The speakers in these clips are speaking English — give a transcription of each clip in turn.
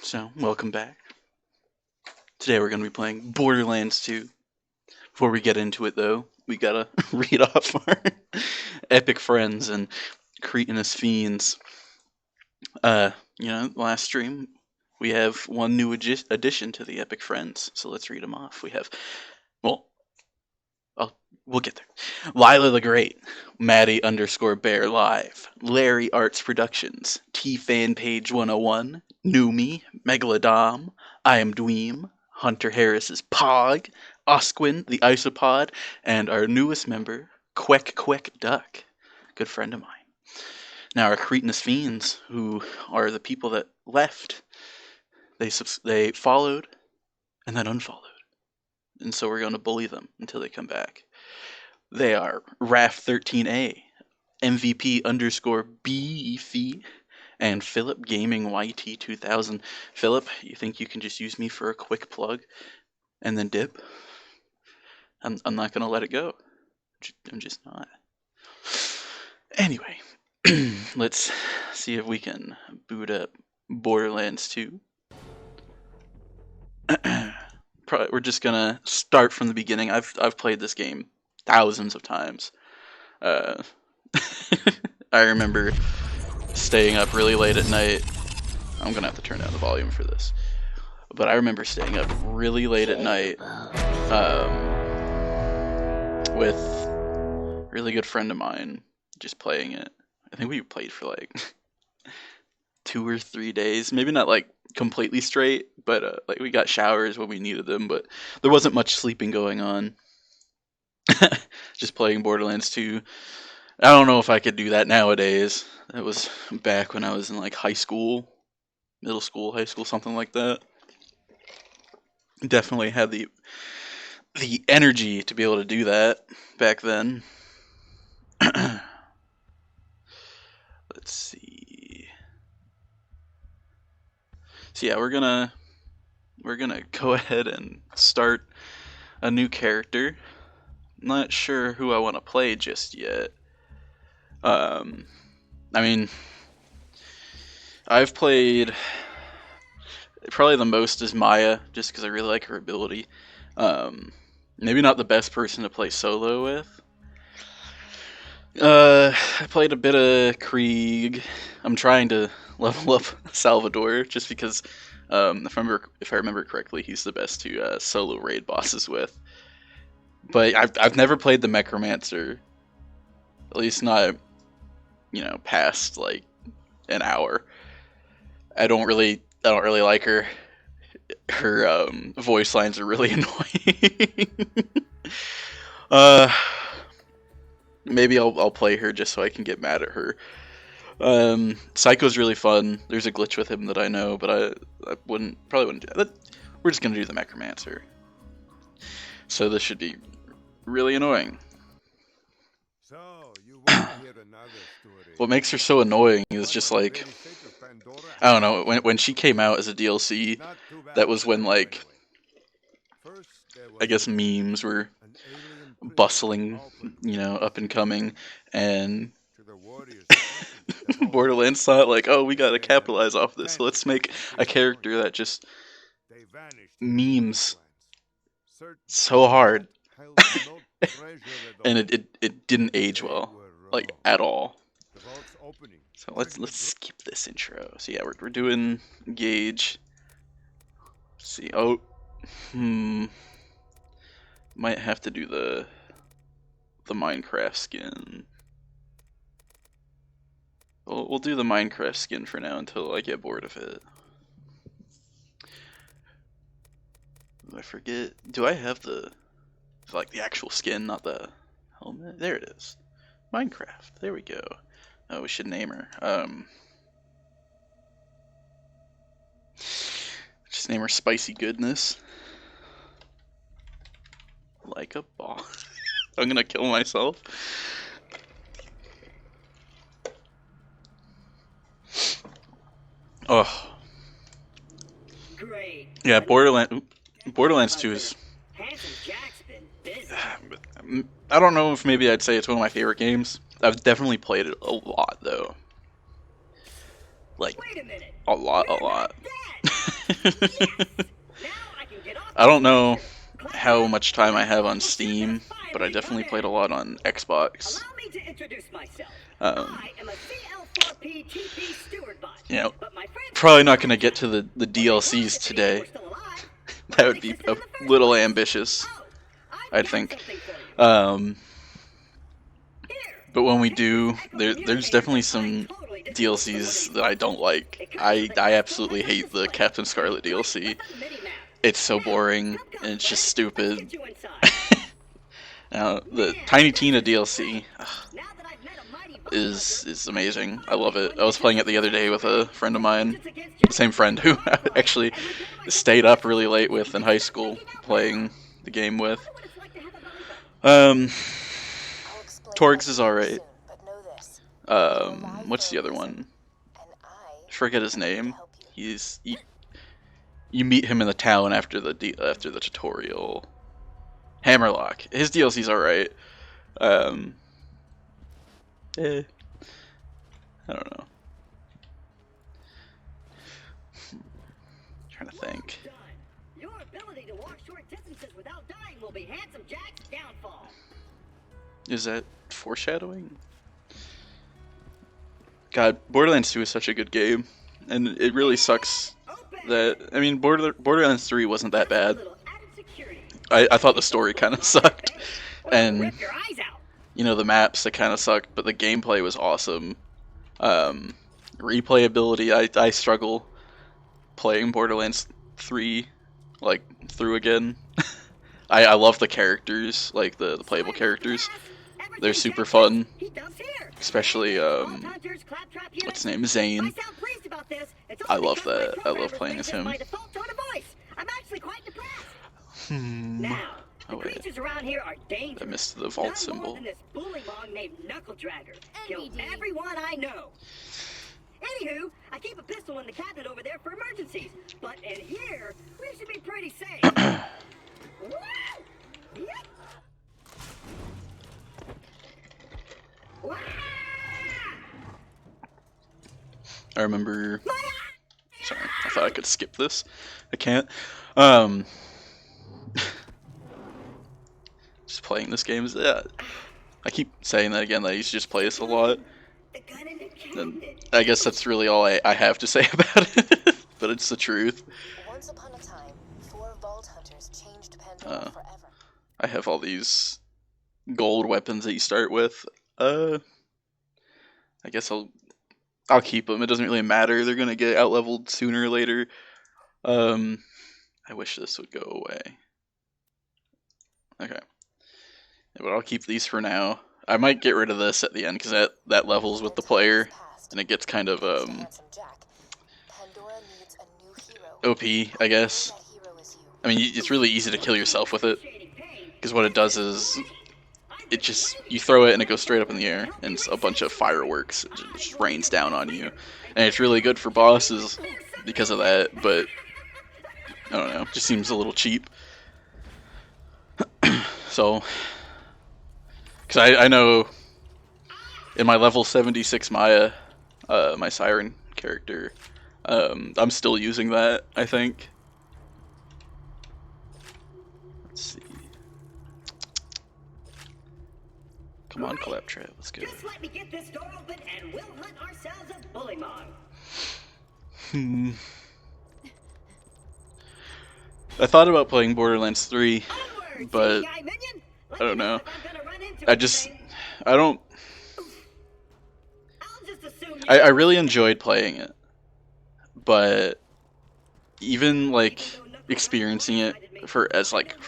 So, welcome back. Today we're going to be playing Borderlands 2. Before we get into it, though, we gotta read off our epic friends and cretinous fiends. Last stream, we have one new addition to the epic friends, so let's read them off. We have, we'll get there. Lila the Great, Maddie_Bear Live, Larry Arts Productions, T-Fan Page 101, Noomi, Megalodom, I Am Dweem, Hunter Harris's Pog, Osquin, the Isopod, and our newest member, Quek Duck, good friend of mine. Now our cretinous fiends, who are the people that left, they followed and then unfollowed. And so we're going to bully them until they come back. They are Raf13A, MVP_Beefy, and Philip Gaming YT2000. Philip, you think you can just use me for a quick plug and then dip? I'm not going to let it go. I'm just not. Anyway, let's see if we can boot up Borderlands 2. We're just going to start from the beginning. I've played this game thousands of times. I remember staying up really late at night. I'm gonna have to turn down the volume for this. But I remember staying up really late at night with a really good friend of mine, just playing it. I think we played for like 2 or 3 days. Maybe not like completely straight, but like we got showers when we needed them, but there wasn't much sleeping going on. Just playing Borderlands 2. I don't know if I could do that nowadays. That was back when I was in like high school, middle school, high school, something like that. Definitely had the energy to be able to do that back then. Let's see. So yeah, we're gonna go ahead and start a new character. Not sure who I want to play just yet. I mean, I've played probably the most is Maya, just because I really like her ability. Maybe not the best person to play solo with. I played a bit of Krieg. I'm trying to level up Salvador, just because if I remember correctly, he's the best to solo raid bosses with. But I've never played the Necromancer, at least not, past like an hour. I don't really like her. Her voice lines are really annoying. Maybe I'll play her just so I can get mad at her. Psycho's really fun. There's a glitch with him that I know, but I probably wouldn't do that. We're just gonna do the Necromancer. So this should be really annoying. What makes her so annoying is just like, I don't know, when she came out as a DLC, that was when like, I guess memes were bustling, up and coming, and Borderlands thought like, oh, we gotta capitalize off this, so let's make a character that just memes so hard. And it didn't age well, like at all. So let's skip this intro. So yeah, we're doing Gage. Let's see. Oh, might have to do the Minecraft skin. We'll do the Minecraft skin for now until I get bored of it. I forget. Do I have the actual skin, not the helmet? There it is. Minecraft. There we go. Oh, we should name her. Just name her Spicy Goodness. Like a ball. I'm gonna kill myself. Oh. Great. Yeah, Borderlands 2 is... I don't know if maybe I'd say it's one of my favorite games. I've definitely played it a lot, though. Like, Wait a minute. a lot. I don't know how much time I have on Steam, but I definitely played a lot on Xbox. You know, probably not going to get to the DLCs today. That would be a little ambitious, I think. But when we do, there's definitely some DLCs that I don't like. I absolutely hate the Captain Scarlet DLC. It's so boring, and it's just stupid. The Tiny Tina DLC is amazing. I love it. I was playing it the other day with a friend of mine, the same friend who I actually stayed up really late with in high school playing the game with. Torgs is alright. What's the other one? I forget his name. You meet him in the town after the tutorial. Hammerlock. His DLC's alright. I don't know. Trying to think. Your ability to walk short distances without dying will be Handsome Jack's downfall. Is that foreshadowing? God, Borderlands 2 is such a good game, and it really sucks that, I mean, Borderlands 3 wasn't that bad. I thought the story kind of sucked, and, you know, the maps, that kind of sucked, but the gameplay was awesome. Replayability, I struggle playing Borderlands 3, like, through again. I love the characters, like, the playable characters. They're super fun. Especially, what's his name? Zane. I love that. I love playing as him. Oh wait. I missed the vault symbol. Anywho, I keep a pistol in the cabinet over there for emergencies. But in here, we should be pretty safe. I remember. Sorry, I thought I could skip this. I can't. Just playing this game is that. I keep saying that again. That I used to just play this a lot. And I guess that's really all I have to say about it. But it's the truth. Once upon a time, 4 vault hunters changed Pandora forever. I have all these gold weapons that you start with. I guess I'll keep them. It doesn't really matter. They're gonna get out leveled sooner or later. I wish this would go away. Okay, yeah, but I'll keep these for now. I might get rid of this at the end because that levels with the player, and it gets kind of OP, I guess. I mean, it's really easy to kill yourself with it because what it does is you throw it and it goes straight up in the air, and it's a bunch of fireworks. It just rains down on you, and it's really good for bosses because of that. But I don't know, it just seems a little cheap. So, because I know in my level 76 Maya, my Siren character, I'm still using that, I think. Let's see. Come on, Claptrap, let's go. Just let me get this door open and we'll hunt ourselves a bullymong. I thought about playing Borderlands 3, but I don't know. I really enjoyed playing it, but even like experiencing it for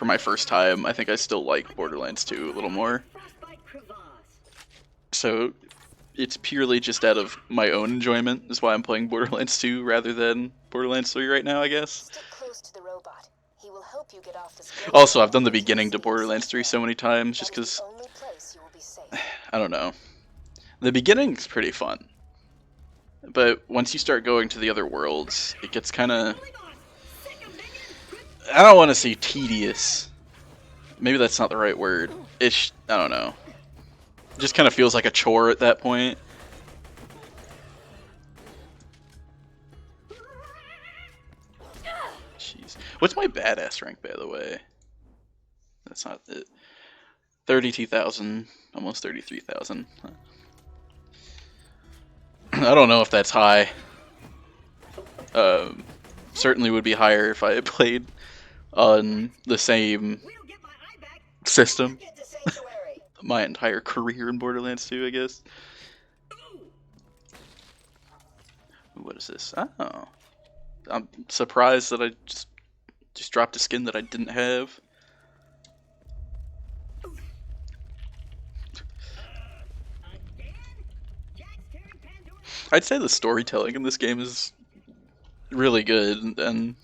my first time, I think I still like Borderlands 2 a little more. So it's purely just out of my own enjoyment is why I'm playing Borderlands 2 rather than Borderlands 3 right now, I guess. Also, I've done the beginning to Borderlands 3 so many times just because, I don't know. The beginning's pretty fun, but once you start going to the other worlds, it gets kind of, I don't want to say tedious. Maybe that's not the right word. I don't know. It just kind of feels like a chore at that point. What's my badass rank, by the way? That's not it. 32,000, almost 33,000. I don't know if that's high. Certainly would be higher if I had played on the same system my entire career in Borderlands 2, I guess. What is this? Oh. I'm surprised that I just dropped a skin that I didn't have. I'd say the storytelling in this game is really good and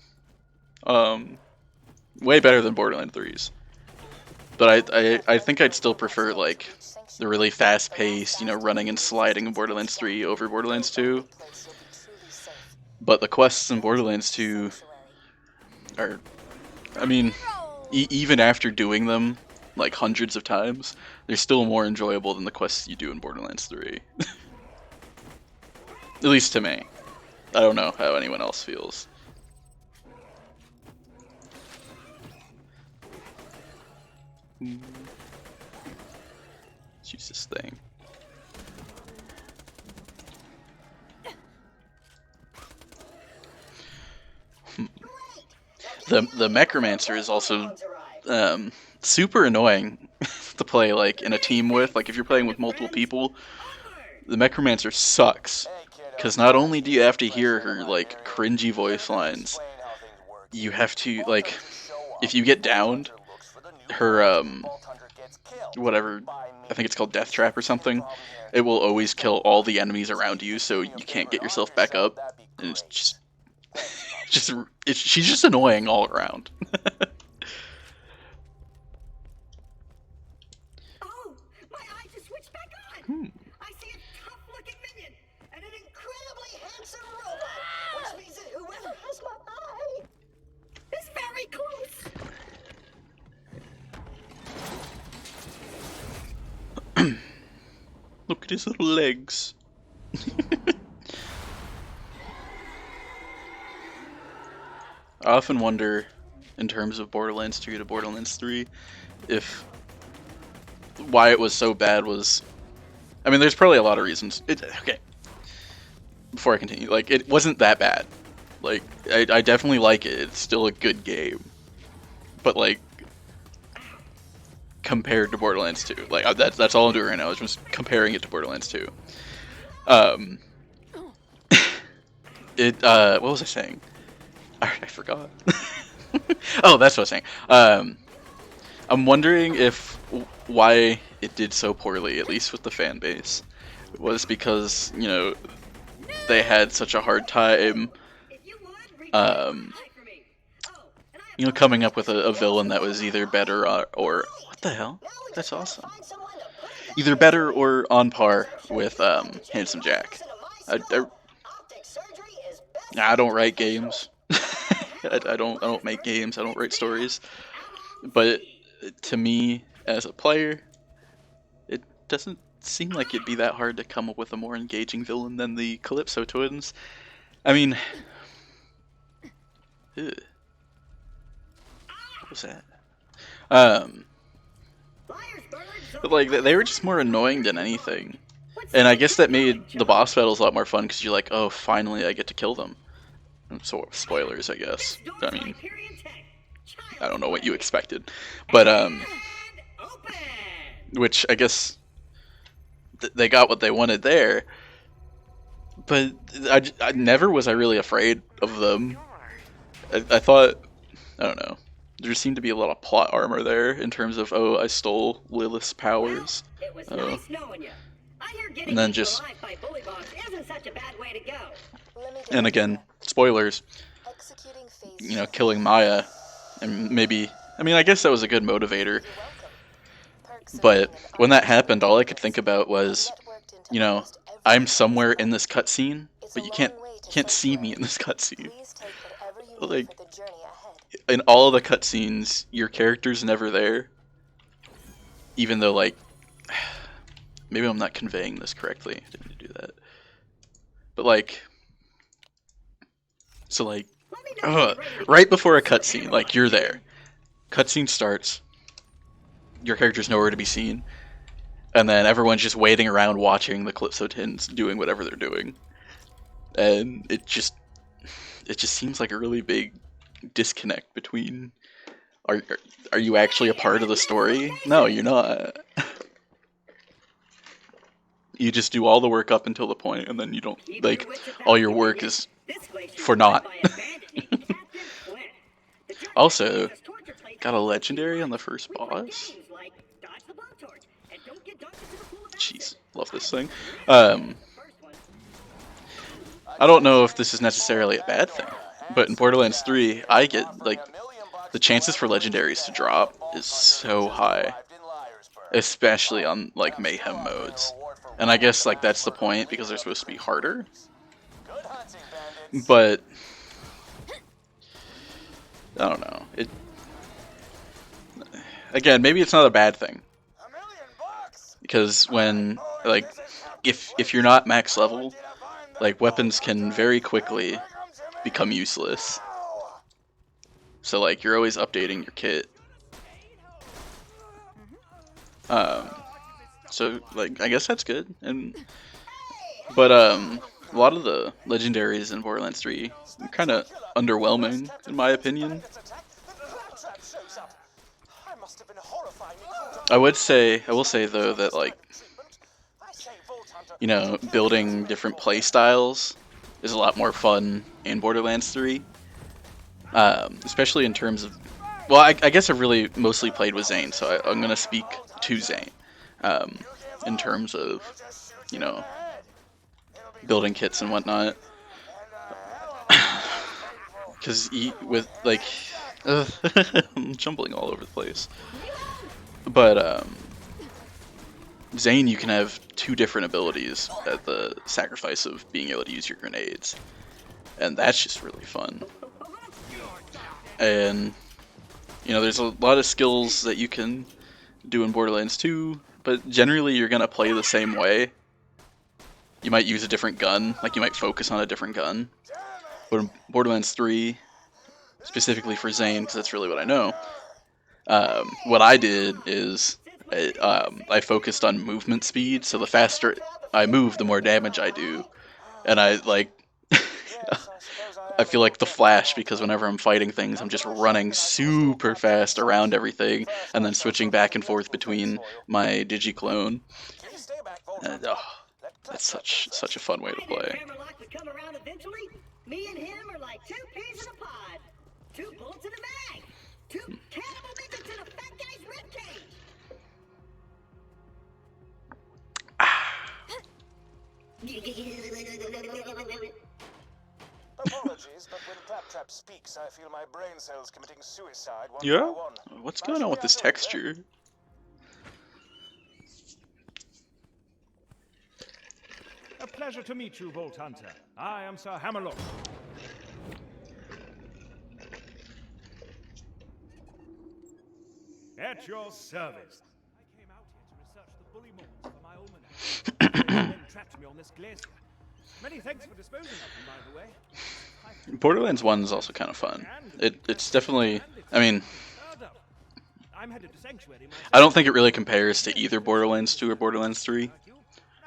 way better than Borderlands 3's. But I think I'd still prefer like the really fast-paced, you know, running and sliding in Borderlands 3 over Borderlands 2. But the quests in Borderlands 2 are, I mean, even after doing them like hundreds of times, they're still more enjoyable than the quests you do in Borderlands 3. At least to me. I don't know how anyone else feels. Let's use this thing. The Necromancer is also super annoying to play like in a team with. Like if you're playing with multiple people, the Necromancer sucks. Because not only do you have to hear her like cringy voice lines, you have to like, if you get downed, her whatever, I think it's called Death Trap or something, it will always kill all the enemies around you, so you can't get yourself back up. And it's just, she's just annoying all around. Oh, my eye just switched back on. I see a tough-looking minion and an incredibly handsome robot, which means that whoever has my eye is very close. Look at his little legs. I often wonder, in terms of Borderlands 2 to Borderlands 3, if why it was so bad was... I mean, there's probably a lot of reasons. Okay. Before I continue, like, it wasn't that bad. Like, I definitely like it. It's still a good game. But, like, compared to Borderlands 2. Like, that's all I'm doing right now, is just comparing it to Borderlands 2. What was I saying? I forgot. Oh, that's what I was saying. I'm wondering if why it did so poorly, at least with the fan base, was because, you know, they had such a hard time, you know, coming up with a villain that was either better or what the hell? That's awesome. Either better or on par with Handsome Jack. I don't write games. I don't make games. I don't write stories. But to me, as a player, it doesn't seem like it'd be that hard to come up with a more engaging villain than the Calypso twins. I mean, what was that? But like they were just more annoying than anything, and I guess that made the boss battles a lot more fun because you're like, oh, finally I get to kill them. So spoilers, I guess. I mean, I don't know what you expected, but which I guess they got what they wanted there. But I never was I really afraid of them. I thought, I don't know. There seemed to be a lot of plot armor there in terms of, oh, I stole Lilith's powers. And then just... And again, spoilers. You know, killing Maya. And maybe... I mean, I guess that was a good motivator. But when that happened, all I could think about was, you know, I'm somewhere in this cutscene, but you can't see me in this cutscene. Like... In all the cutscenes, your character's never there. Even though, like, maybe I'm not conveying this correctly. I didn't do that. But like, so like, Right before a cutscene, like you're there. Cutscene starts. Your character's nowhere to be seen, and then everyone's just waiting around watching the Calypso Tins doing whatever they're doing, and it just seems like a really big disconnect between are are you actually a part of the story? No, you're not. You just do all the work up until the point, and then you don't like all your work is for naught. Also, got a legendary on the first boss. Jeez, love this thing. I don't know if this is necessarily a bad thing, but in Borderlands 3, I get like the chances for legendaries to drop is so high, especially on like mayhem modes. And I guess like that's the point because they're supposed to be harder. But I don't know. It again, maybe it's not a bad thing because when like if you're not max level, like weapons can very quickly become useless. So like you're always updating your kit. So like I guess that's good. But a lot of the legendaries in Borderlands 3 are kind of underwhelming in my opinion. I will say though that like building different play styles is a lot more fun in Borderlands 3. Especially in terms of, well, I guess I've really mostly played with Zane, so I'm gonna speak to Zane in terms of building kits and whatnot. Because with like, I'm jumbling all over the place. But Zane, you can have two different abilities at the sacrifice of being able to use your grenades, and that's just really fun. And there's a lot of skills that you can do in Borderlands 2, but generally you're gonna play the same way. You might use a different gun, like you might focus on a different gun. But in Borderlands 3, specifically for Zane, because that's really what I know, what I did is I focused on movement speed, so the faster I move, the more damage I do. And I I feel like the Flash because whenever I'm fighting things, I'm just running super fast around everything and then switching back and forth between my Digiclone. And, that's such a fun way to play. Me and him are like two peas in a pod. Two bullets in a bag. Two cannibal midgets in a fat guy's ribcage. Apologies, but when Claptrap speaks, I feel my brain cells committing suicide one Yeah? by one. What's going on with this texture? A pleasure to meet you, Vault Hunter. I am Sir Hammerlock. At your service. I came out here to research the bully moors for my almanac. Then trapped me on this glacier. Many thanks for disposing of them, by the way. Borderlands 1 is also kind of fun. It's definitely, I mean, I don't think it really compares to either Borderlands 2 or Borderlands 3.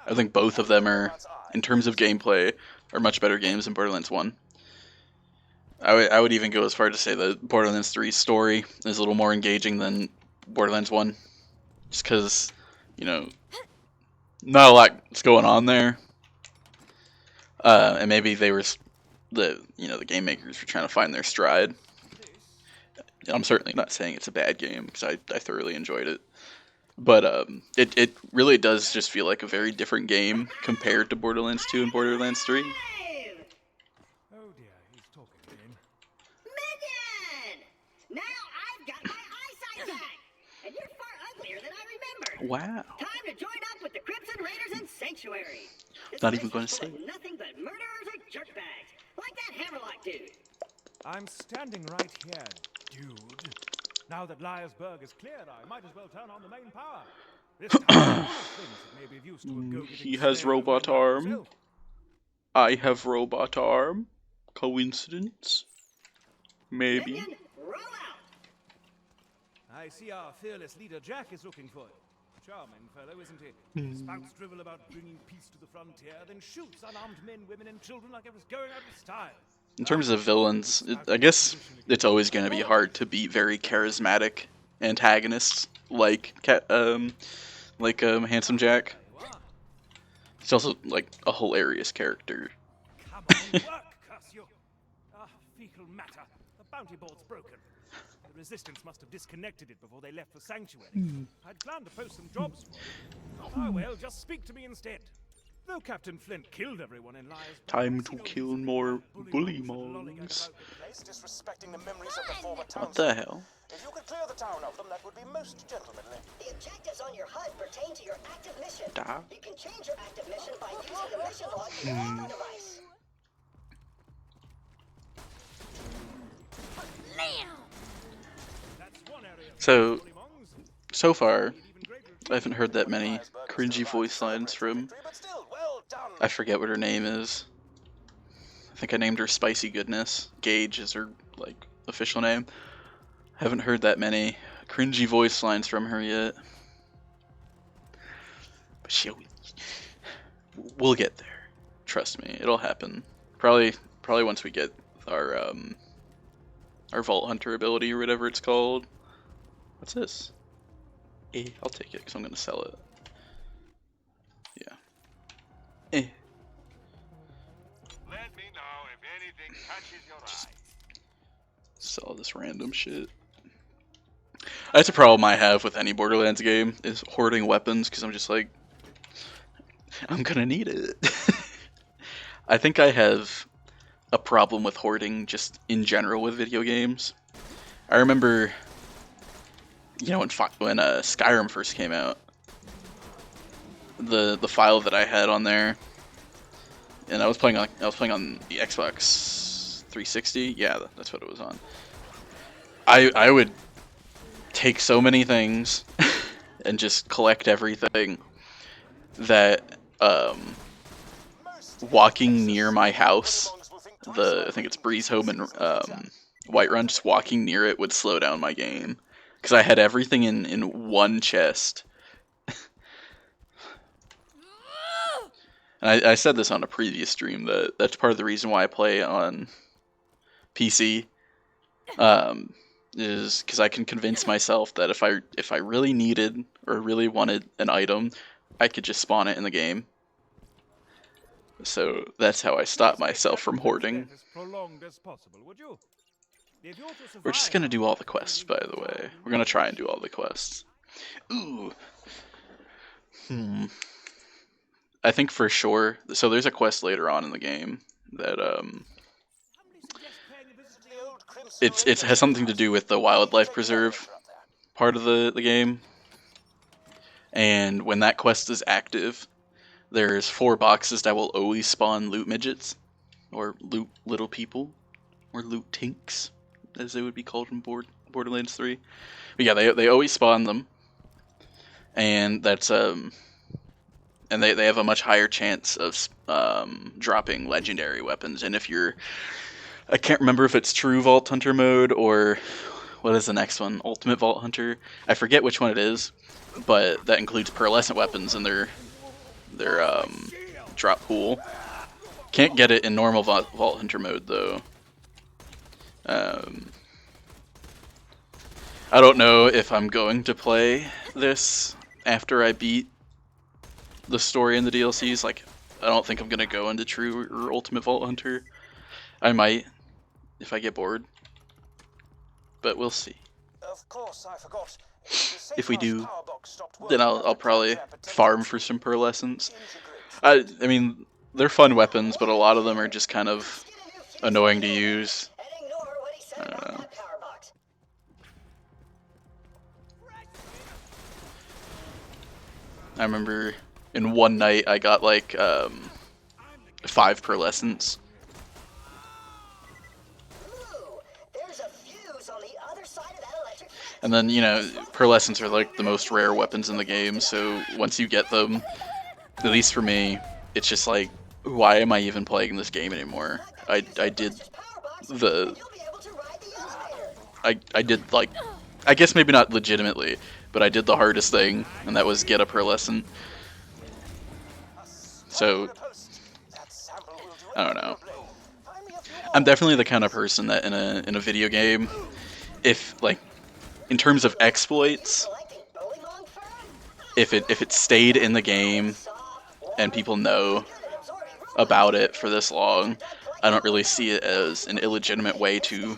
I think both of them are, in terms of gameplay, are much better games than Borderlands 1. I would even go as far to say that Borderlands 3's story is a little more engaging than Borderlands 1. Just because, not a lot's going on there. And maybe they were, the game makers were trying to find their stride. I'm certainly not saying it's a bad game, because I thoroughly enjoyed it. But it really does just feel like a very different game compared to Borderlands 2 and Borderlands 3. Oh dear, he's talking again. Minion! Now I've got my eyesight back, and you're far uglier than I remember. Wow. Time to join up with the Crimson Raiders in Sanctuary. Not even going to say it. Nothing but murderers or jerkbags, like that Hammerlock dude. I'm standing right here, dude. Now that Liarsburg is cleared, I might as well turn on the main power. This time, things that may be of use to a go-getting He has slayer robot like arm. myself. I have robot arm. Coincidence? Maybe. Minion, roll out. I see our fearless leader Jack is looking for you. Charming fellow, isn't he? Spouts drivel about bringing peace to the frontier, then shoots unarmed men, women, and children like it was going out of style. In terms of villains, I guess it's always going to be hard to beat very charismatic antagonists like Handsome Jack. He's also like a hilarious character. Come on, work, curse you! Ah, fecal matter. The bounty board's broken. The resistance must have disconnected it before they left the sanctuary. I'd planned to post some jobs for you. Ah, well, just speak to me instead. Though Captain Flint killed everyone in Liar's Time to kill more bully mongs. Place disrespecting the memories of the former What townsfolk. the hell? If you could clear the town of them, that would be most gentlemanly. The objectives on your HUD pertain to your active mission. Da. You can change your active mission by using the mission log in your auto device. That's one area of So, bully mongs. so far, Even greater I haven't heard that many cringy voice lines from. But still, well done. I forget what her name is. I think I named her Spicy Goodness. Gage is her like official name. Haven't heard that many cringy voice lines from her yet. But we'll get there. Trust me, it'll happen. Probably once we get our Vault Hunter ability or whatever it's called. What's this? I'll take it because I'm gonna sell it. Yeah. Let me know if anything catches your eye. Sell this random shit. That's a problem I have with any Borderlands game, is hoarding weapons, because I'm just like, I'm gonna need it. I think I have a problem with hoarding just in general with video games. I remember, when Skyrim first came out, the file that I had on there, and I was playing on the Xbox 360. Yeah, that's what it was on. I would take so many things and just collect everything that walking near my house, I think it's Breeze Home and Whiterun, just walking near it would slow down my game because I had everything in one chest. And I said this on a previous stream that's part of the reason why I play on PC. Is because I can convince myself that if I really needed or really wanted an item, I could just spawn it in the game. So that's how I stop myself from hoarding. As prolonged as possible, would you? If you're to We're just survive, gonna do all the quests, by the way. We're gonna try and do all the quests. Ooh. I think for sure. So there's a quest later on in the game that it has something to do with the wildlife preserve part of the game. And when that quest is active, there's 4 boxes that will always spawn loot midgets, or loot little people, or loot tinks, as they would be called in Borderlands 3. But yeah, they always spawn them, and that's and they have a much higher chance of dropping legendary weapons. And if you're, I can't remember if it's True Vault Hunter mode or what is the next one, Ultimate Vault Hunter. I forget which one it is, but that includes pearlescent weapons in their drop pool. Can't get it in normal Vault Hunter mode though. I don't know if I'm going to play this after I beat the story and the DLCs. Like, I don't think I'm gonna go into True or Ultimate Vault Hunter. I might if I get bored, but we'll see. Of course, I forgot. If we do, then I'll probably farm for some pearlescents. I mean, they're fun weapons, but a lot of them are just kind of annoying to use. And ignore what he said I don't about know. that power box. I remember in one night I got like 5 pearlescents. Ooh, there's a fuse on the other side of that electric fence. And then, pearlescents are like the most rare weapons in the game, so once you get them, at least for me, it's just like, why am I even playing this game anymore? I did Power box, the and you'll be able to ride the I did like, I guess maybe not legitimately, but I did the hardest thing, and that was get a pearlescent. So I don't know. I'm definitely the kind of person that in a video game, if like in terms of exploits, if it stayed in the game and people know about it for this long, I don't really see it as an illegitimate way to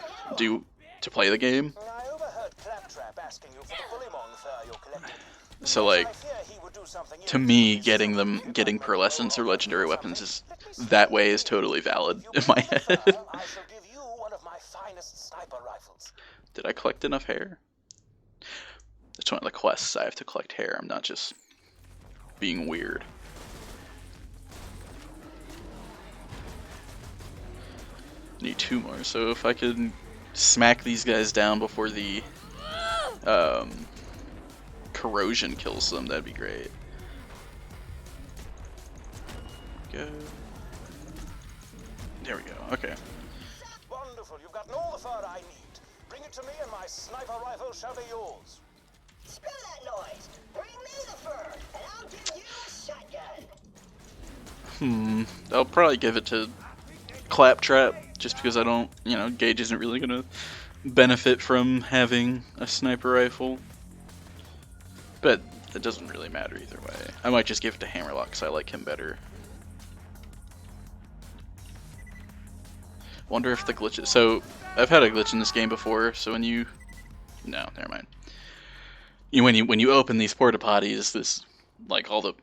play the game. I overheard Claptrap asking you for the bullymong fur you're collecting. So like, I fear he would do something to me, getting pearlescents or legendary weapons is that way is totally valid in my head. I shall give you one of my finest sniper rifles. Did I collect enough hair? It's one of the quests. I have to collect hair. I'm not just being weird. Need 2 more. So if I could smack these guys down before the corrosion kills them, that'd be great. Go. There we go. Okay. Wonderful. You've gotten all the fur I need. Bring it to me and my sniper rifle shall be yours. Screw that noise. Bring me the fur, and I'll give you a shotgun. I'll probably give it to Claptrap, just because I don't, Gage isn't really gonna benefit from having a sniper rifle. But it doesn't really matter either way. I might just give it to Hammerlock because I like him better. Wonder if the glitches. So I've had a glitch in this game before. So when you, no, never mind. When you open these porta potties, this like all the,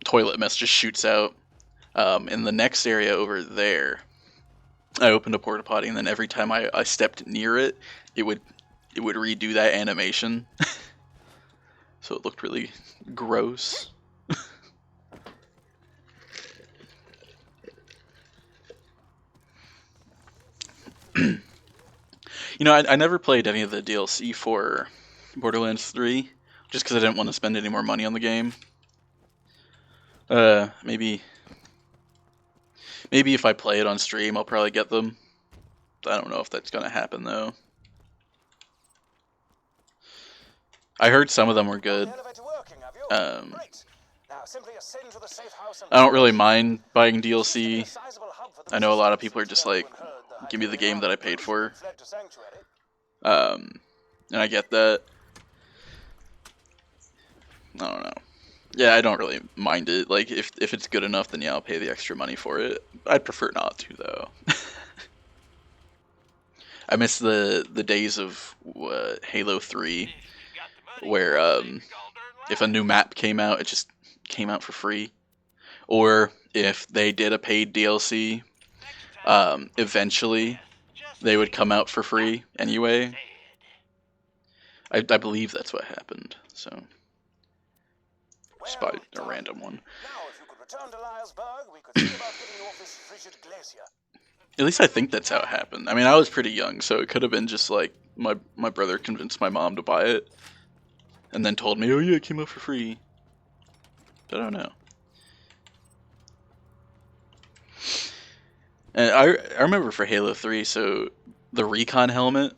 toilet mess just shoots out. In the next area over there, I opened a porta potty, and then every time I stepped near it, it would redo that animation. So it looked really gross. I never played any of the DLC for Borderlands 3, just because I didn't want to spend any more money on the game. Maybe if I play it on stream, I'll probably get them. I don't know if that's gonna happen though. I heard some of them were good. I don't really mind buying DLC. I know a lot of people are just like, give me the game that I paid for. And I get that. I don't know. Yeah, I don't really mind it. Like, if it's good enough, then yeah, I'll pay the extra money for it. I'd prefer not to, though. I miss the days of Halo 3, where if a new map came out, it just came out for free. Or if they did a paid DLC, eventually they would come out for free anyway. I believe that's what happened, so just buy a random one. At least I think that's how it happened. I mean, I was pretty young, so it could have been just like my brother convinced my mom to buy it, and then told me, "Oh yeah, it came out for free." But I don't know. And I remember for Halo 3, so the recon helmet,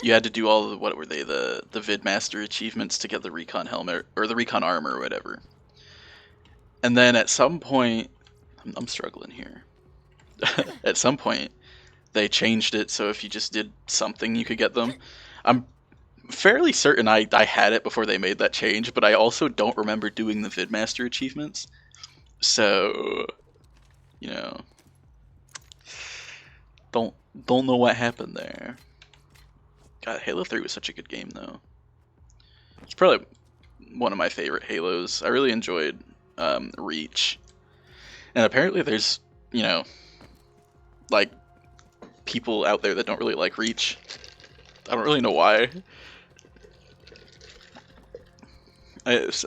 you had to do all the, what were they, the Vidmaster achievements to get the recon helmet, or the recon armor, or whatever. And then at some point, I'm struggling here. At some point, they changed it so if you just did something, you could get them. I'm fairly certain I had it before they made that change, but I also don't remember doing the Vidmaster achievements. So, don't know what happened there. God, Halo 3 was such a good game, though. It's probably one of my favorite Halos. I really enjoyed Reach. And apparently there's, like, people out there that don't really like Reach. I don't really know why. I was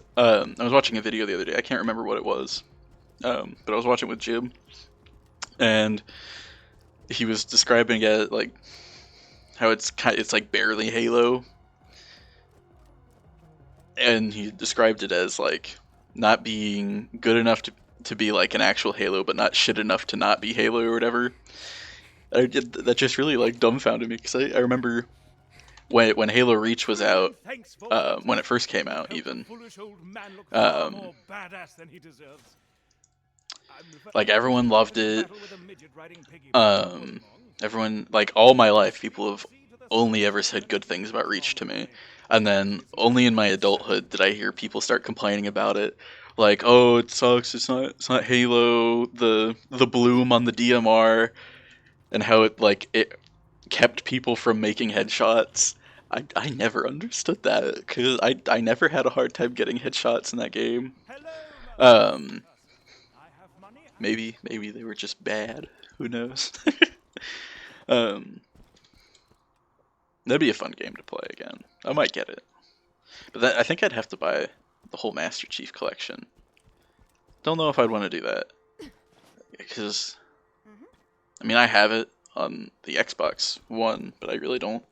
watching a video the other day. I can't remember what it was. But I was watching with Jim. And he was describing it like how it's like barely Halo, and he described it as like not being good enough to be like an actual Halo, but not shit enough to not be Halo or whatever. That just really like dumbfounded me because I remember when Halo Reach was out, Thanks for when it first came out, even foolish old man look far um, more badass than he deserves. like everyone loved it. Battle with a midget riding piggyback. Everyone, like all my life, people have only ever said good things about Reach to me, and then only in my adulthood did I hear people start complaining about it. Like, oh, it sucks. It's not Halo. The bloom on the DMR, and how it kept people from making headshots. I never understood that because I never had a hard time getting headshots in that game. Hello, Um, I have money. maybe they were just bad. Who knows? um, that'd be a fun game to play again. I might get it, but I think I'd have to buy the whole Master Chief collection. Don't know if I'd want to do that because I mean I have it on the Xbox One, but I really don't.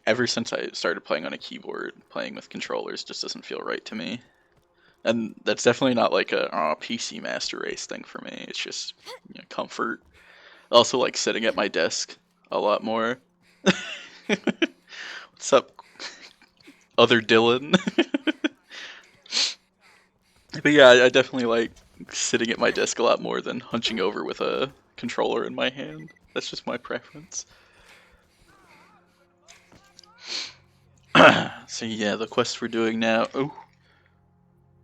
Ever since I started playing on a keyboard, playing with controllers just doesn't feel right to me. And that's definitely not like a PC Master Race thing for me. It's just comfort. I also like sitting at my desk a lot more. What's up, other Dylan? But yeah, I definitely like sitting at my desk a lot more than hunching over with a controller in my hand. That's just my preference. So yeah, the quest we're doing now. Oh,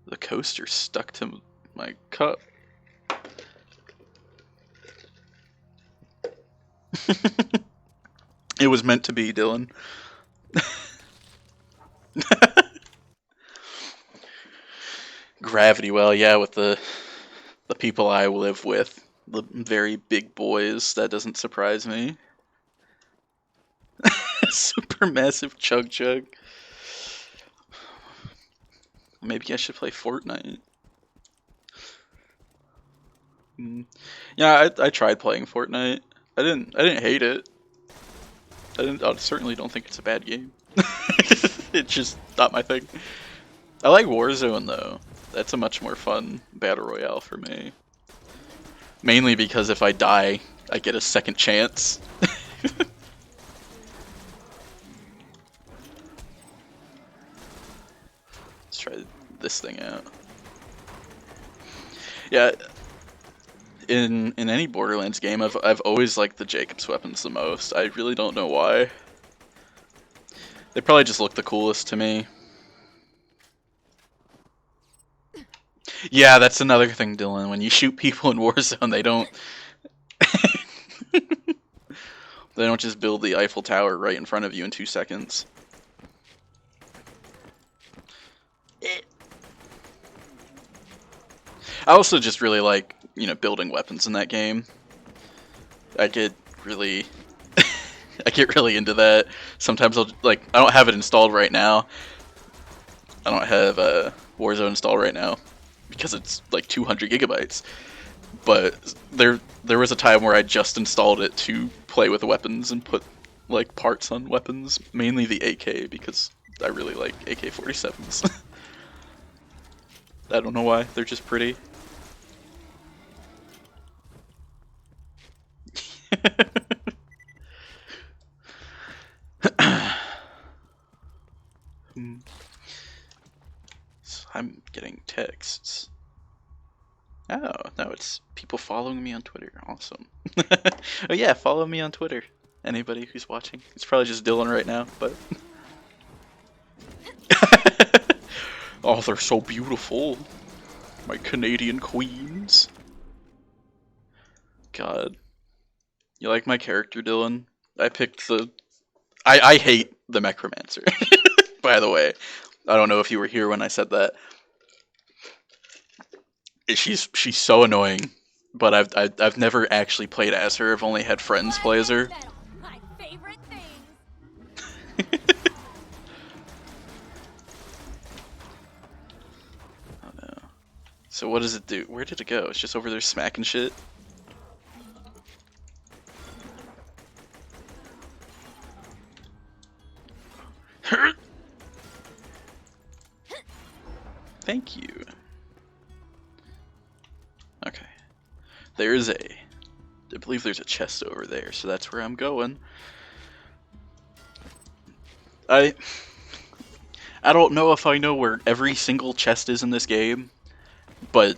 the coaster stuck to my cup. It was meant to be, Dylan. Gravity well, yeah, with the people I live with, the very big boys, that doesn't surprise me. Super massive chug chug. Maybe I should play Fortnite. Yeah, I tried playing Fortnite. I didn't hate it. I certainly don't think it's a bad game. It's just not my thing. I like Warzone though. That's a much more fun battle royale for me. Mainly because if I die, I get a second chance. Let's try this thing out. Yeah, in any Borderlands game, I've always liked the Jacob's weapons the most. I really don't know why. They probably just look the coolest to me. Yeah, that's another thing, Dylan. When you shoot people in Warzone, they don't they don't just build the Eiffel Tower right in front of you in 2 seconds. I also just really like, building weapons in that game. I get really I get really into that. Sometimes I don't have it installed right now. I don't have Warzone installed right now because it's like 200 gigabytes. But there was a time where I just installed it to play with weapons and put like parts on weapons, mainly the AK because I really like AK-47s. I don't know why, they're just pretty. So I'm getting texts. Oh, no, it's people following me on Twitter. Awesome. Oh yeah, follow me on Twitter. Anybody who's watching. It's probably just Dylan right now, but... Oh, they're so beautiful. My Canadian queens. God. You like my character, Dylan? I picked the... I hate the Necromancer, by the way. I don't know if you were here when I said that. She's so annoying, but I've never actually played as her. I've only had friends play as her. My favorite thing. Oh no. So what does it do? Where did it go? It's just over there smacking shit. Thank you. Okay. There's A. I believe there's a chest over there, so that's where I'm going. I don't know if I know where every single chest is in this game, but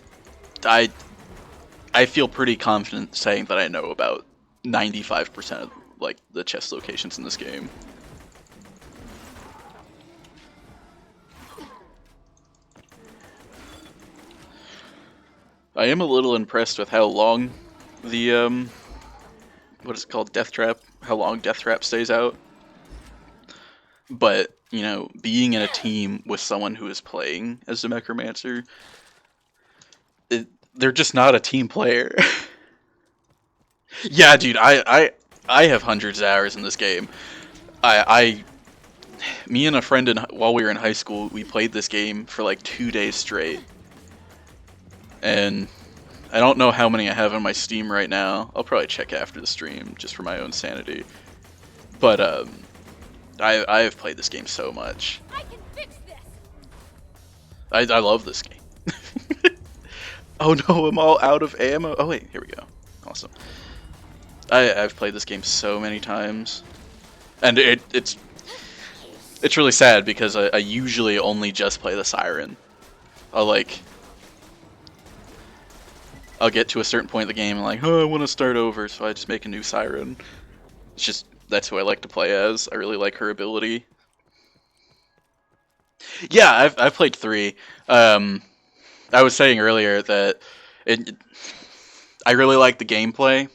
I feel pretty confident saying that I know about 95% of like the chest locations in this game. I am a little impressed with how long the what is it called, Death Trap? How long Death Trap stays out. But, you know, being in a team with someone who is playing as the Necromancer, they're just not a team player. Yeah, dude, I have hundreds of hours in this game. Me and a friend, while we were in high school, we played this game for like 2 days straight. And I don't know how many I have on my Steam right now. I'll probably check after the stream, just for my own sanity. But, I have played this game so much. I can fix this. I love this game. Oh no, I'm all out of ammo. Oh wait, here we go. Awesome. I've played this game so many times, and it's really sad because I usually only just play the Siren. I'll get to a certain point in the game and like, oh, I want to start over, so I just make a new Siren. It's just, that's who I like to play as. I really like her ability. Yeah, I've played 3. I was saying earlier that I really like the gameplay.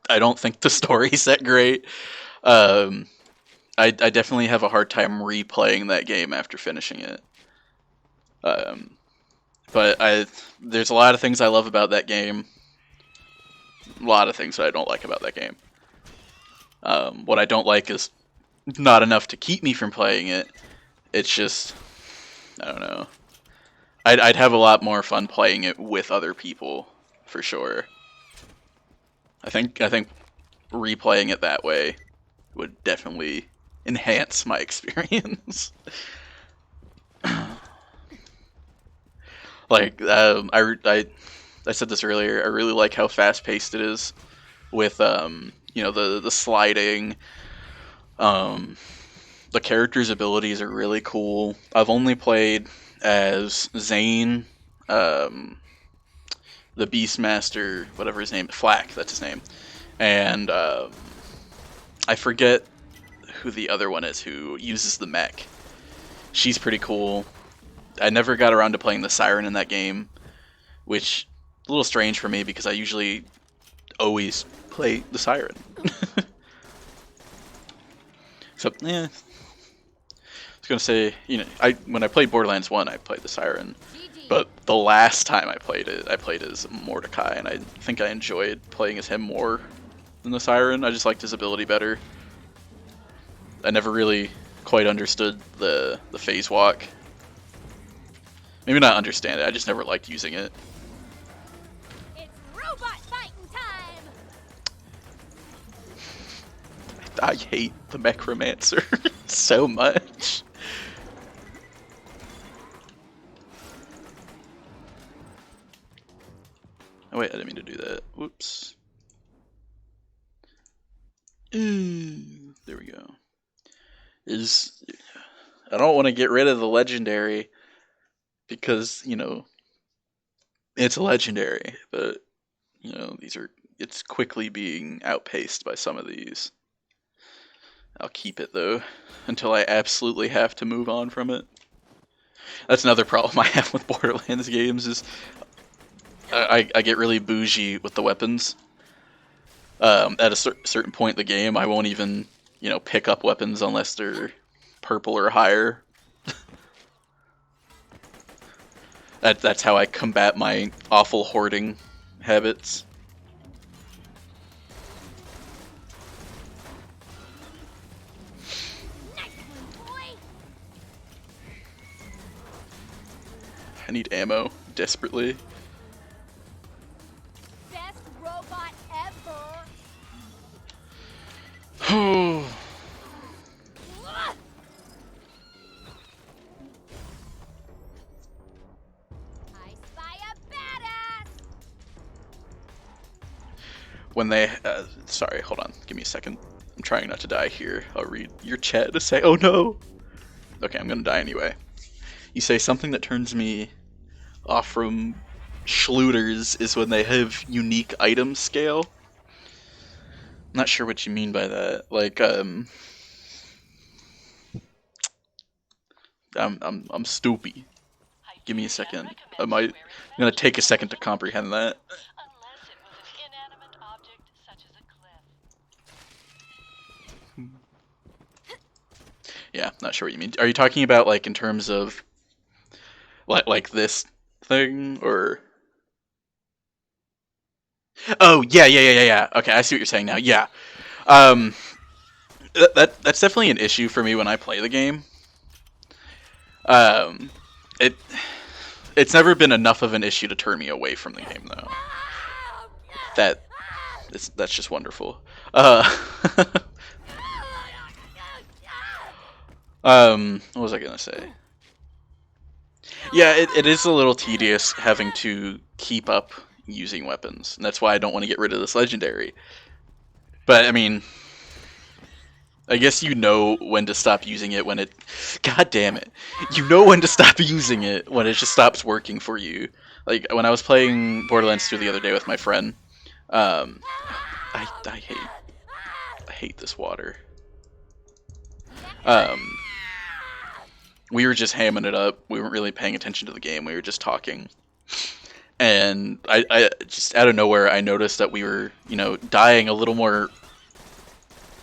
I don't think the story's that great. I definitely have a hard time replaying that game after finishing it. But there's a lot of things I love about that game. A lot of things that I don't like about that game. What I don't like is not enough to keep me from playing it. It's just, I don't know. I'd have a lot more fun playing it with other people, for sure. I think replaying it that way would definitely enhance my experience. Like, I said this earlier. I really like how fast-paced it is, with you know, the sliding. The characters' abilities are really cool. I've only played as Zane, the Beastmaster, whatever his name, Flack, that's his name, and I forget who the other one is who uses the mech. She's pretty cool. I never got around to playing the Siren in that game, which is a little strange for me because I usually always play the Siren. So, yeah. I was gonna say, you know, when I played Borderlands 1, I played the Siren, but the last time I played as Mordecai, and I think I enjoyed playing as him more than the Siren. I just liked his ability better. I never really quite understood the phase walk. Maybe not understand it, I just never liked using it. It's robot fighting time. I hate the Necromancer so much. Oh wait, I didn't mean to do that. Whoops. There we go. I don't want to get rid of the legendary because, you know, it's a legendary, but, you know, it's quickly being outpaced by some of these. I'll keep it though until I absolutely have to move on from it. That's another problem I have with Borderlands games is I get really bougie with the weapons. At a certain point in the game, I won't even, you know, pick up weapons unless they're purple or higher. That's how I combat my awful hoarding habits. Nice one, boy. I need ammo desperately. Best robot ever. Oh. Ugh. I spy a badass. when they sorry, hold on, give me a second. I'm trying not to die here. I'll read your chat to say, oh no. Okay, I'm gonna die anyway. You say something that turns me off from schlooters is when they have unique item scale. I'm not sure what you mean by that. Like, I'm stupid. Give me a second. I'm gonna take a second to comprehend that. Unless it was an inanimate object such as a cliff. Yeah, not sure what you mean. Are you talking about like in terms of like this thing or? Oh yeah. Okay, I see what you're saying now. Yeah, um, that's definitely an issue for me when I play the game. Um, it it's never been enough of an issue to turn me away from the game though. That's just wonderful. What was I gonna say? Yeah, it is a little tedious having to keep up using weapons, and that's why I don't want to get rid of this legendary. But I mean, I guess you know when to stop using it when it. God damn it! You know when to stop using it when it just stops working for you. Like when I was playing Borderlands 2 the other day with my friend, um, I hate this water. We were just hamming it up. We weren't really paying attention to the game. We were just talking. And I just out of nowhere, I noticed that we were, dying a little more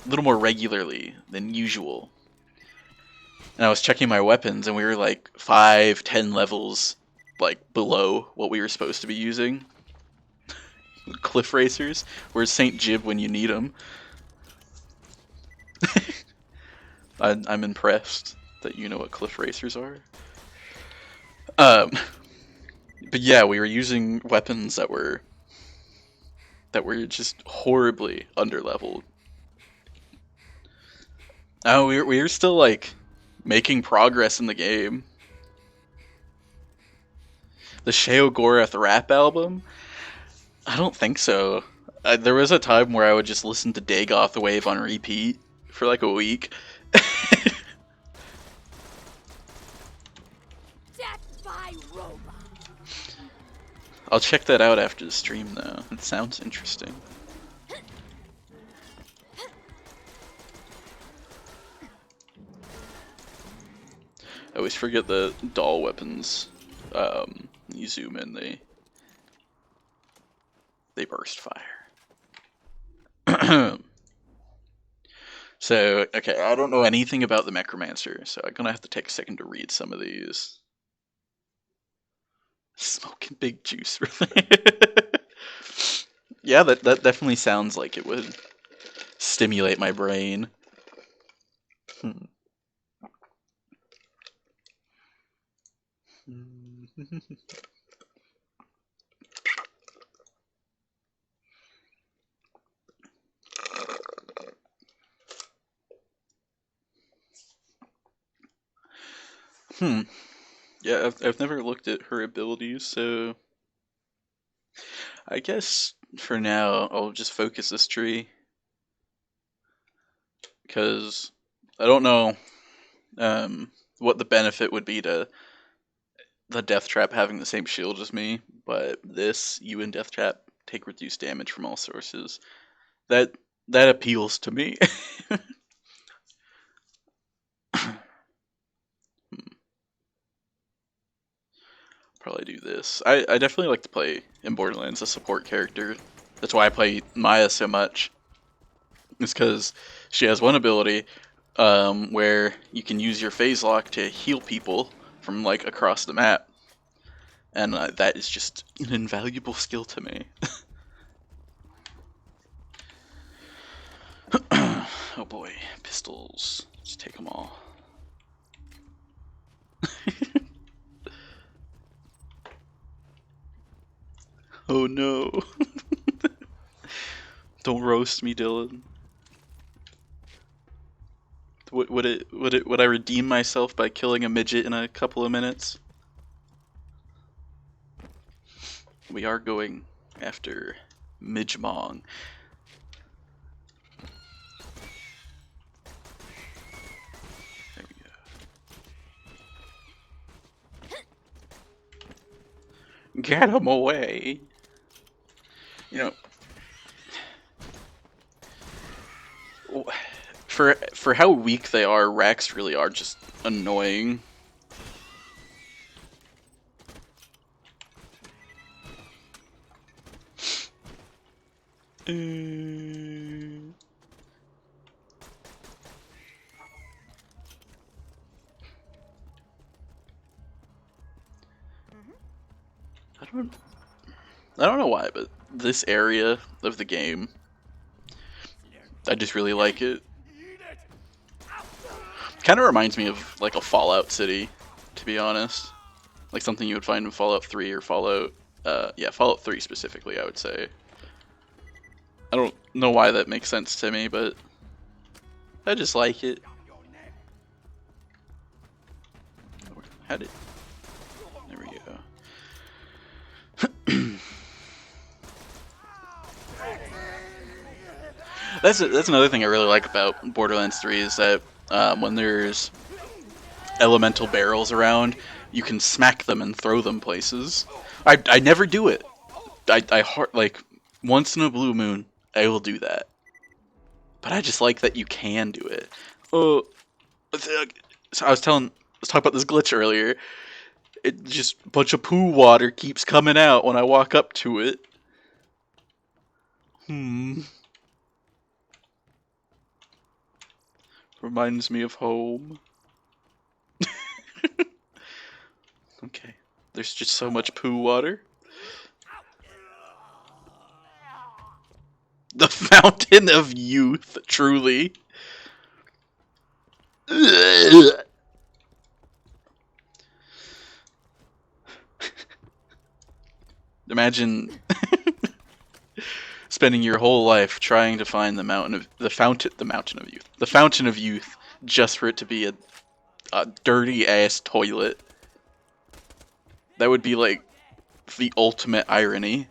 regularly than usual. And I was checking my weapons, and we were like 5, 10 levels like below what we were supposed to be using. Cliff racers. Where's Saint Jib when you need him? I'm impressed that you know what cliff racers are. But yeah, we were using weapons that were just horribly underleveled. Oh, we were still like making progress in the game. The Sheogorath rap album? I don't think so. There was a time where I would just listen to Dagoth Wave on repeat for like a week. Death by robot. I'll check that out after the stream though. It sounds interesting. I always forget the doll weapons. You zoom in, they burst fire. So, okay, I don't know anything about the Necromancer, so I'm gonna have to take a second to read some of these. Smoking big juice, really? Yeah, that definitely sounds like it would stimulate my brain. Yeah, I've never looked at her abilities, so I guess for now I'll just focus this tree. Because I don't know what the benefit would be to the Death Trap having the same shield as me, but you and Death Trap take reduced damage from all sources. That appeals to me. Probably do this. I definitely like to play in Borderlands a support character. That's why I play Maya so much. It's because she has one ability where you can use your phase lock to heal people from like across the map, and that is just an invaluable skill to me. Oh boy, pistols. Just take them all. Oh no. Don't roast me, Dylan. Would I redeem myself by killing a midget in a couple of minutes? We are going after Midgemong. Get him away. You know, for how weak they are, racks really are just annoying. I don't know why, but this area of the game, I just really like it. Kind of reminds me of like a Fallout city, to be honest. Like something you would find in Fallout 3 or Fallout, yeah, Fallout 3 specifically, I would say. I don't know why that makes sense to me, but I just like it. How did? There we go. That's another thing I really like about Borderlands 3 is that when there's elemental barrels around, you can smack them and throw them places. I never do it. Like once in a blue moon I will do that, but I just like that you can do it. Oh, so I was talking about this glitch earlier. It just a bunch of poo water keeps coming out when I walk up to it. Reminds me of home. Okay, there's just so much poo water. The fountain of youth, truly. Imagine spending your whole life trying to find the fountain of youth, just for it to be a dirty ass toilet. That would be like the ultimate irony.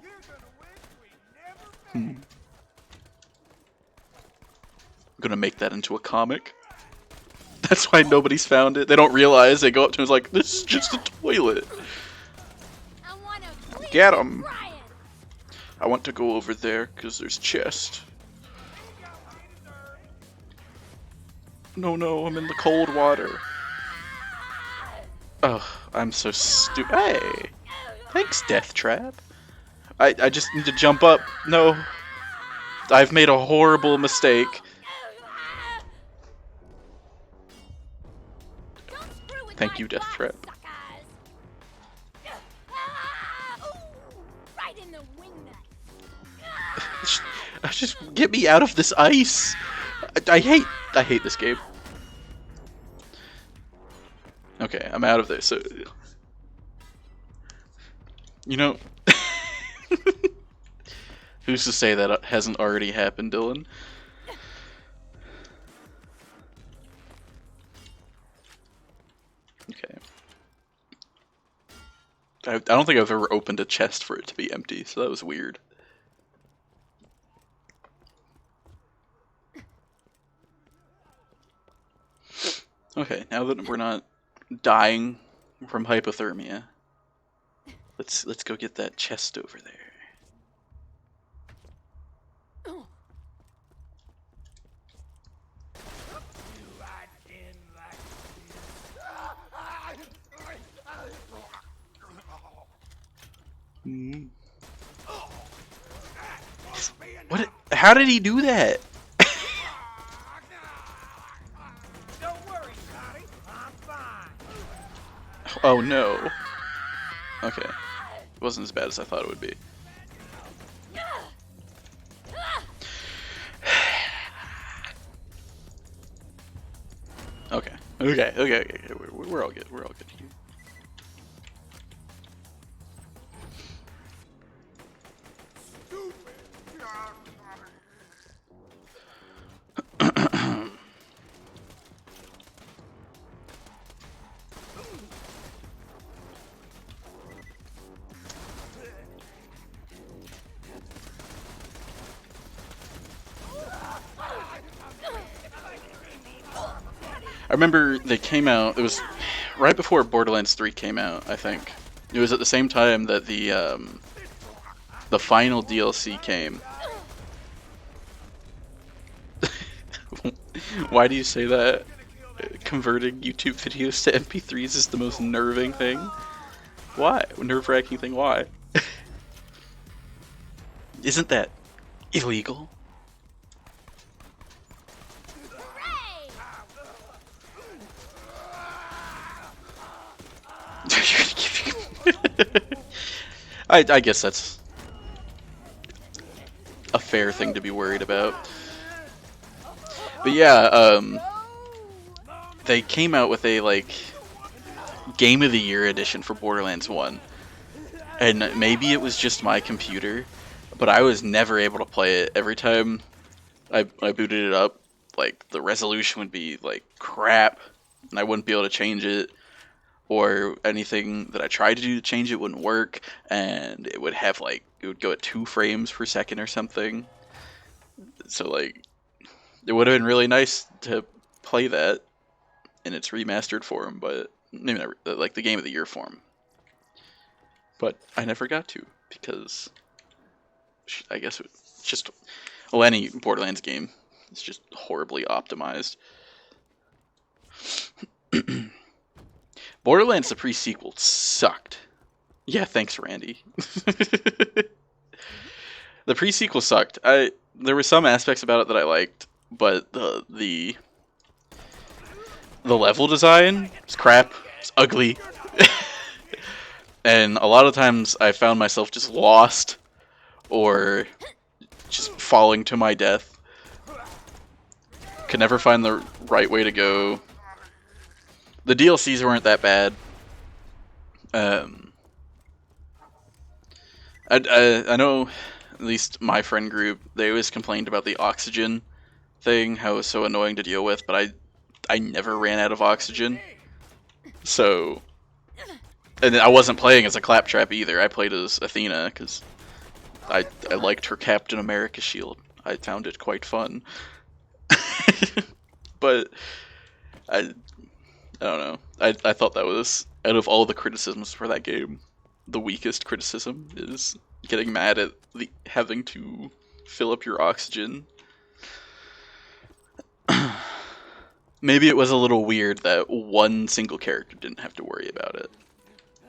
I'm gonna make that into a comic. That's why nobody's found it. They don't realize. They go up to him and it's like, this is just a toilet. Get him. I want to go over there because there's chest. No, I'm in the cold water. Oh, I'm so stupid. Hey, thanks, Death Trap. I just need to jump up. No, I've made a horrible mistake. Thank you, Death Trap. Just get me out of this ice. I hate this game. Okay, I'm out of this. So, you know, who's to say that hasn't already happened, Dylan? Okay. I don't think I've ever opened a chest for it to be empty, so that was weird. Okay, now that we're not dying from hypothermia, let's go get that chest over there. What? How did he do that? Oh no. Okay. It wasn't as bad as I thought it would be. Okay. We're all good. We're all good. I remember they came out, it was right before Borderlands 3 came out, I think. It was at the same time that the final DLC came. Why do you say that? Converting YouTube videos to MP3s is the most nerving thing. Why? Nerve-wracking thing, why? Isn't that illegal? I guess that's a fair thing to be worried about. But yeah, they came out with a like Game of the Year edition for Borderlands 1. And maybe it was just my computer, but I was never able to play it. Every time I booted it up, like the resolution would be like crap, and I wouldn't be able to change it, or anything that I tried to do to change it wouldn't work, and it would have like it would go at 2 frames per second or something. So like it would have been really nice to play that in its remastered form, but maybe not like the Game of the Year form. But I never got to because I guess it's just any Borderlands game is just horribly optimized. Borderlands the pre-sequel sucked. Yeah, thanks, Randy. The pre-sequel sucked. There were some aspects about it that I liked, but the level design is crap. It's ugly. And a lot of times I found myself just lost or just falling to my death. Could never find the right way to go. The DLCs weren't that bad. I know at least my friend group, they always complained about the oxygen thing, how it was so annoying to deal with, but I never ran out of oxygen. So, and I wasn't playing as a claptrap either. I played as Athena because I liked her Captain America shield. I found it quite fun. But I don't know. I thought that was, out of all the criticisms for that game, the weakest criticism is getting mad at having to fill up your oxygen. Maybe it was a little weird that one single character didn't have to worry about it.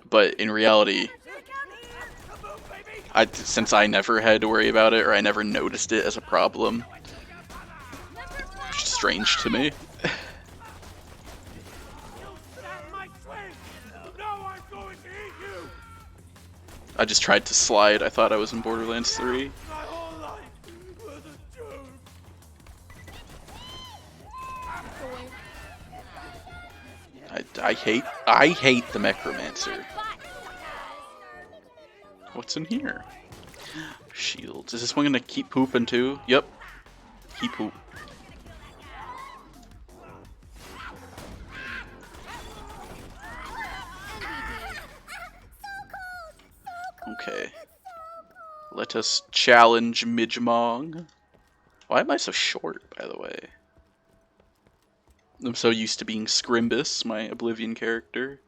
But in reality, since I never had to worry about it, or I never noticed it as a problem, it's strange to me. I just tried to slide. I thought I was in Borderlands 3. I hate the Necromancer. What's in here? Shields. Is this one gonna keep pooping too? Yep. Keep poop. Okay. Let us challenge Midgemong. Why am I so short, by the way? I'm so used to being Scrimbus, my Oblivion character.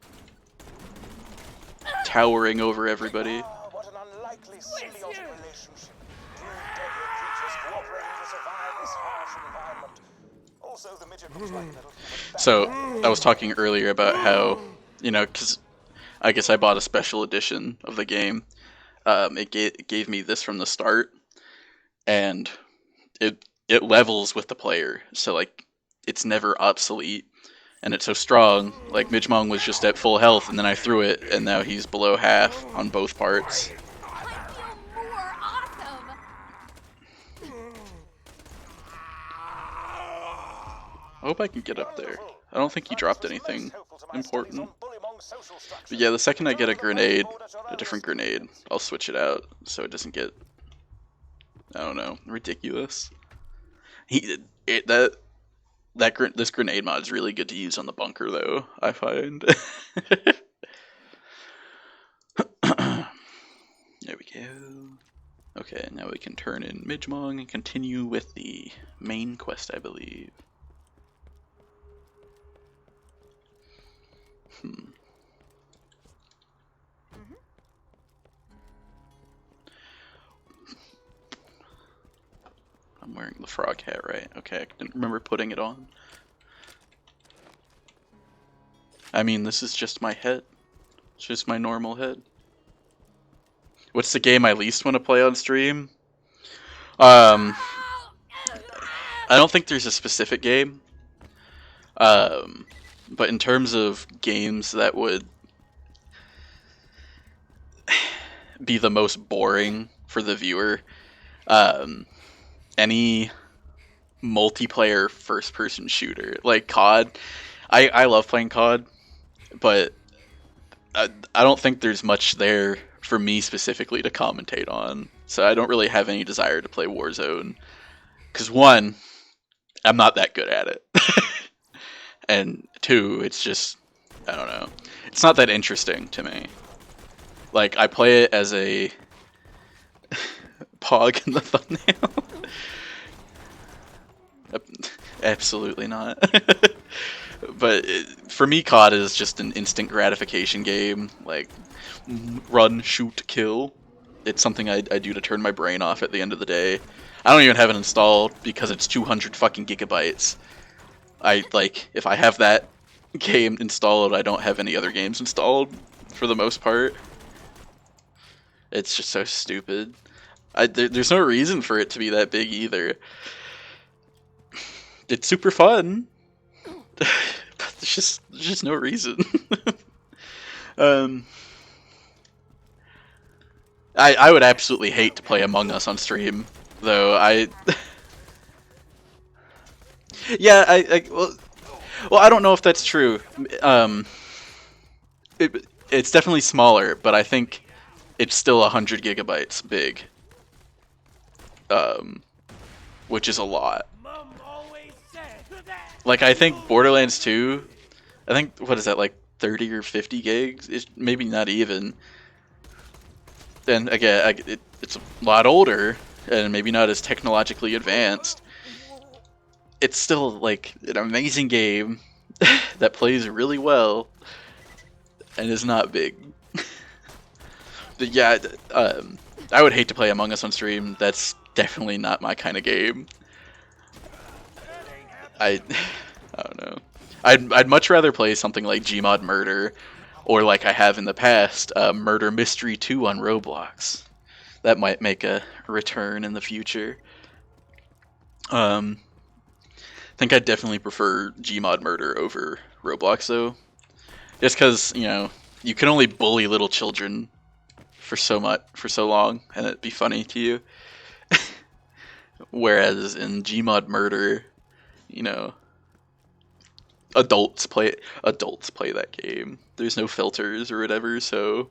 Towering over everybody. Ah, what an unlikely symbiotic relationship. Two deadly creatures cooperating to survive this harsh environment. Also, the midget looks like a little human. So, I was talking earlier about how, because I guess I bought a special edition of the game. It gave me this from the start, and it levels with the player, so like it's never obsolete, and it's so strong. Like Midgemong was just at full health, and then I threw it, and now he's below half on both parts. I hope I can get up there. I don't think he dropped anything important. But yeah, the second I get a grenade, a different grenade, I'll switch it out so it doesn't get, I don't know, ridiculous. This grenade mod is really good to use on the bunker though, I find. There we go. Okay, now we can turn in Midgemong and continue with the main quest, I believe. I'm wearing the frog hat, right? Okay, I didn't remember putting it on. I mean, this is just my head. It's just my normal head. What's the game I least want to play on stream? I don't think there's a specific game. But in terms of games that would be the most boring for the viewer, any multiplayer first-person shooter like COD. I love playing COD, but I don't think there's much there for me specifically to commentate on. So I don't really have any desire to play Warzone. Because one, I'm not that good at it. And two, it's just, I don't know. It's not that interesting to me. Like, I play it as a pog in the thumbnail. Absolutely not. But for me, COD is just an instant gratification game. Like, run, shoot, kill. It's something I do to turn my brain off at the end of the day. I don't even have it installed because it's 200 fucking gigabytes. If I have that game installed, I don't have any other games installed for the most part. It's just so stupid. There's no reason for it to be that big either. It's super fun. But there's just no reason. I would absolutely hate to play Among Us on stream, though. Yeah, well, I don't know if that's true. It's definitely smaller, but I think it's still 100 gigabytes big. Which is a lot. Like, I think Borderlands 2, I think, what is that, like 30 or 50 gigs? It's maybe not even. And again, it's a lot older, and maybe not as technologically advanced. It's still, like, an amazing game that plays really well, and is not big. But yeah, I would hate to play Among Us on stream. That's definitely not my kind of game. I don't know. I'd much rather play something like Gmod Murder, or like I have in the past, Murder Mystery 2 on Roblox. That might make a return in the future. I think I'd definitely prefer Gmod Murder over Roblox though, just because you can only bully little children for so long, and it'd be funny to you. Whereas in Gmod Murder, adults play that game. There's no filters or whatever, so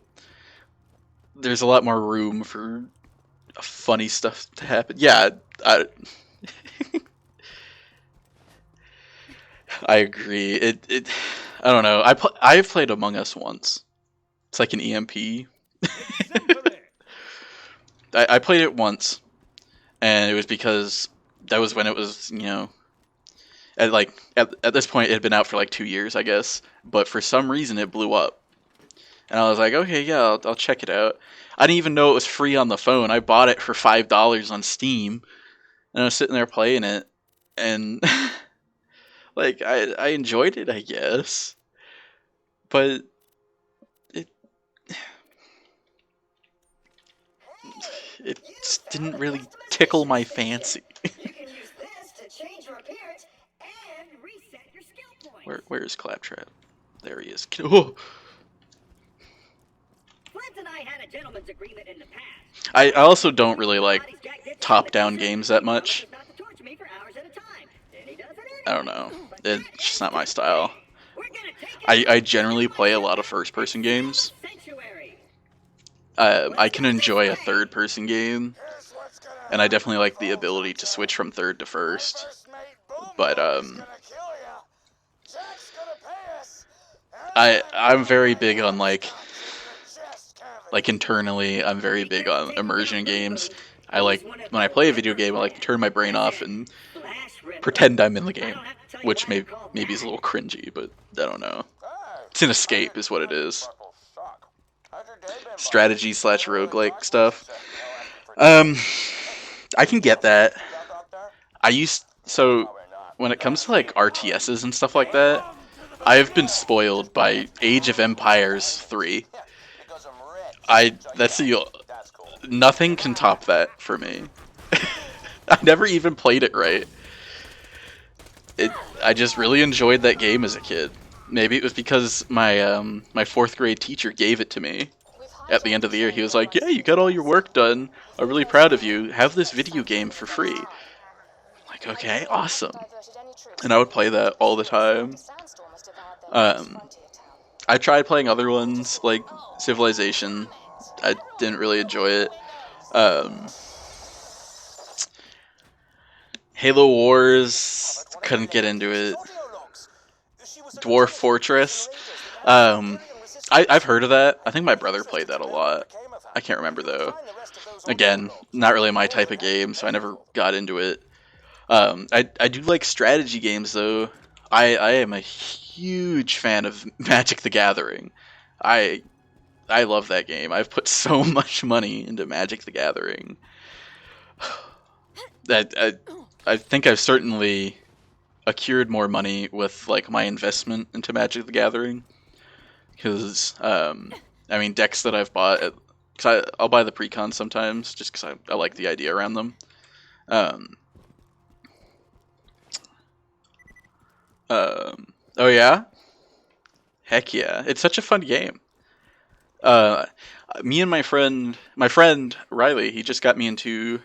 there's a lot more room for funny stuff to happen. Yeah, I agree. I don't know. I've played Among Us once. It's like an EMP. I played it once, and it was because that was when it was, at this point it had been out for like 2 years, I guess. But for some reason it blew up, and I was like, okay, yeah, I'll check it out. I didn't even know it was free on the phone. I bought it for $5 on Steam, and I was sitting there playing it, and like I enjoyed it, I guess, but it just didn't really tickle my fancy. You can use this to change your appearance and reset your skill points. Where's Claptrap? There he is. Oh. Flint and I had a gentleman's agreement in the past. I also don't really like top-down games that much. I don't know. It's just not my style. I generally play a lot of first-person games. I can enjoy a third-person game, and I definitely like the ability to switch from third to first. But I'm very big on like internally, I'm very big on immersion games. I like, when I play a video game, I like to turn my brain off and pretend I'm in the game, which maybe is a little cringy, but I don't know. It's an escape is what it is. Strategy / roguelike stuff. I can get that. So when it comes to like RTSs and stuff like that, I've been spoiled by Age of Empires 3. Because I'm rich. That's the That's cool. nothing can top that for me. I never even played it right. I just really enjoyed that game as a kid. Maybe it was because my fourth grade teacher gave it to me at the end of the year. He was like, "Yeah, you got all your work done. I'm really proud of you. Have this video game for free." I'm like, okay, awesome. And I would play that all the time. I tried playing other ones like Civilization. I didn't really enjoy it. Halo Wars, couldn't get into it. Dwarf Fortress. I've heard of that. I think my brother played that a lot. I can't remember though. Again, not really my type of game, so I never got into it. I do like strategy games though. I am a huge fan of Magic the Gathering. I love that game. I've put so much money into Magic the Gathering. I think I've certainly accrued more money with like my investment into Magic the Gathering, because I mean decks that I've bought, because I'll buy the precons sometimes just because I like the idea around them. Oh yeah, heck yeah, it's such a fun game. Me and my friend Riley, he just got me into.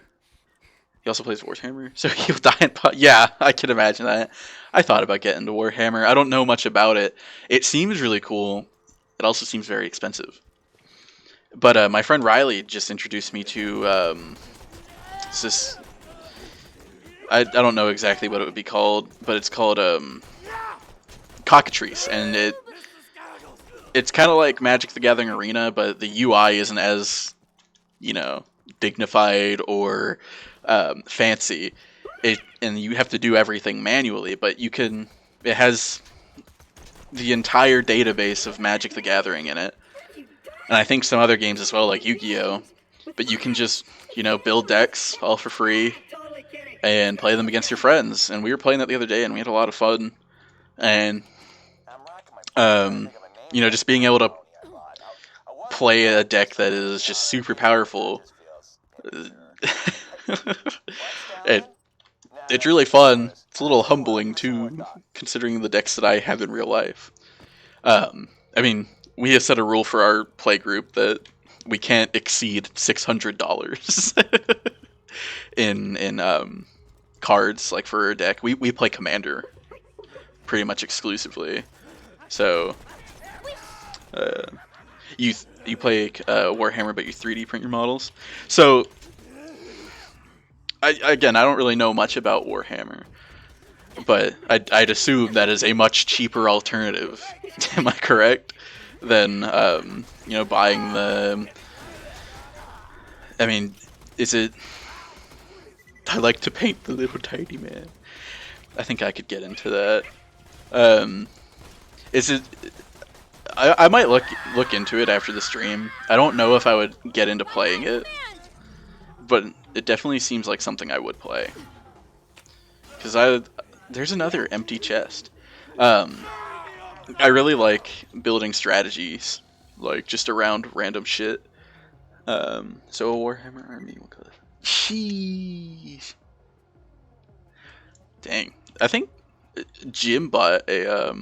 He also plays Warhammer, so he'll die in yeah, I can imagine that. I thought about getting into Warhammer. I don't know much about it. It seems really cool. It also seems very expensive. But my friend Riley just introduced me to it's this. I don't know exactly what it would be called, but it's called Cockatrice, and it's kind of like Magic the Gathering Arena, but the UI isn't as dignified or fancy. And you have to do everything manually, but you can. It has the entire database of Magic the Gathering in it, and I think some other games as well, like Yu-Gi-Oh. But you can just build decks all for free and play them against your friends. And we were playing that the other day, and we had a lot of fun. And just being able to play a deck that is just super powerful. It's really fun. It's a little humbling too, considering the decks that I have in real life. I mean, we have set a rule for our play group that we can't exceed $600 in cards, like for a deck. We play Commander pretty much exclusively. So you play Warhammer, but you 3D print your models. So I don't really know much about Warhammer, but I'd assume that is a much cheaper alternative. Am I correct? Than buying the. I mean, is it? I like to paint the little tiny man. I think I could get into that. Is it? I might look into it after the stream. I don't know if I would get into playing it, but it definitely seems like something I would play. Because there's another empty chest. I really like building strategies, like just around random shit. So a Warhammer army will go. Sheesh. Dang. I think Jim bought a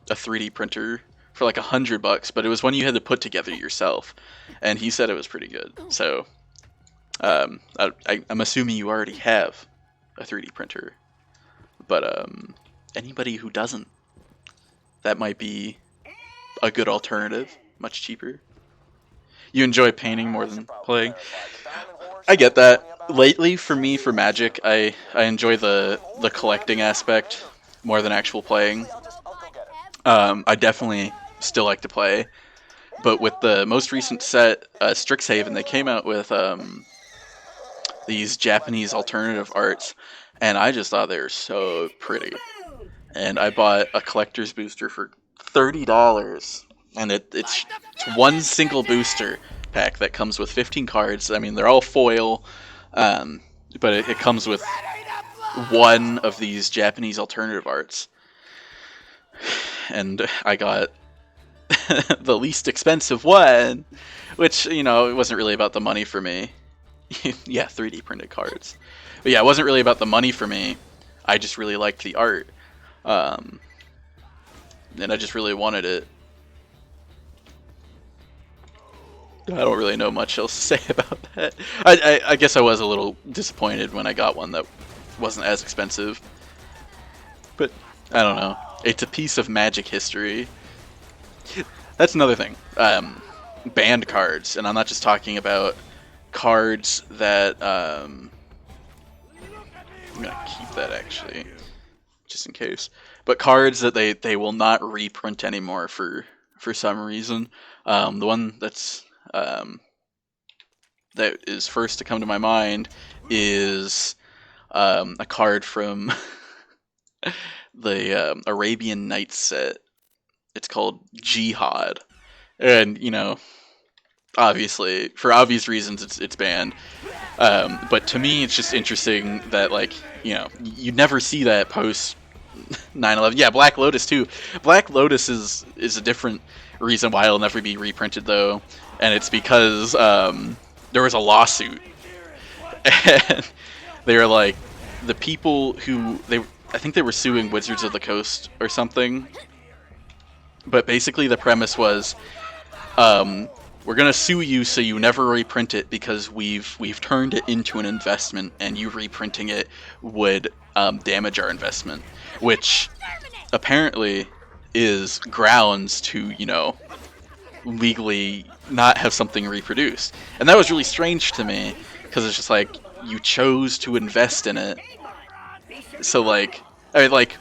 3D printer for like $100, but it was one you had to put together yourself, and he said it was pretty good. So I'm assuming you already have a 3D printer, but anybody who doesn't, that might be a good alternative, much cheaper. You enjoy painting more than playing. I get that. Lately, for me, for Magic, I enjoy the collecting aspect more than actual playing. I definitely still like to play, but with the most recent set, Strixhaven, they came out with these Japanese alternative arts, and I just thought they were so pretty. And I bought a collector's booster for $30, and it's one single booster pack that comes with 15 cards. I mean, they're all foil, but it comes with one of these Japanese alternative arts, and I got the least expensive one, which, you know, it wasn't really about the money for me. Yeah, 3D printed cards. But yeah, it wasn't really about the money for me. I just really liked the art. And I just really wanted it. I don't really know much else to say about that. I guess I was a little disappointed when I got one that wasn't as expensive. But, I don't know. It's a piece of Magic history. That's another thing. Banned cards, and I'm not just talking about cards that... I'm gonna keep that, actually, just in case. But cards that they will not reprint anymore for some reason. The one that's... that is first to come to my mind is a card from the Arabian Nights set. It's called Jihad, and you know, obviously for obvious reasons it's banned. But to me, it's just interesting that, like, you know, you never see that post 9/11. Yeah, Black Lotus too. Black Lotus is a different reason why it'll never be reprinted though, and it's because there was a lawsuit, and they were like, the people who I think they were suing Wizards of the Coast or something, but basically the premise was, we're gonna sue you so you never reprint it because we've turned it into an investment, and you reprinting it would damage our investment, which apparently is grounds to, you know, legally not have something reproduced. And that was really strange to me, because it's just like, you chose to invest in it. So like, I mean, like,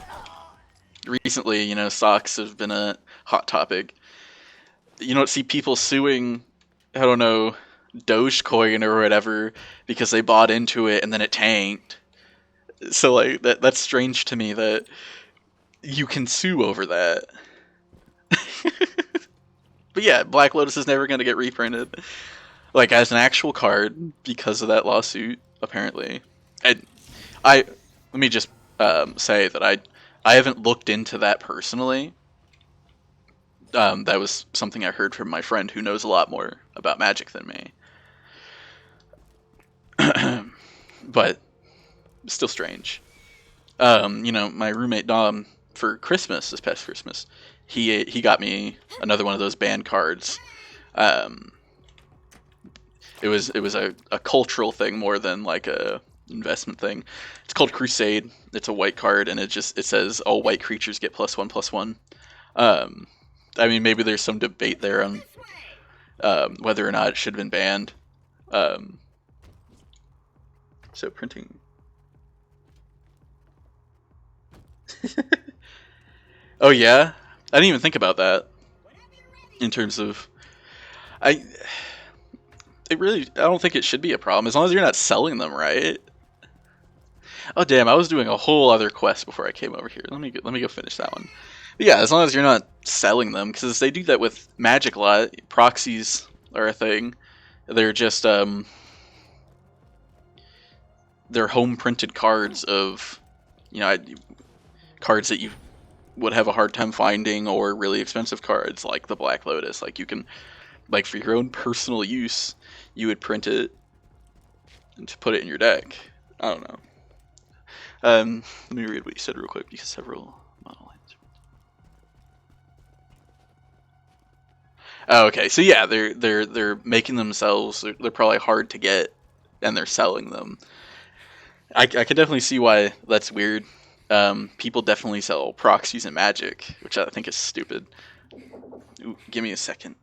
recently, you know, stocks have been a hot topic. You don't see people suing, I don't know, Dogecoin or whatever, because they bought into it and then it tanked. So like, that's strange to me that you can sue over that. But yeah, Black Lotus is never going to get reprinted, like, as an actual card, because of that lawsuit, apparently. And let me just say that I haven't looked into that personally. That was something I heard from my friend who knows a lot more about Magic than me. But still strange. You know, my roommate Dom, for Christmas, this past Christmas, he got me another one of those banned cards. It was a cultural thing more than like a investment thing. It's called Crusade. It's a white card, and it says all white creatures get +1/+1. I mean, maybe there's some debate there on whether or not it should have been banned. So printing. Oh yeah, I didn't even think about that. In terms of, I don't think it should be a problem as long as you're not selling them, right? Oh damn, I was doing a whole other quest before I came over here. Let me go finish that one. But yeah, as long as you're not selling them, because they do that with Magic a lot. Proxies are a thing. They're just they're home printed cards of, you know, cards that you would have a hard time finding, or really expensive cards like the Black Lotus. Like, you can, like, for your own personal use, you would print it and to put it in your deck. I don't know. Let me read what you said real quick, because several monolines. Oh, okay, so yeah, they're making themselves. They're probably hard to get, and they're selling them. I can definitely see why that's weird. People definitely sell proxies in Magic, which I think is stupid. Ooh, give me a second.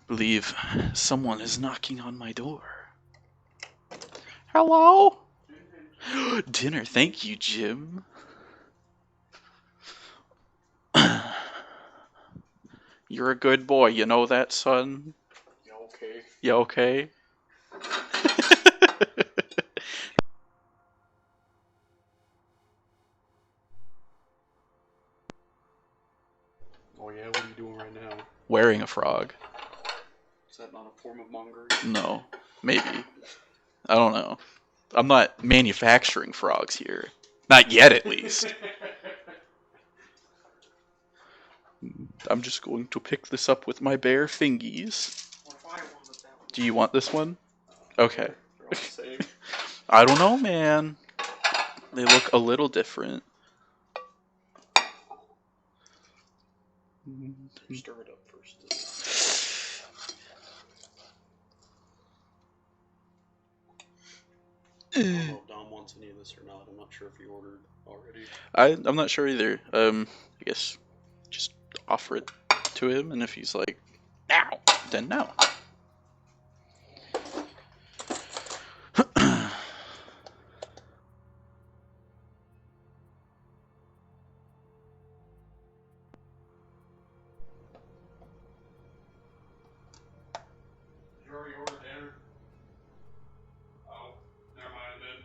Believe someone is knocking on my door. Hello? Dinner, thank you, Jim. You're a good boy, you know that, son? You okay? You okay? Oh yeah, what are you doing right now? Wearing a frog. Is that not a form of mongering? No. Maybe. I don't know. I'm not manufacturing frogs here. Not yet, at least. I'm just going to pick this up with my bare fingies. Do you want this one? Okay. I don't know, man. They look a little different. Stir it up first. I don't know if Dom wants any of this or not. I'm not sure if he ordered already. I'm not sure either. I guess just offer it to him, and if he's like, no, then no. You already ordered dinner? Oh, never mind then.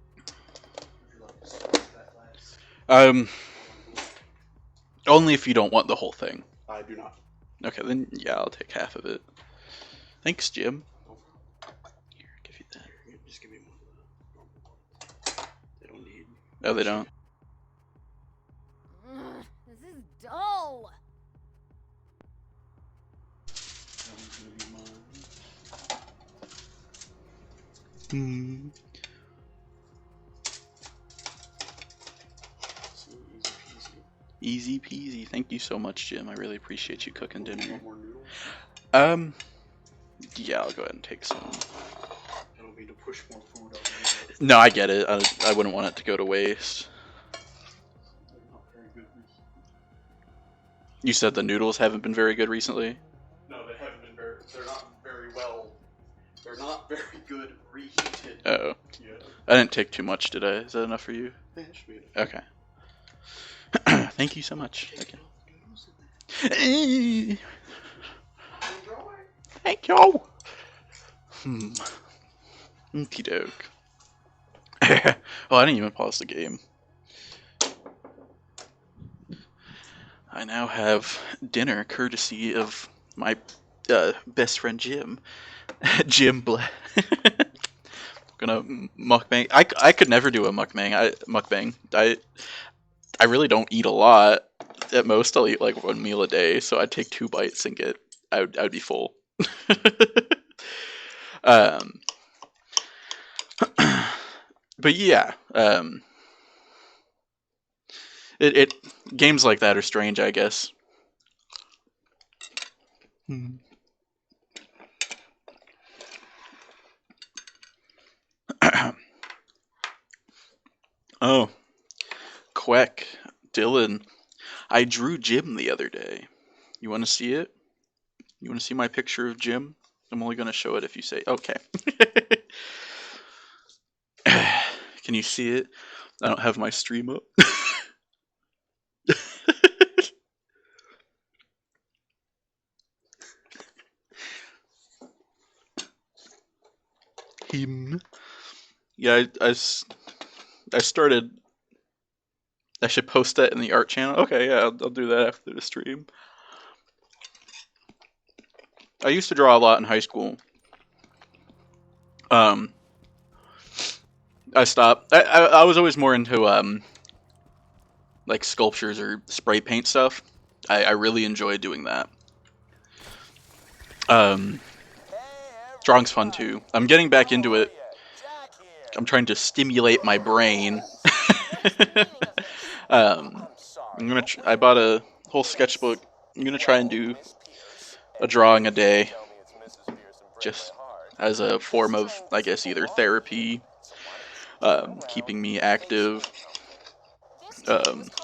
Would you like to switch that glass? Only if you don't want the whole thing. I do not. Okay, then yeah, I'll take half of it. Thanks, Jim. Here, I'll give you that. Just give me one of the normal ones. They don't need. Oh, they don't. This is dull. That one's gonna be mine. Hmm. So easy peasy. Easy peasy. Thank you so much, Jim. I really appreciate you cooking dinner. Want more noodles? Yeah, I'll go ahead and take some. I don't mean to push more food on you. No, I get it. I wouldn't want it to go to waste. They're not very good recently. You said the noodles haven't been very good recently? No, they haven't been very. They're not very well. They're not very good reheated. Uh-oh. Yeah. I didn't take too much, did I? Is that enough for you? Yeah, it should be enough. Okay. Thank you so much. Okay. Thank you. Okie doke. Oh, I didn't even pause the game. I now have dinner courtesy of my best friend Jim. Jim Black. Gonna mukbang. I could never do a mukbang. I really don't eat a lot. At most, I'll eat like one meal a day. So I'd take 2 bites and I'd be full. But yeah, games like that are strange, I guess. Oh, Queck, Dylan, I drew Jim the other day. You want to see it? You want to see my picture of Jim? I'm only going to show it if you say, okay. Can you see it? I don't have my stream up. Him. Yeah, I started. I should post that in the art channel. Okay, yeah, I'll do that after the stream. I used to draw a lot in high school. I stopped. I was always more into like sculptures or spray paint stuff. I really enjoy doing that. Drawing's fun too. I'm getting back into it. I'm trying to stimulate my brain. I bought a whole sketchbook. I'm gonna try and do a drawing a day, just as a form of, I guess, either therapy, keeping me active,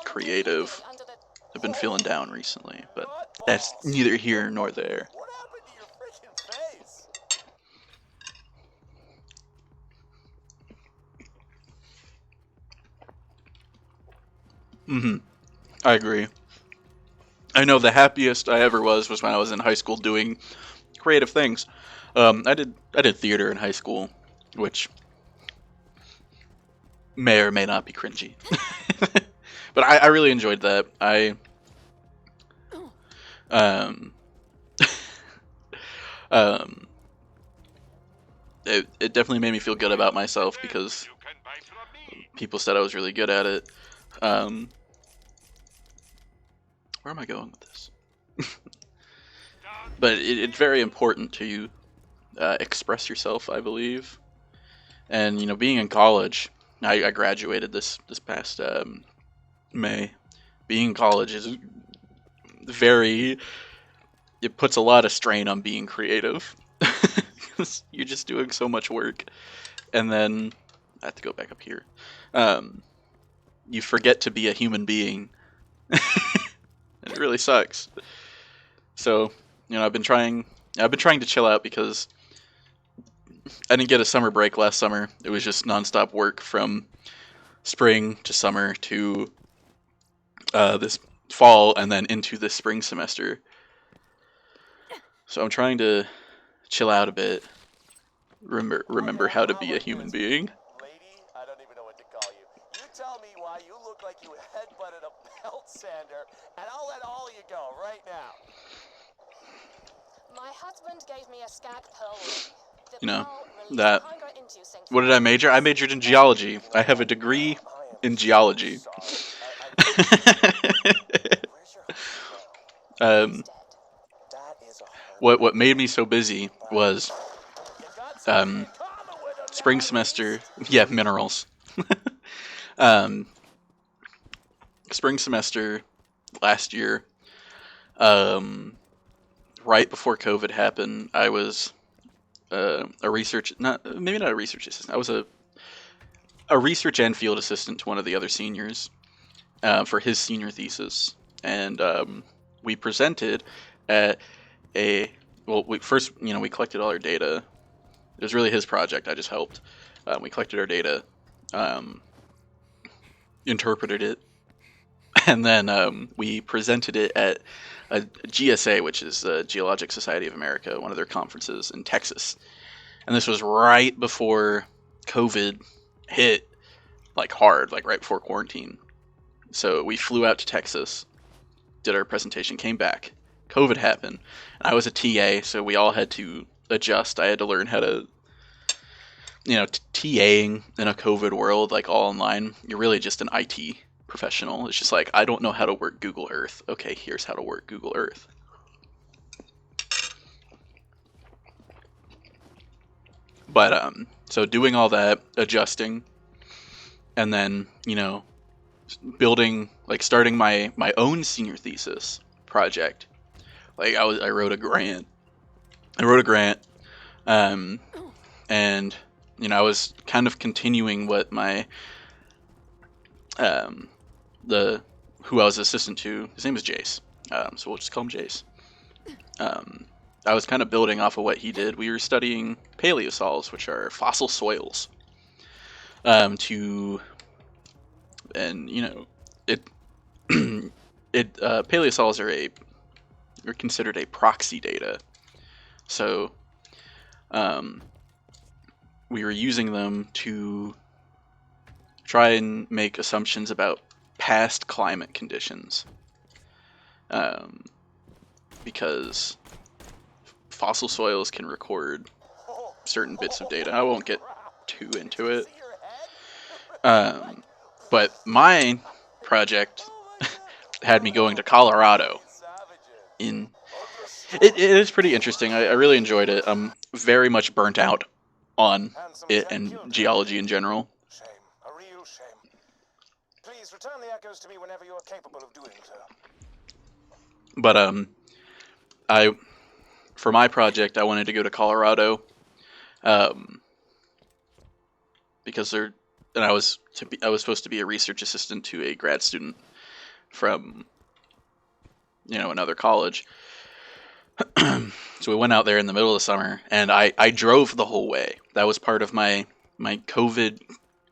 creative. I've been feeling down recently, but that's neither here nor there. What happened to your freaking face? I agree. I know the happiest I ever was when I was in high school doing creative things. I did theater in high school, which may or may not be cringy. But I really enjoyed that. it definitely made me feel good about myself because You can buy from me. people said I was really good at it. Where am I going with this? But it's very important to express yourself, I believe. And being in college, I graduated this past May. Being in college is very. It puts a lot of strain on being creative. 'Cause you're just doing so much work, and then I have to go back up here. You forget to be a human being. It really sucks. So, I've been trying to chill out because I didn't get a summer break last summer. It was just nonstop work from spring to summer to this fall and then into this spring semester. So I'm trying to chill out a bit. Remember how to be a human being. Lady, I don't even know what to call you. You tell me why you look like you headbutted a belt sander, and I'll let all you go right now. My husband gave me a skag pearl ring. The You know, pearl released that. hunger-inducing What did I major? I majored in geology. I have a degree in geology. Where's your husband now? um, That is a hard what made me so busy was spring semester. Yeah, minerals. um, Spring semester last year. Right before COVID happened, I was a research, maybe not a research assistant. I was a research and field assistant to one of the other seniors for his senior thesis, and we presented at we collected all our data. It was really his project. I just helped. We collected our data, interpreted it, and then we presented it at a GSA, which is the Geologic Society of America, one of their conferences in Texas. And this was right before COVID hit, like hard, like right before quarantine. So we flew out to Texas, did our presentation, came back. COVID happened. I was a TA, so we all had to adjust. I had to learn how to, TAing in a COVID world, like all online. You're really just an IT professional. It's just like, I don't know how to work Google Earth. Okay, here's how to work Google Earth. But so doing all that, adjusting, and then building, like starting my own senior thesis project. Like I wrote a grant. And I was kind of continuing what my who I was assistant to. His name is Jace. So we'll just call him Jace. I was kind of building off of what he did. We were studying paleosols, which are fossil soils. Paleosols are considered a proxy data. So we were using them to try and make assumptions about past climate conditions. Because fossil soils can record certain bits of data. I won't get too into it. But my project had me going to Colorado. It is pretty interesting. I really enjoyed it. I'm very much burnt out on it and geology in general. Shame, a real shame. Please return the echoes to me whenever you are capable of doing so. But for my project, I wanted to go to Colorado, because I was supposed to be a research assistant to a grad student from another college. So we went out there in the middle of the summer, and I drove the whole way. That was part of my COVID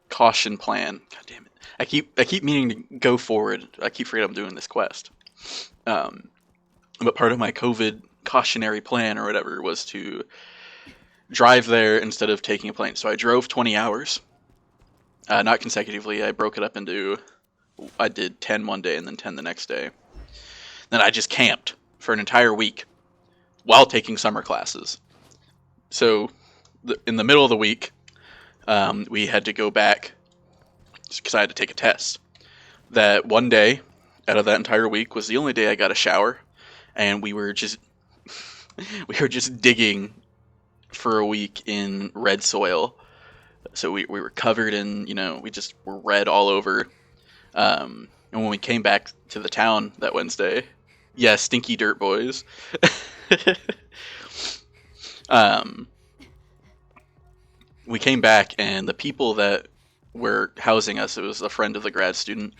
caution plan. God damn it! I keep meaning to go forward. I keep forgetting I'm doing this quest. But part of my COVID cautionary plan or whatever was to drive there instead of taking a plane. So I drove 20 hours, not consecutively. I broke it up into, I did 10 one day and then 10 the next day. Then I just camped for an entire week while taking summer classes. So in the middle of the week, we had to go back because I had to take a test. That one day out of that entire week was the only day I got a shower, and we were just digging for a week in red soil. So we were covered in, we just were red all over. And when we came back to the town that Wednesday, yeah, stinky dirt boys. We came back, and the people that were housing us, it was a friend of the grad student,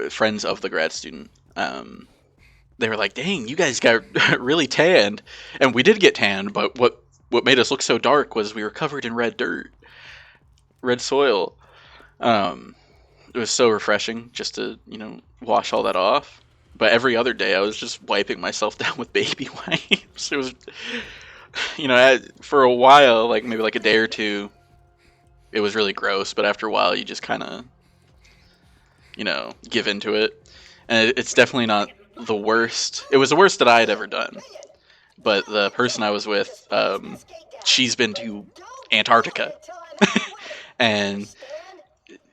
friends of the grad student. They were like, "Dang, you guys got really tanned," and we did get tanned. But what made us look so dark was we were covered in red dirt, red soil. It was so refreshing just to wash all that off. But every other day, I was just wiping myself down with baby wipes. It was, for a while, like maybe like a day or two, it was really gross. But after a while, you just kind of, give into it. And it's definitely not the worst. It was the worst that I had ever done. But the person I was with, she's been to Antarctica. And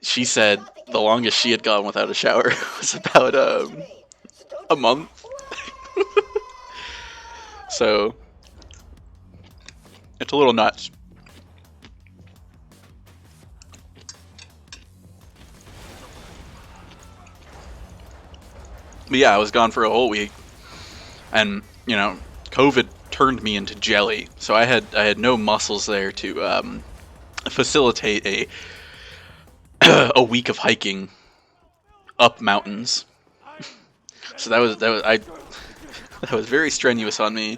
she said the longest she had gone without a shower was about a month. So it's a little nuts. But yeah, I was gone for a whole week, and COVID turned me into jelly. So I had no muscles there to facilitate a week of hiking up mountains. So that was very strenuous on me,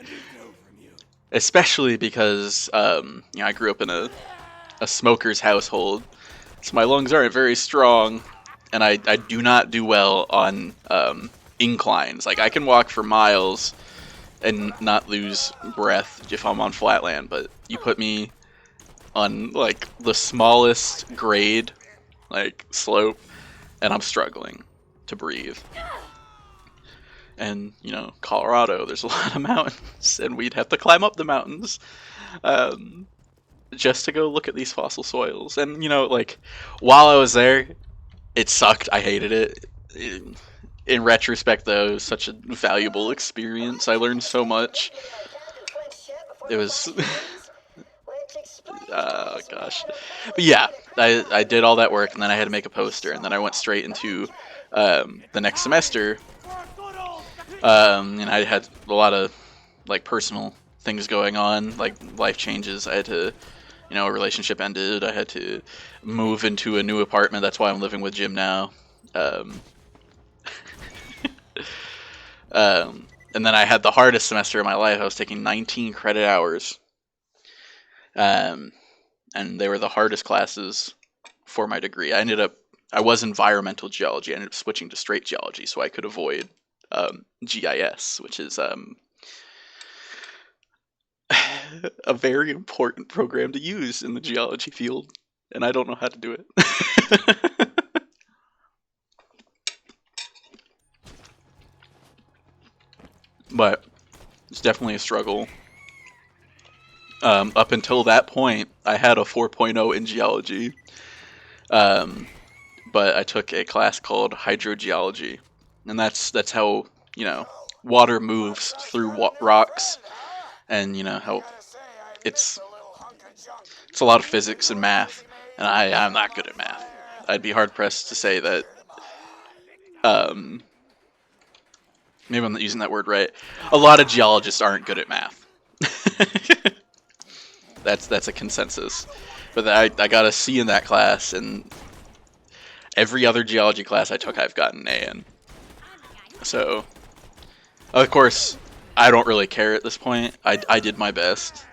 especially because I grew up in a smoker's household, so my lungs aren't very strong, and I do not do well on inclines. Like, I can walk for miles and not lose breath if I'm on flatland, but you put me on like the smallest grade, like slope, and I'm struggling to breathe. And Colorado, there's a lot of mountains, and we'd have to climb up the mountains just to go look at these fossil soils. And like, while I was there, it sucked. I hated it. In retrospect, though, it was such a valuable experience. I learned so much. It was oh gosh. But yeah, I did all that work, and then I had to make a poster, and then I went straight into the next semester. And I had a lot of like personal things going on, like life changes. I had to, a relationship ended. I had to move into a new apartment. That's why I'm living with Jim now. And then I had the hardest semester of my life. I was taking 19 credit hours. And they were the hardest classes for my degree. I was environmental geology. I ended up switching to straight geology so I could avoid GIS, which is a very important program to use in the geology field, and I don't know how to do it. But it's definitely a struggle. Up until that point, I had a 4.0 in geology, but I took a class called hydrogeology, and that's how water moves through rocks, and how it's a lot of physics and math, and I'm not good at math. I'd be hard pressed to say that. Maybe I'm not using that word right. A lot of geologists aren't good at math. That's a consensus. But I got a C in that class, and every other geology class I took, I've gotten an A in. So, of course, I don't really care at this point. I did my best.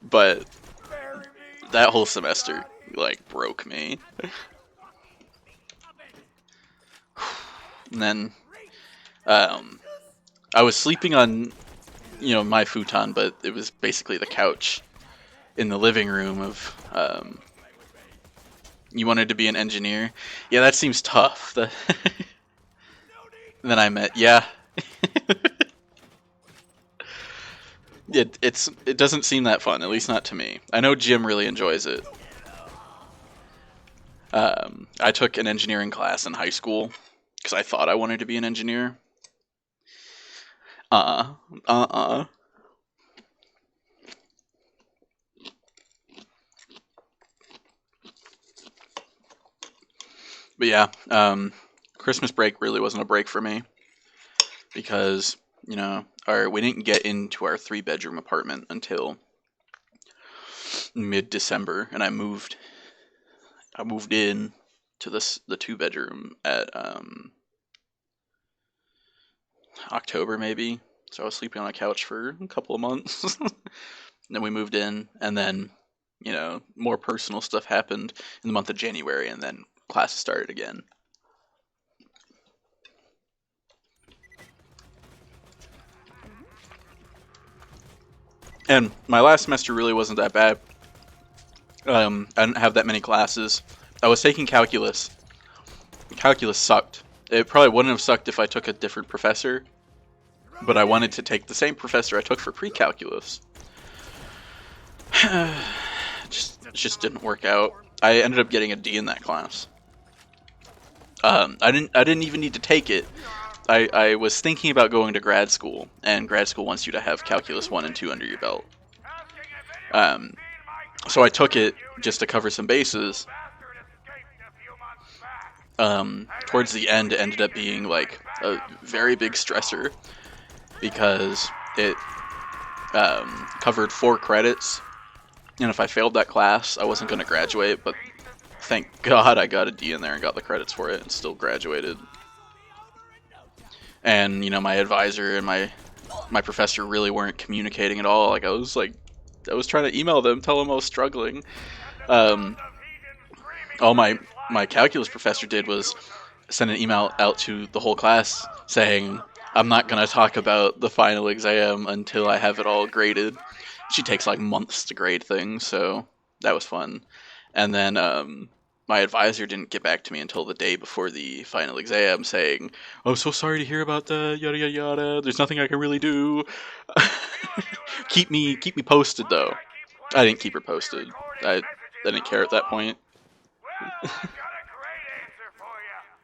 But that whole semester, like, broke me. And then I was sleeping on my futon, but it was basically the couch in the living room of you wanted to be an engineer. Yeah, that seems tough. And then I met it doesn't seem that fun, at least not to me. I know Jim really enjoys it. I took an engineering class in high school because I thought I wanted to be an engineer. Uh, uh. But yeah, Christmas break really wasn't a break for me because, you know, we didn't get into our 3-bedroom apartment until mid-December, and I moved in to the 2-bedroom at October maybe. So I was sleeping on a couch for a couple of months. Then we moved in, and then, you know, more personal stuff happened in the month of January, and then classes started again. And my last semester really wasn't that bad. I didn't have that many classes. I was taking calculus. Calculus sucked. It probably wouldn't have sucked if I took a different professor, but I wanted to take the same professor I took for pre-calculus. just didn't work out. I ended up getting a D in that class. I didn't even need to take it. I was thinking about going to grad school, and grad school wants you to have calculus 1 and 2 under your belt. So I took it just to cover some bases. Towards the end, it ended up being like a very big stressor because it covered 4 credits, and if I failed that class, I wasn't going to graduate, but thank God I got a D in there and got the credits for it and still graduated. And, you know, my advisor and my professor really weren't communicating at all. I was trying to email them, tell them I was struggling. All my calculus professor did was send an email out to the whole class saying, I'm not going to talk about the final exam until I have it all graded. She takes like months to grade things, so that was fun. And then my advisor didn't get back to me until the day before the final exam saying, I'm so sorry to hear about the yada yada yada. There's nothing I can really do. keep me posted though. I didn't keep her posted. I didn't care at that point.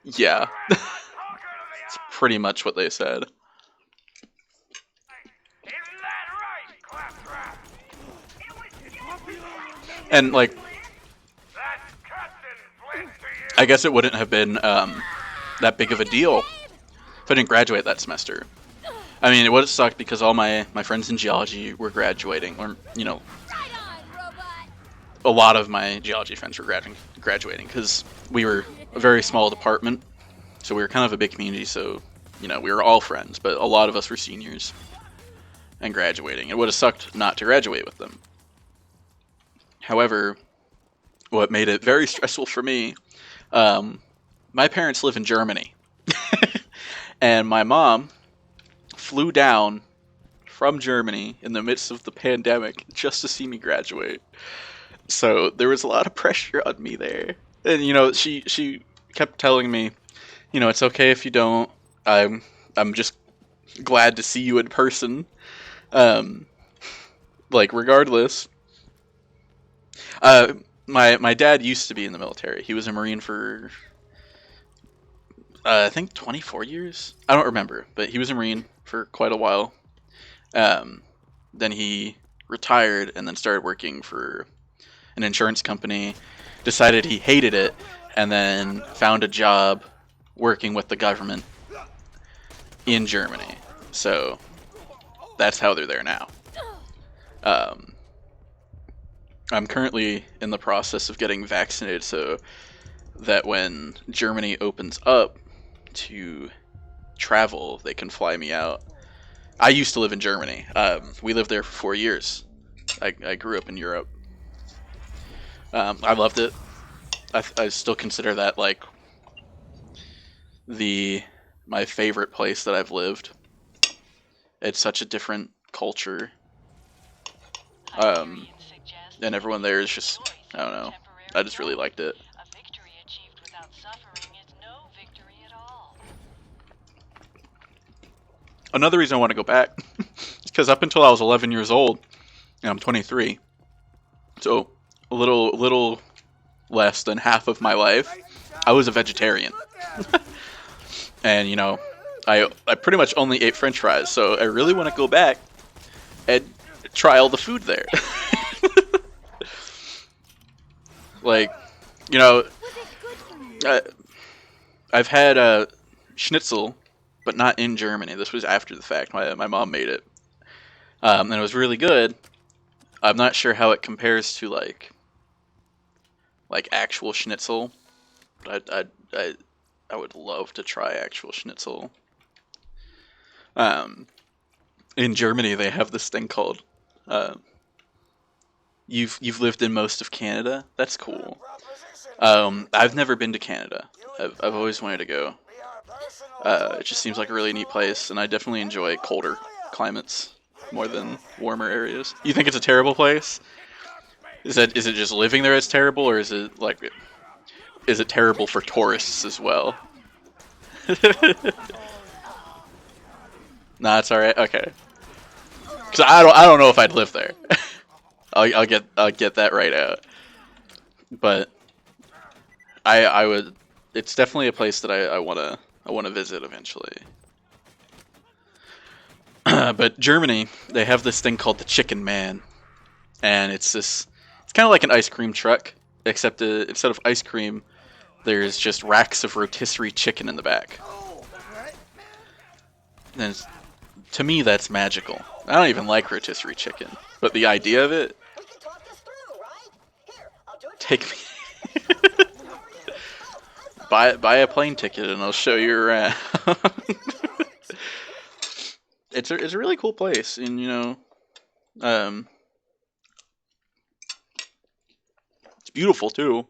Yeah. It's pretty much what they said. And like, I guess it wouldn't have been that big of a deal if I didn't graduate that semester. I mean, it would have sucked because all my friends in geology were graduating, or, you know, a lot of my geology friends were graduating because we were a very small department, so we were kind of a big community, so, you know, we were all friends, but a lot of us were seniors and graduating. It would have sucked not to graduate with them. However, what made it very stressful for me, my parents live in Germany, and my mom flew down from Germany in the midst of the pandemic just to see me graduate. So there was a lot of pressure on me there. And, you know, she kept telling me, you know, it's okay if you don't. I'm just glad to see you in person. Like, regardless. My dad used to be in the military. He was a Marine for, I think 24 years? I don't remember, but he was a Marine for quite a while. Then he retired and then started working for an insurance company, decided he hated it, and then found a job working with the government in Germany. So that's how they're there now. I'm currently in the process of getting vaccinated so that when Germany opens up to travel, they can fly me out. I used to live in Germany. We lived there for 4 years. I grew up in Europe. I loved it. I still consider that like my favorite place that I've lived. It's such a different culture. And everyone there is just, I don't know. I just really liked it. A victory achieved without suffering is no victory at all. Another reason I want to go back is because up until I was 11 years old, and I'm 23, so a little less than half of my life, I was a vegetarian. And you know, I pretty much only ate French fries, so I really want to go back and try all the food there. Like, you know, I've had a schnitzel, but not in Germany. This was after the fact. My mom made it, and it was really good. I'm not sure how it compares to like actual schnitzel, but I would love to try actual schnitzel. In Germany, they have this thing called you've lived in most of Canada. That's cool. I've never been to Canada. I've always wanted to go. It just seems like a really neat place, and I definitely enjoy colder climates more than warmer areas. You think it's a terrible place? Is it just living there that's terrible, or is it terrible for tourists as well? Nah, it's all right. Okay, because I don't know if I'd live there. I'll get that right out. But I would. It's definitely a place that I wanna visit eventually. But Germany, they have this thing called the Chicken Man, and it's kind of like an ice cream truck, except instead of ice cream, there's just racks of rotisserie chicken in the back. And to me, that's magical. I don't even like rotisserie chicken, but the idea of it, We can talk this through, right? Here, I'll do it. take me. Buy a plane ticket and I'll show you around. It's a really cool place, and you know, it's beautiful too.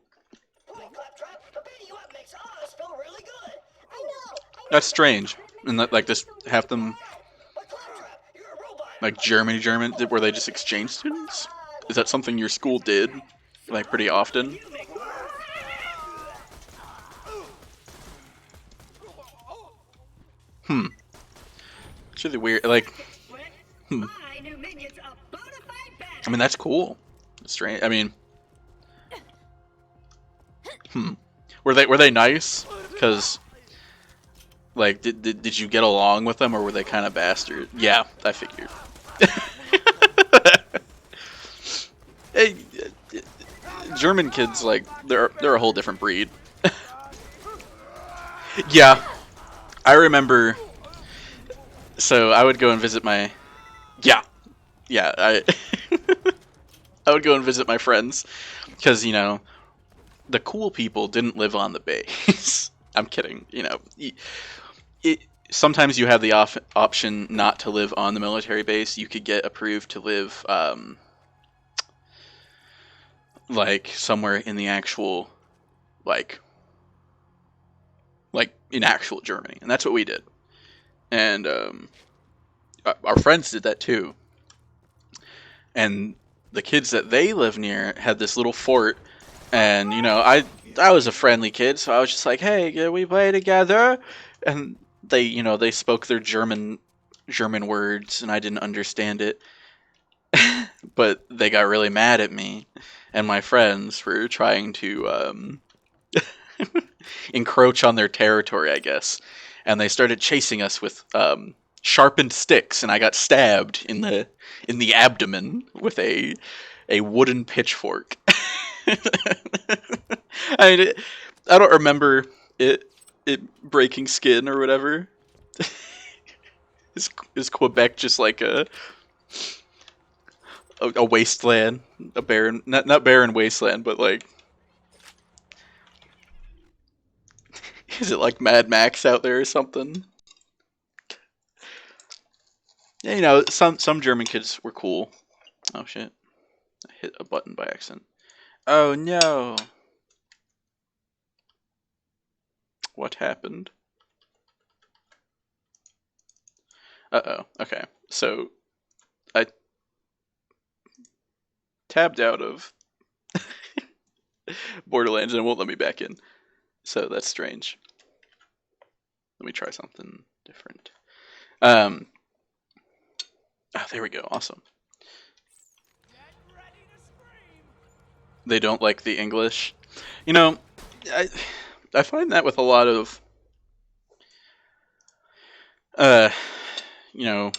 Boy, Claptrap, beating you up makes us feel really good. I know. That's strange, and that like this have them But Claptrap, you're a robot. like German, where they just exchange students. Is that something your school did, like pretty often? It's really weird. Like, My new minion's a bona fide badge. I mean, that's cool. It's strange. I mean, were they nice? Because like, did you get along with them, or were they kind of bastard? Yeah, I figured. Hey, German kids, like, they're a whole different breed. Yeah, I remember. So I would go and visit my. Yeah, I I would go and visit my friends because you know the cool people didn't live on the base. I'm kidding. You know, sometimes you have the option not to live on the military base. You could get approved to live like somewhere in the actual like in actual Germany, and that's what we did. And our friends did that too. And the kids that they live near had this little fort, and you know, I was a friendly kid, so I was just like, "Hey, can we play together?" And they spoke their German words, and I didn't understand it, but they got really mad at me and my friends for trying to encroach on their territory, I guess. And they started chasing us with sharpened sticks, and I got stabbed in the abdomen with a wooden pitchfork. I mean, I don't remember it breaking skin or whatever. Is Quebec just like a wasteland, a barren, not barren wasteland, but like, is it like Mad Max out there or something? Yeah, you know, some German kids were cool. Oh shit! I hit a button by accident. Oh no! What happened? Uh-oh. Okay. So I tabbed out of Borderlands and it won't let me back in. So that's strange. Let me try something different. Ah, there we go. Awesome. They don't like the English. You know, I I find that with a lot of uh, you know,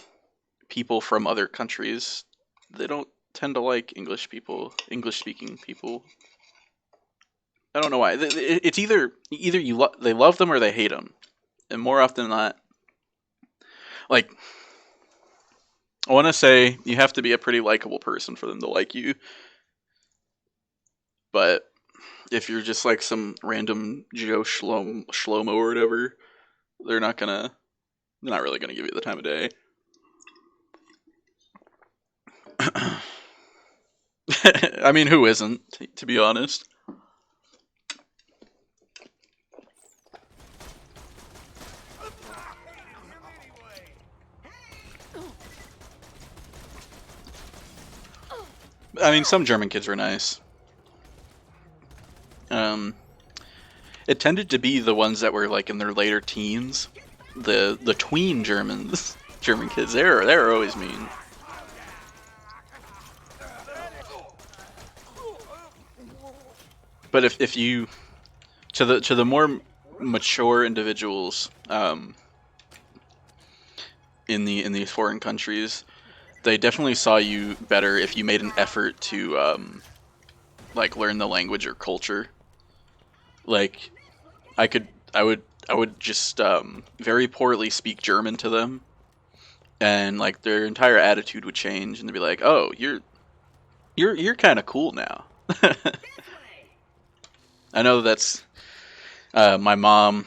people from other countries. They don't tend to like English speaking people. I don't know why. It's either they love them or they hate them, and more often than not, like I want to say you have to be a pretty likable person for them to like you. But if you're just like some random Joe Shlomo or whatever, they're not gonna they're not really gonna give you the time of day. I mean, who isn't, to be honest? I mean, some German kids were nice. Um, it tended to be the ones that were like in their later teens, the tween Germans, German kids. They're always mean. But if you to the more mature individuals in these foreign countries, they definitely saw you better if you made an effort to like learn the language or culture. Like I could I would just very poorly speak German to them, and like their entire attitude would change, and they'd be like, "Oh, you're kind of cool now." I know that's my mom,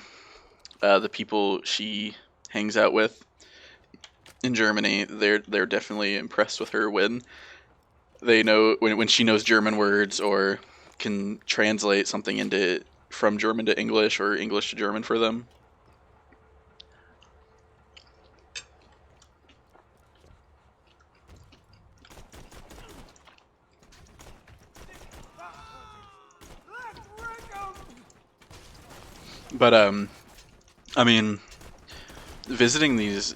the people she hangs out with in Germany. They're definitely impressed with her when they know when she knows German words or can translate something into from German to English or English to German for them. But I mean, visiting these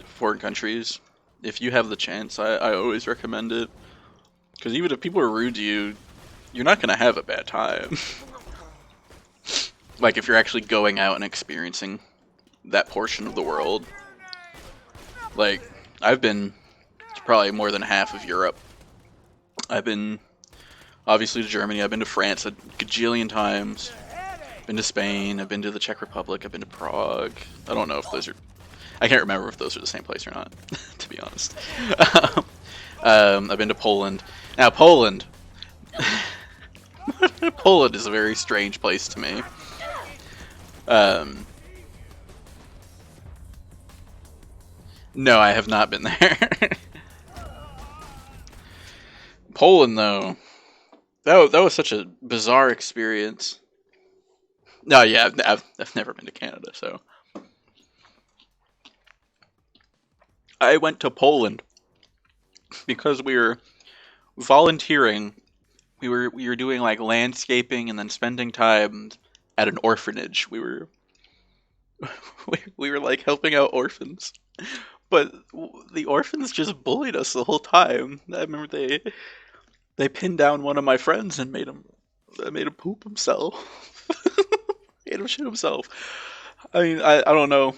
foreign countries, if you have the chance, I always recommend it. Because even if people are rude to you, you're not gonna have a bad time. Like if you're actually going out and experiencing that portion of the world. Like I've been to probably more than half of Europe. I've been obviously to Germany. I've been to France a gajillion times. Been to Spain. I've been to the Czech Republic. I've been to Prague. I don't know if those are. I can't remember if those are the same place or not. To be honest. I've been to Poland. Now Poland. Poland is a very strange place to me. No, I have not been there. Poland, though, that was such a bizarre experience. No, yeah, I've never been to Canada, so I went to Poland because we were volunteering. We were doing like landscaping and then spending time at an orphanage. We were like helping out orphans. But the orphans just bullied us the whole time. I remember they pinned down one of my friends and made him poop himself. Made him shit himself. I mean, I don't know.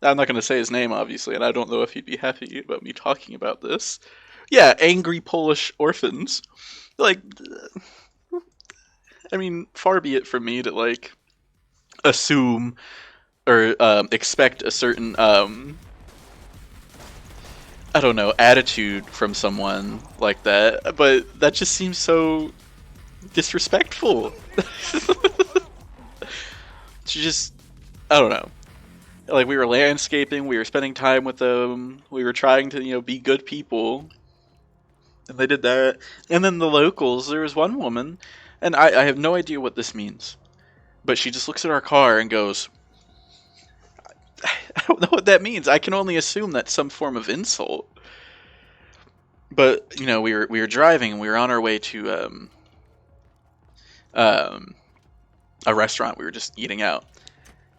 I'm not gonna say his name, obviously, and I don't know if he'd be happy about me talking about this. Yeah, angry Polish orphans. Like, I mean, far be it from me to like assume or expect a certain I don't know, attitude from someone like that, but that just seems so disrespectful. She just, I don't know. Like we were landscaping, we were spending time with them, we were trying to, be good people, and they did that. And then the locals, there was one woman, and I have no idea what this means, but she just looks at our car and goes, I don't know what that means. I can only assume that's some form of insult. But we were driving and we were on our way to a restaurant. We were just eating out,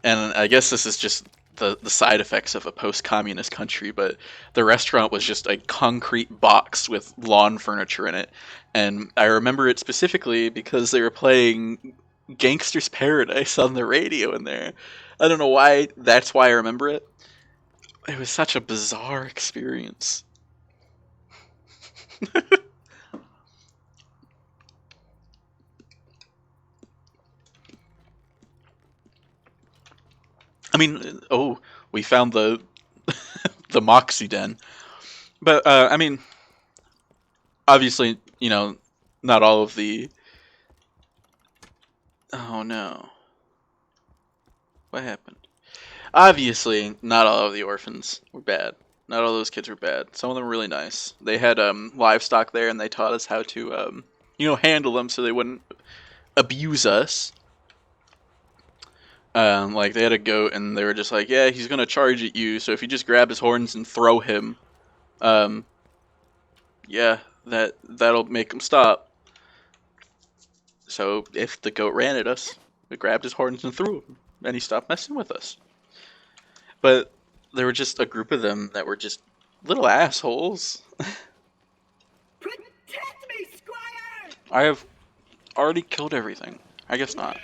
and I guess this is just the side effects of a post-communist country, but the restaurant was just a concrete box with lawn furniture in it. And I remember it specifically because they were playing Gangster's Paradise on the radio in there. I don't know why, that's why I remember it. It was such a bizarre experience. I mean, oh, we found the the Moxie Den. But I mean, obviously, you know, not all of the. Oh no, what happened? Obviously, not all of the orphans were bad. Not all those kids were bad. Some of them were really nice. They had livestock there, and they taught us how to handle them so they wouldn't abuse us. Like they had a goat, and they were just like, yeah, he's gonna charge at you. So if you just grab his horns and throw him, yeah, that'll make him stop. So if the goat ran at us, we grabbed his horns and threw him, and he stopped messing with us. But there were just a group of them that were just little assholes. Protect me, Squire! I have already killed everything. I guess not.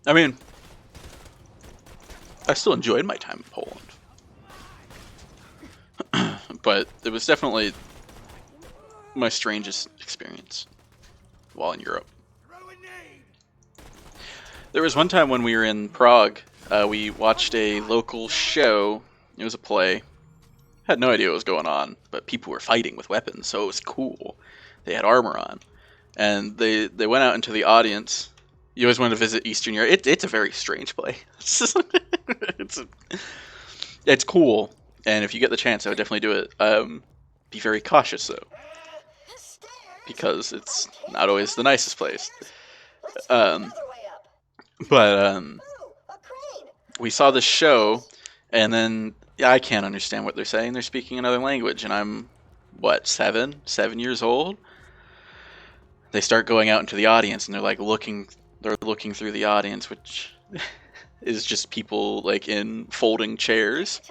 I mean, I still enjoyed my time in Poland. But it was definitely my strangest experience while in Europe. There was one time when we were in Prague, we watched a local show. It was a play. Had no idea what was going on, but people were fighting with weapons, so it was cool. They had armor on. And they went out into the audience. You always want to visit Eastern Europe. It's a very strange play. It's cool, and if you get the chance, I would definitely do it. Be very cautious, though, because it's not always the nicest place. But we saw this show, and then I can't understand what they're saying. They're speaking another language, and I'm, what, 7 years old? They start going out into the audience, and they're like looking through the audience, which is just people like in folding chairs.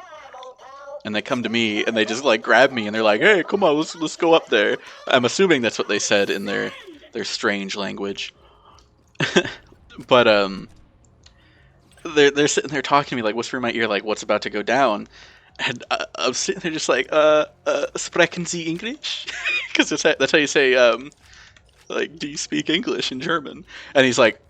And they come to me, and they just like grab me, and they're like, "Hey, come on, let's go up there." I'm assuming that's what they said in their strange language. But they're sitting there talking to me, like whispering in my ear, like what's about to go down. And I'm sitting there just like, sprechen Sie English? Because that's how you say, like, do you speak English in German? And he's like,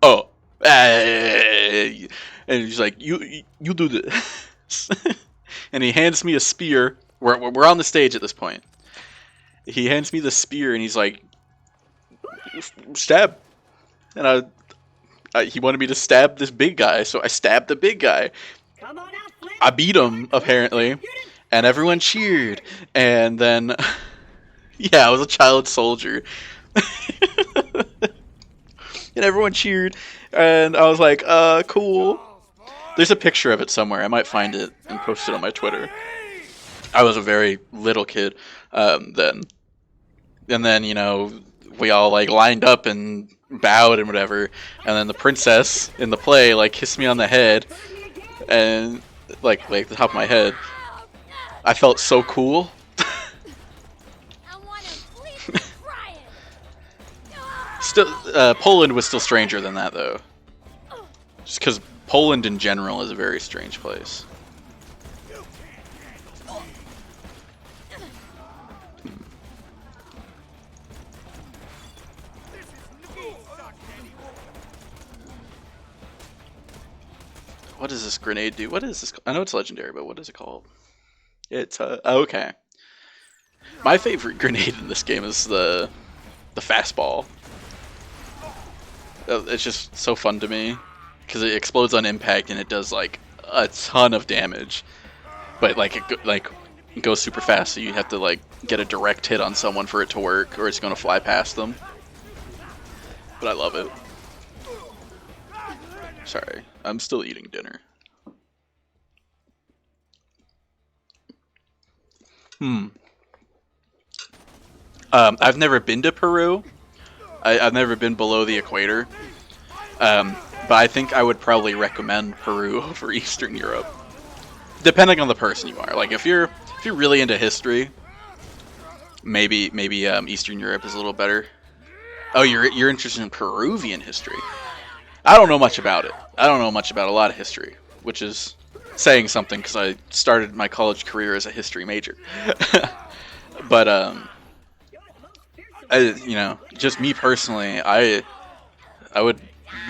oh, and he's like, you do this. And he hands me a spear. We're on the stage at this point. He hands me the spear, and he's like, stab. And he wanted me to stab this big guy, so I stabbed the big guy. Come on out, Flint. I beat him, apparently, and everyone cheered. And then, yeah, I was a child soldier. And everyone cheered, and I was like, cool. There's a picture of it somewhere. I might find it and post it on my Twitter. I was a very little kid then. And then, you know, we all, like, lined up and bowed and whatever. And then the princess in the play, like, kissed me on the head. And, like the top of my head. I felt so cool. Still, Poland was still stranger than that, though. Just because Poland in general is a very strange place. What does this grenade do? What is this? I know it's legendary, but what is it called? It's okay. My favorite grenade in this game is the fastball. It's just so fun to me because it explodes on impact and it does like a ton of damage, but like it goes super fast, so you have to like get a direct hit on someone for it to work, or it's gonna fly past them. But I love it. Sorry, I'm still eating dinner. I've never been to Peru. I've never been below the equator. But I think I would probably recommend Peru over Eastern Europe, depending on the person you are. Like if you're really into history, maybe Eastern Europe is a little better. Oh, you're interested in Peruvian history. I don't know much about it. I don't know much about a lot of history, which is saying something because I started my college career as a history major. But just me personally, I would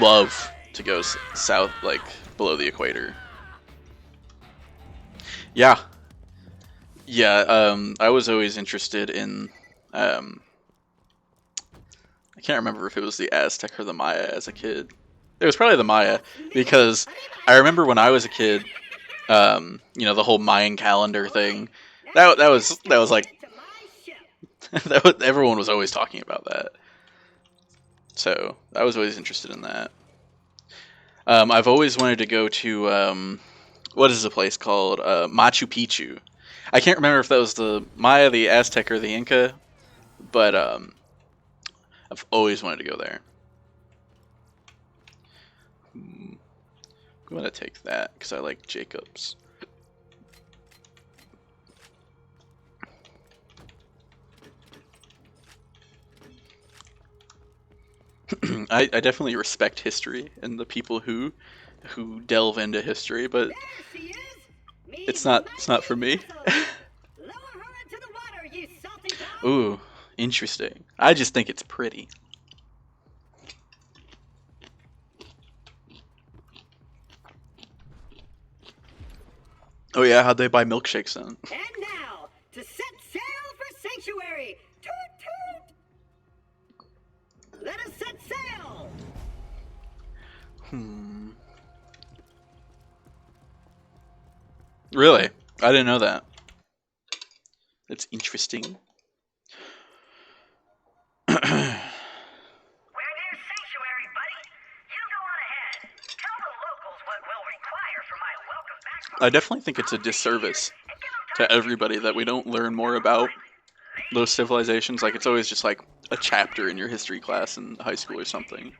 love to go south, like below the equator. Yeah, yeah. I was always interested in. I can't remember if it was the Aztec or the Maya as a kid. It was probably the Maya because I remember when I was a kid. The whole Mayan calendar thing. That was like everyone was always talking about that. So I was always interested in that. I've always wanted to go to what is the place called? Machu Picchu. I can't remember if that was the Maya, the Aztec, or the Inca, but I've always wanted to go there. I'm gonna take that because I like Jacobs. I definitely respect history and the people who delve into history, but it's not for me. Ooh, interesting. I just think it's pretty. Oh yeah, how'd they buy milkshakes then? And now, to set sail for Sanctuary! Toot toot! Let us set sail! Really? I didn't know that. That's interesting. We're near Sanctuary, buddy. You go on ahead. Tell the locals what we'll require for my welcome back. I definitely think it's a disservice to everybody that we don't learn more about those civilizations. Like, it's always just like a chapter in your history class in high school or something.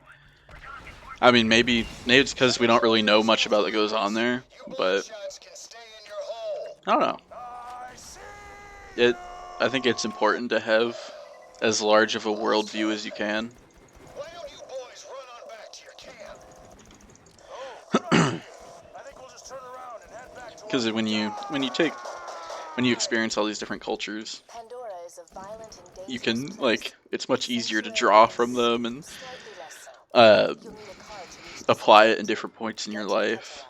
I mean, maybe it's because we don't really know much about what goes on there, but I don't know. I think it's important to have as large of a worldview as you can. Why don't you boys run on back to your camp? I think we'll just turn around and head back to Because when you experience all these different cultures, Pandora is a violent and you dangerous can it's much easier to draw from them and apply it in different points in your life.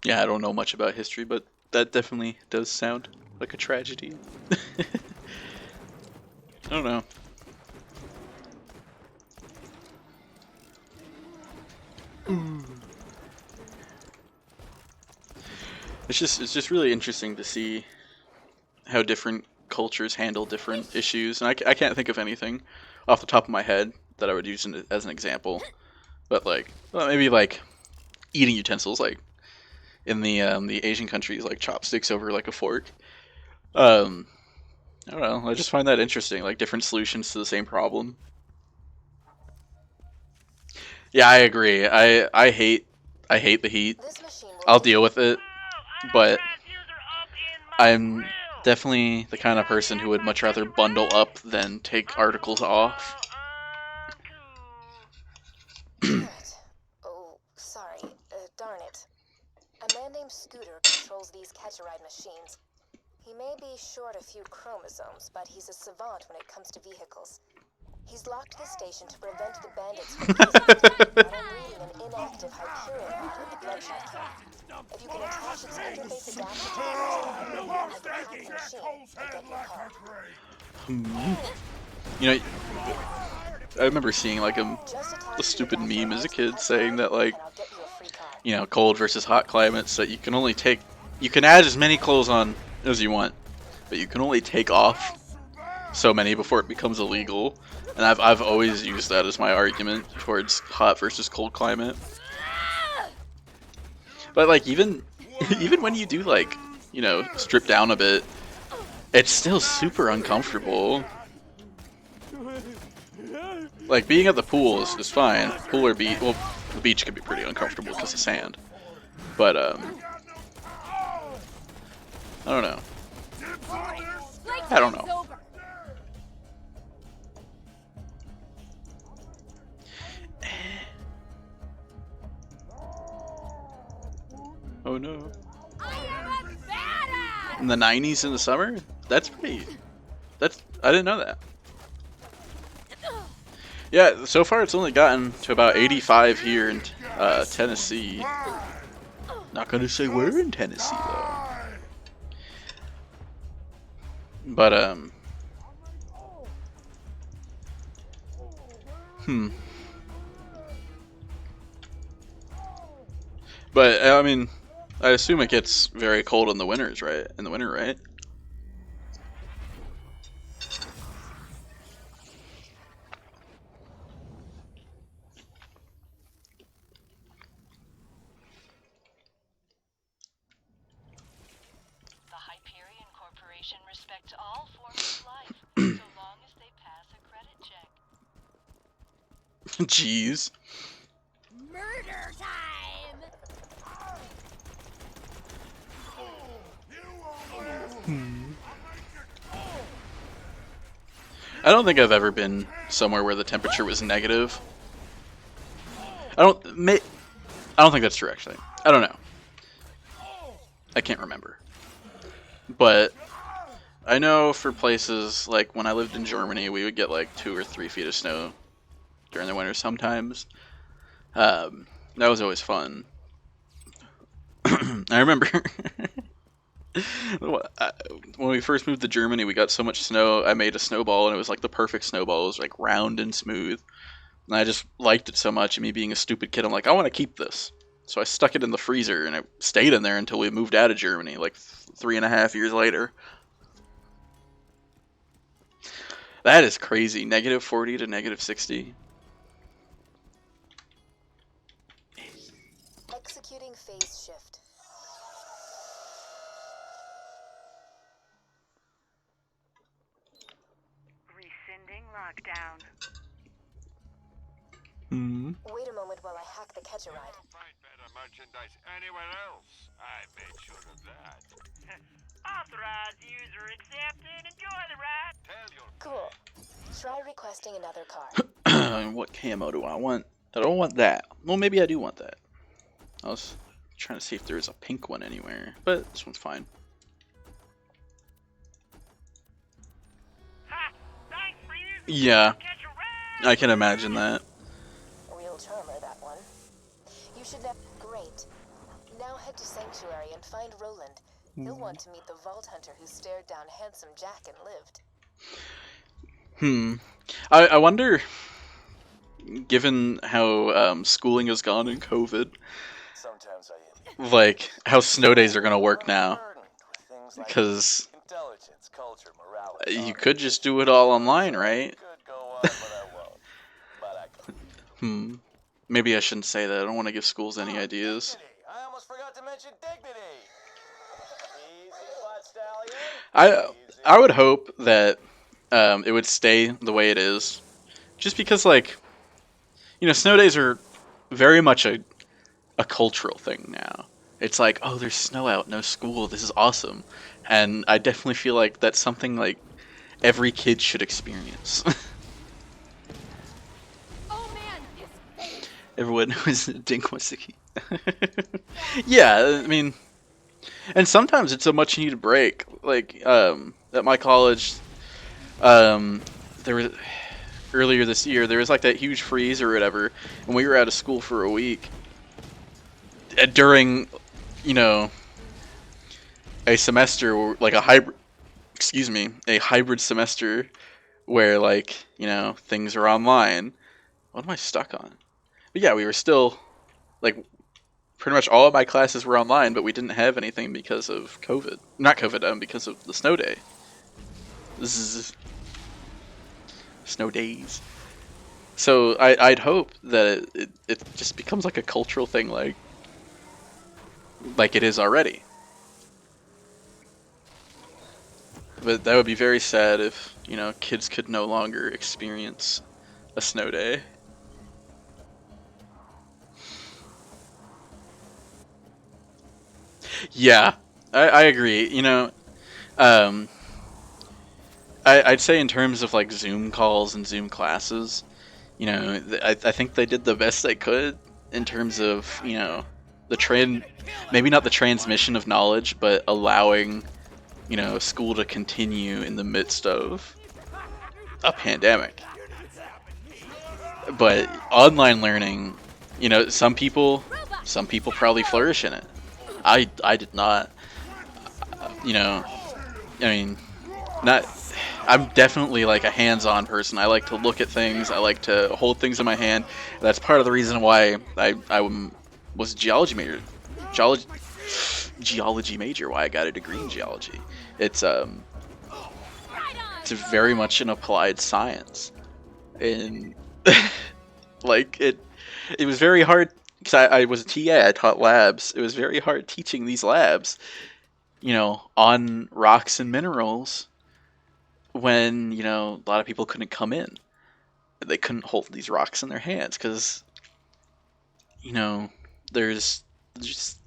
Yeah, I don't know much about history, but that definitely does sound like a tragedy. I don't know. It's just really interesting to see how different cultures handle different issues, and I can't think of anything off the top of my head that I would use as an example. But maybe like eating utensils, like in the Asian countries, like chopsticks over like a fork. I don't know. I just find that interesting, like different solutions to the same problem. Yeah, I agree. I hate the heat. I'll deal with it, but I'm definitely the kind of person who would much rather bundle up than take articles off. Oh, sorry. Darn it. A man named Scooter controls these catch-a-ride machines. He may be short a few chromosomes, but he's a savant when it comes to vehicles. He's locked the station to prevent the bandits from using it, but I'm reading an inactive Hyperion mod at the Bloodshot camp. If you can attach its interface adapter to the engine, I can hack the machine and get your car. You know, I remember seeing like a stupid meme as a kid saying that like, cold versus hot climates, that you can add as many clothes on as you want, but you can only take off so many before it becomes illegal. And I've always used that as my argument towards hot versus cold climate. But like even Even when you do like, strip down a bit, it's still super uncomfortable. Like being at the pool is fine. Pool or beach, well, the beach can be pretty uncomfortable because of sand. But I don't know. I don't know. Oh no. In the 90s in the summer? That's pretty. I didn't know that. Yeah, so far it's only gotten to about 85 here in Tennessee. Not gonna say where in Tennessee though. But But I mean, I assume it gets very cold in the winters, right? In the winter, right? The Hyperion Corporation respects all forms of life, so long as they pass a credit check. Jeez. Murder time! I don't think I've ever been somewhere where the temperature was negative. I don't think that's true actually. I don't know. I can't remember. But I know for places like when I lived in Germany, we would get like 2 or 3 feet of snow during the winter sometimes. That was always fun. I remember when we first moved to Germany, we got so much snow. I made a snowball, and it was like the perfect snowball. It was like round and smooth, and I just liked it so much. And me being a stupid kid, I'm like, I want to keep this. So I stuck it in the freezer, and it stayed in there until we moved out of Germany, like 3.5 years later. That is crazy. -40 to -60. Executing phase shift. Rescinding lockdown. Wait a moment while I hack the catch-a-ride. You'll find better merchandise anywhere else. I made sure of that. Authorized user accepted. Enjoy the ride. Tell your Cool. Try requesting another car. What camo do I want? I don't want that. Well, maybe I do want that. I was trying to see if there was a pink one anywhere, but this one's fine. Ha! Thanks for using Yeah, catch a ride. I can imagine that. Real charmer, that one. You should have... Great. Now head to Sanctuary and find Roland. He'll want to meet the Vault Hunter who stared down Handsome Jack and lived. I wonder, given how schooling has gone in COVID, Sometimes I like how snow days are gonna work now, burdened with things like because intelligence, culture, morality. you could just do it all online, right? Could go on, but I won't. But I could. Maybe I shouldn't say that. I don't want to give schools any ideas. Dignity. I almost forgot to mention dignity. Easy, butt stallion. I would hope that it would stay the way it is, just because snow days are very much a cultural thing now. It's like, oh, there's snow out, no school, this is awesome, and I definitely feel like that's something like every kid should experience. Oh man, his face! Everyone who's Dinkwasiki. Yeah, I mean, and sometimes it's a much needed break. Like at my college, there was earlier this year there was like that huge freeze or whatever, and we were out of school for a week during, a semester, like a hybrid semester where things are online. What am I stuck on? But yeah, we were still pretty much all of my classes were online, but we didn't have anything because of COVID. Not COVID, because of the snow day. This is snow days. So I'd hope that it just becomes like a cultural thing, like like it is already. But that would be very sad if, kids could no longer experience a snow day. Yeah, I agree. Um, I'd say in terms of like Zoom calls and Zoom classes, I think they did the best they could in terms of, maybe not the transmission of knowledge, but allowing, school to continue in the midst of a pandemic. But online learning, some people probably flourish in it. I did not. You know, I mean, not. I'm definitely like a hands-on person. I like to look at things. I like to hold things in my hand. That's part of the reason why was a geology major. Why I got a degree in geology. It's very much an applied science, and like it was very hard because I was a TA. I taught labs. It was very hard teaching these labs, on rocks and minerals when, a lot of people couldn't come in. They couldn't hold these rocks in their hands because, there's just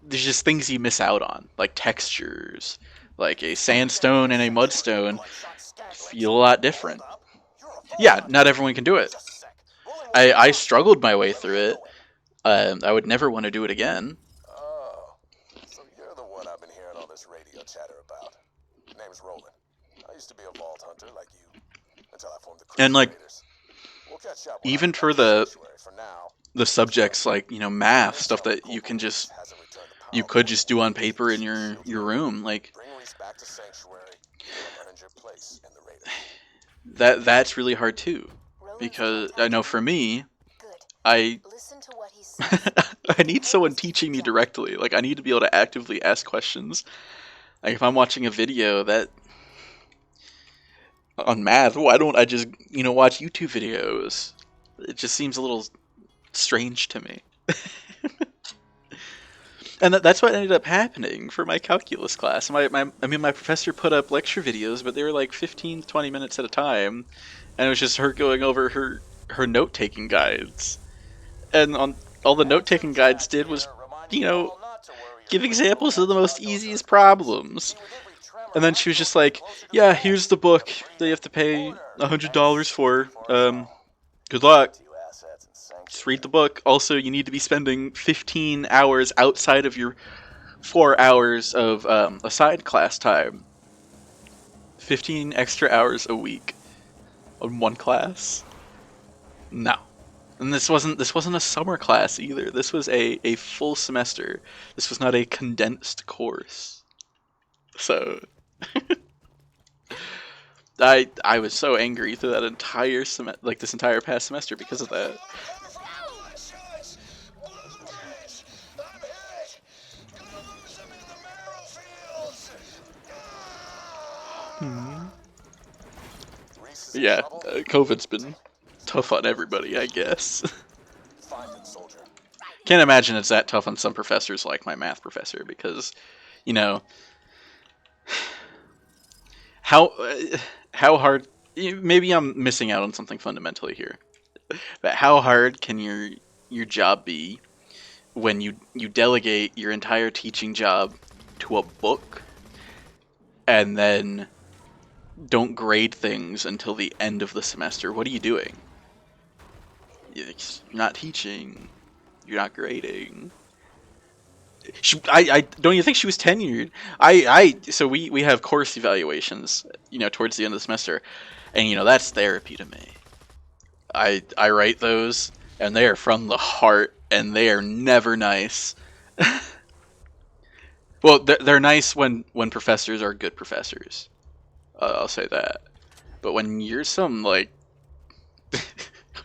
there's just things you miss out on, like textures. Like a sandstone and a mudstone feel a lot different. Yeah, not everyone can do it. I struggled my way through it. I would never want to do it again. Oh, so you're the one I've been hearing all this radio chatter about. Name's Roland. I used to be a vault hunter like you until I formed the And like, Crusaders. We'll catch up when even I get for back to the Sanctuary. For now, the subjects like, math stuff that you could just do on paper in your room, like bring Reese back to Sanctuary. You'll earn your place in the Raiders. that's really hard too, because I know for me, Good. I Listen to what he says. I need someone teaching me directly. Like I need to be able to actively ask questions. Like if I'm watching a video that on math, why don't I just watch YouTube videos? It just seems a little strange to me. And that's what ended up happening for my calculus class. My professor put up lecture videos, but they were like 15 to 20 minutes at a time, and it was just her going over her note-taking guides. And on all the note-taking guides did was, give examples of the most easiest problems. And then she was just like, yeah, here's the book that you have to pay $100 for. Good luck. Just read the book. Also, you need to be spending 15 hours outside of your 4 hours of aside class time. 15 extra hours a week on one class. No. And this wasn't a summer class either. This was a full semester. This was not a condensed course. So I was so angry through that entire this entire past semester because of that. Yeah, COVID's been tough on everybody, I guess. Can't imagine it's that tough on some professors like my math professor because, how hard. Maybe I'm missing out on something fundamentally here, but how hard can your job be when you delegate your entire teaching job to a book and then don't grade things until the end of the semester? What are you doing? You're not teaching. You're not grading. I don't you think she was tenured? So we have course evaluations, towards the end of the semester, and that's therapy to me. I write those, and they are from the heart, and they are never nice. Well, they're nice when professors are good professors. I'll say that. But when you're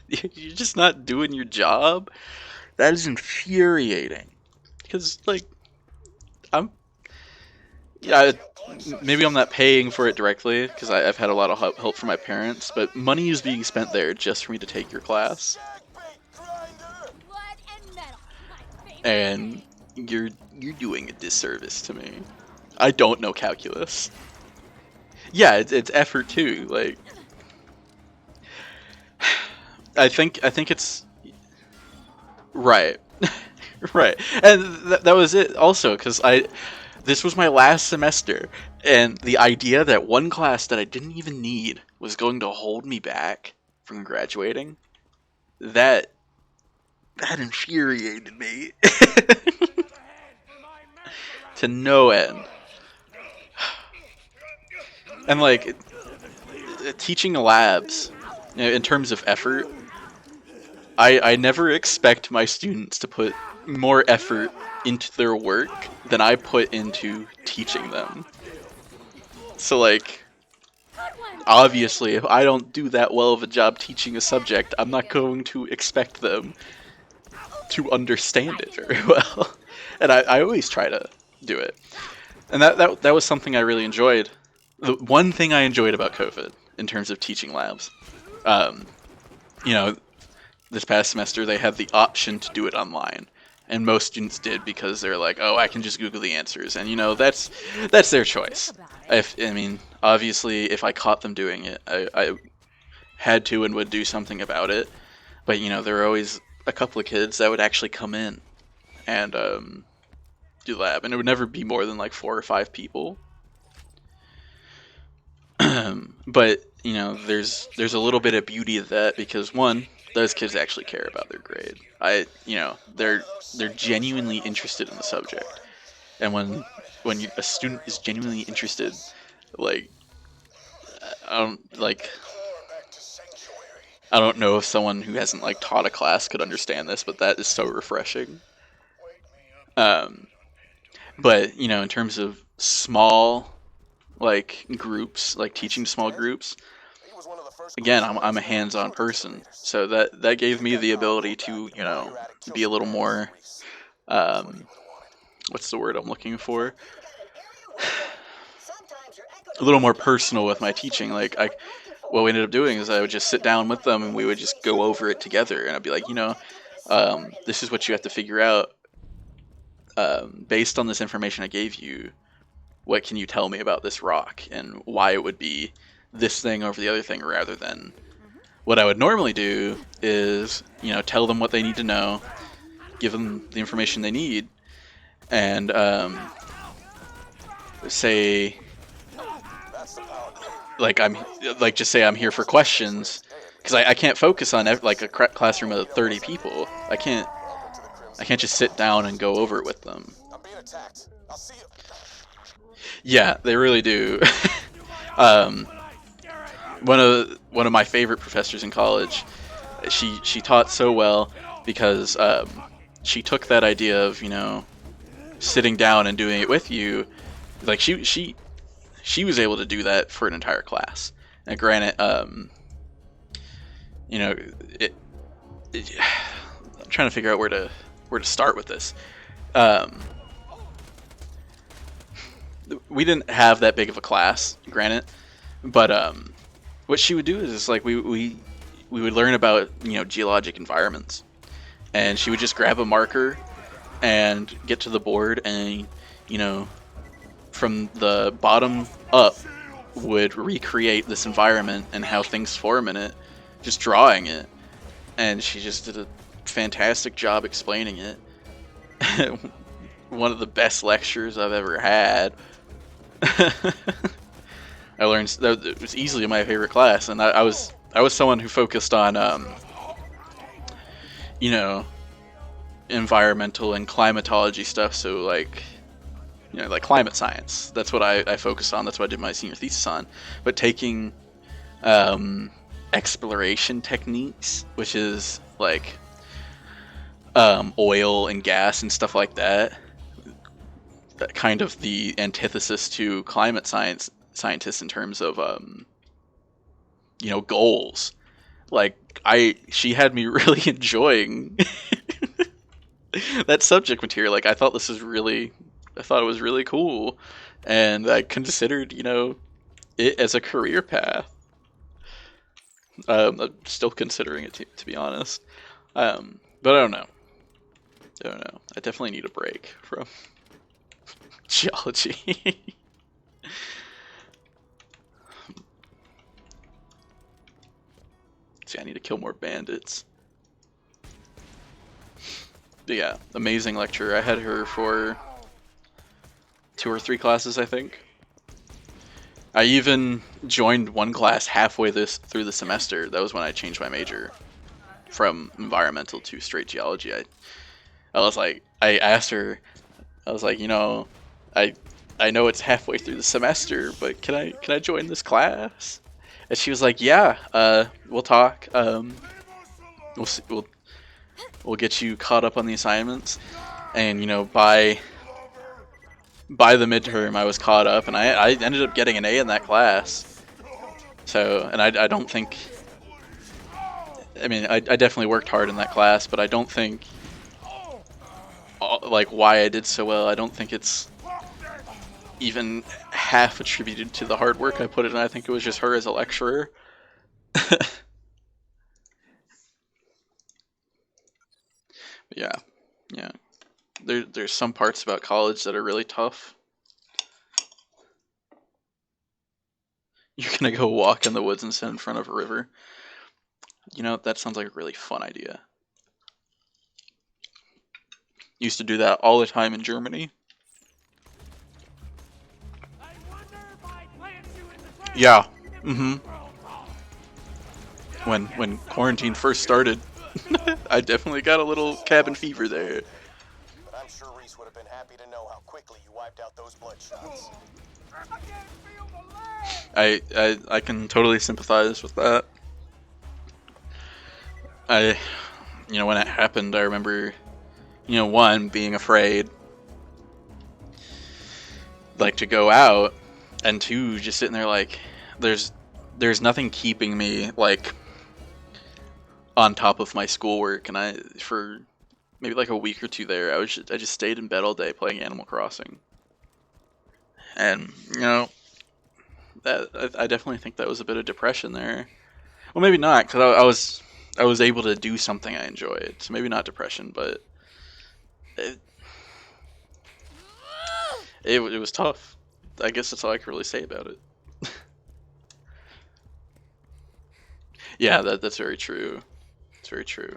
you're just not doing your job, that is infuriating. Because maybe I'm not paying for it directly because I've had a lot of help from my parents, but money is being spent there just for me to take your class. And you're doing a disservice to me. I don't know calculus. Yeah, it's effort too. Like, I think it's right, right, and that was it. Also, because this was my last semester, and the idea that one class that I didn't even need was going to hold me back from graduating, that infuriated me to no end. And like teaching labs, in terms of effort, I never expect my students to put more effort into their work than I put into teaching them. So like, obviously, if I don't do that well of a job teaching a subject, I'm not going to expect them to understand it very well. And I always try to do it. And that was something I really enjoyed. The one thing I enjoyed about COVID in terms of teaching labs, um, you know, this past semester they had the option to do it online, and most students did because they're like, oh, I can just Google the answers, and that's their choice. Obviously, if I caught them doing it, I had to and would do something about it. But there were always a couple of kids that would actually come in and do lab, and it would never be more than like 4 or 5 people. But there's a little bit of beauty of that, because one, those kids actually care about their grade. They're genuinely interested in the subject, and when a student is genuinely interested, like I don't know if someone who hasn't like taught a class could understand this, but that is so refreshing. But in terms of small like groups, like teaching small groups, again, I'm a hands-on person, so that gave me the ability to be a little more what's the word I'm looking for? A little more personal with my teaching. Like what we ended up doing is I would just sit down with them and we would just go over it together, and I'd be like, this is what you have to figure out based on this information I gave you. What can you tell me about this rock and why it would be this thing over the other thing, rather than what I would normally do is, tell them what they need to know, give them the information they need, and say, just say I'm here for questions, because I can't focus on like a classroom of 30 people. I can't just sit down and go over it with them. Yeah, they really do. One of my favorite professors in college, she taught so well because she took that idea of sitting down and doing it with you. Like she was able to do that for an entire class. And granted, I'm trying to figure out where to start with this. We didn't have that big of a class, granted, but what she would do is like we would learn about geologic environments, and she would just grab a marker and get to the board, and from the bottom up would recreate this environment and how things form in it, just drawing it. And she just did a fantastic job explaining it. One of the best lectures I've ever had. I learned that it was easily my favorite class, and I was someone who focused on environmental and climatology stuff. So like climate science. That's what I focused on. That's what I did my senior thesis on. But taking exploration techniques, which is like oil and gas and stuff like that, kind of the antithesis to climate scientists in terms of goals. Like she had me really enjoying that subject material. Like I thought it was really cool, and I considered it as a career path. I'm still considering it, to be honest, but I don't know. I don't know. I definitely need a break from geology. See, I need to kill more bandits. But yeah, amazing lecturer. I had her for 2 or 3 classes, I think. I even joined one class halfway through the semester. That was when I changed my major from environmental to straight geology. I was like, I asked her, I was like, you know, I know it's halfway through the semester, but can I join this class? And she was like, yeah, we'll talk. We'll see, we'll get you caught up on the assignments, and you know, by the midterm I was caught up, and I ended up getting an A in that class. So, and I don't think, I mean, I definitely worked hard in that class, but I don't think, like, why I did so well, I don't think it's even half attributed to the hard work I put in. I think it was just her as a lecturer. Yeah, yeah. There's some parts about college that are really tough. You're gonna go walk in the woods and sit in front of a river. You know, that sounds like a really fun idea. Used to do that all the time in Germany. Yeah. When quarantine first started, I definitely got a little cabin fever there. But I'm sure Reese would have been happy to know how quickly you wiped out those bloodshots. I can totally sympathize with that. You know, when it happened, I remember, you know, one, being afraid, like, to go out, and two, just sitting there like, there's nothing keeping me, like, on top of my schoolwork, and for maybe like a week or two there, I just stayed in bed all day playing Animal Crossing. And, you know, I definitely think that was a bit of depression there. Well, maybe not, because I was able to do something I enjoyed. So maybe not depression, but it was tough. I guess that's all I can really say about it. Yeah, that's very true. It's very true.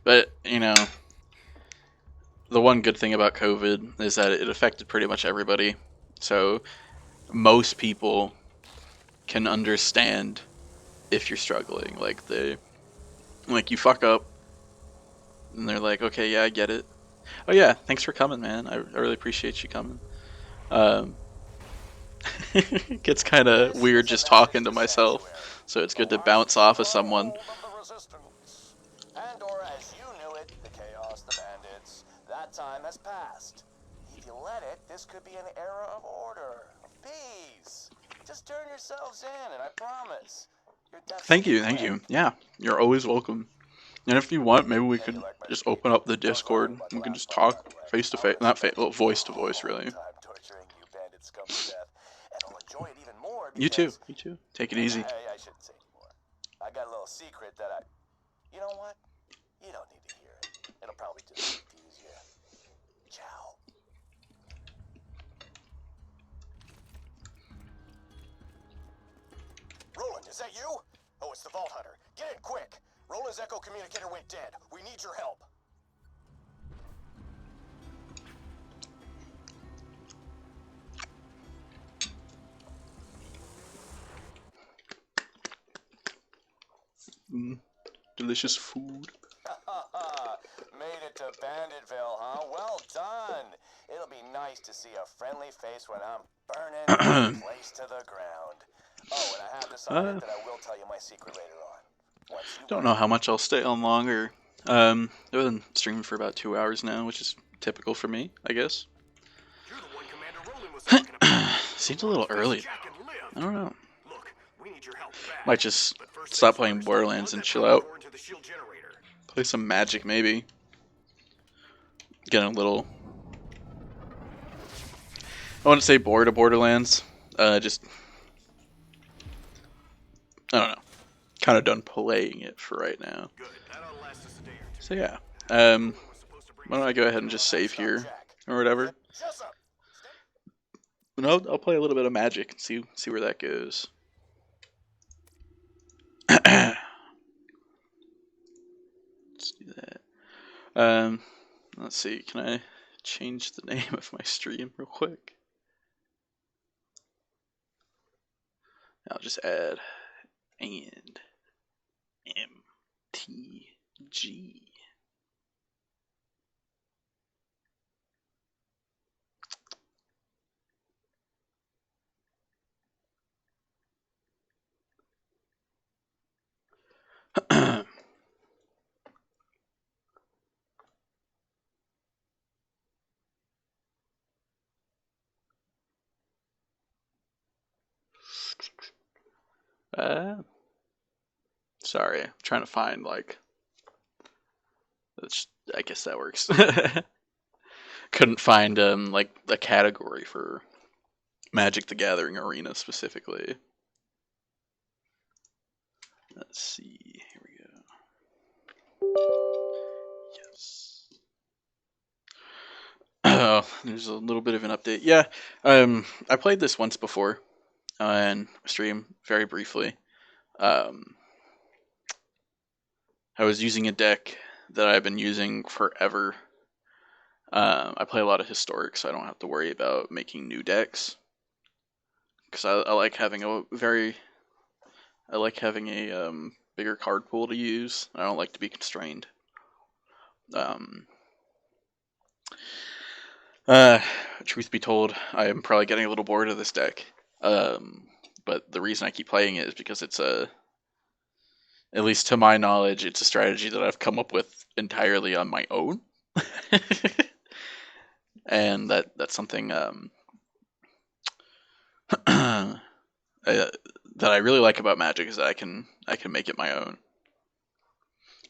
But, you know, the one good thing about COVID is that it affected pretty much everybody. So most people can understand if you're struggling. Like, you fuck up, and they're like, okay, yeah, I get it. Oh yeah, thanks for coming, man. I really appreciate you coming. It gets kind of weird just talking to myself, so it's good to bounce off of someone. And or as you knew it, the chaos, the bandits, that time has passed. If you let it, this could be an era of order, of peace. Just turn yourselves in, and I promise. Thank you. Yeah, you're always welcome. And if you want, maybe we could just open up the Discord. We can just talk face to face, not voice to voice, really. You too. Take it easy. I shouldn't say anymore. I got a little secret that you know what? You don't need to hear it. It'll probably just confuse you. Ciao. Roland, is that you? Oh, it's the Vault Hunter. Get in quick. Roland's Echo communicator went dead. We need your help. Delicious food. Made it to Banditville, huh? Well done. It'll be nice to see a friendly face when I'm burning the place to the ground. Oh, and I have decided that I will tell you my secret later on. Don't know how much I'll stay on longer. I've been streaming for about 2 hours now, which is typical for me, I guess. Seems a little early. I don't know. Might just stop playing Borderlands and chill out. Play some Magic, maybe. Getting a little... I wouldn't say bored of Borderlands. Just... I don't know. kind of done playing it for right now. Good. That ought to last us a day or two. So yeah, We're supposed to bring why don't I go ahead and just save here Jack. or whatever? Jessup. And I'll play a little bit of Magic and see where that goes. Let's do that. Let's see. Can I change the name of my stream real quick? I'll just add and MTG. Sorry, I'm trying to find like. I guess that works. Couldn't find like a category for Magic the Gathering Arena specifically. Let's see. Here we go. Yes. Oh, there's a little bit of an update. Yeah, I played this once before on stream very briefly. I was using a deck that I've been using forever. I play a lot of Historic, so I don't have to worry about making new decks. Because I like having a bigger card pool to use. I don't like to be constrained. Truth be told, I am probably getting a little bored of this deck. But the reason I keep playing it is because it's at least to my knowledge, it's a strategy that I've come up with entirely on my own. And that's something that I really like about Magic is that I can make it my own.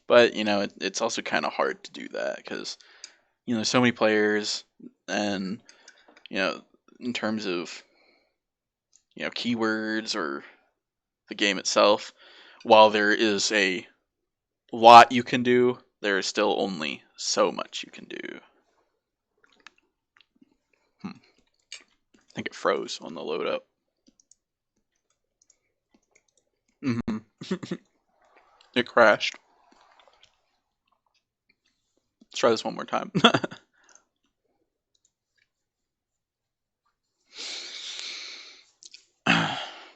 But it's also kind of hard to do that because so many players, and in terms of keywords or the game itself, while there is a lot you can do, there is still only so much you can do. I think it froze on the load up. It crashed. Let's try this one more time.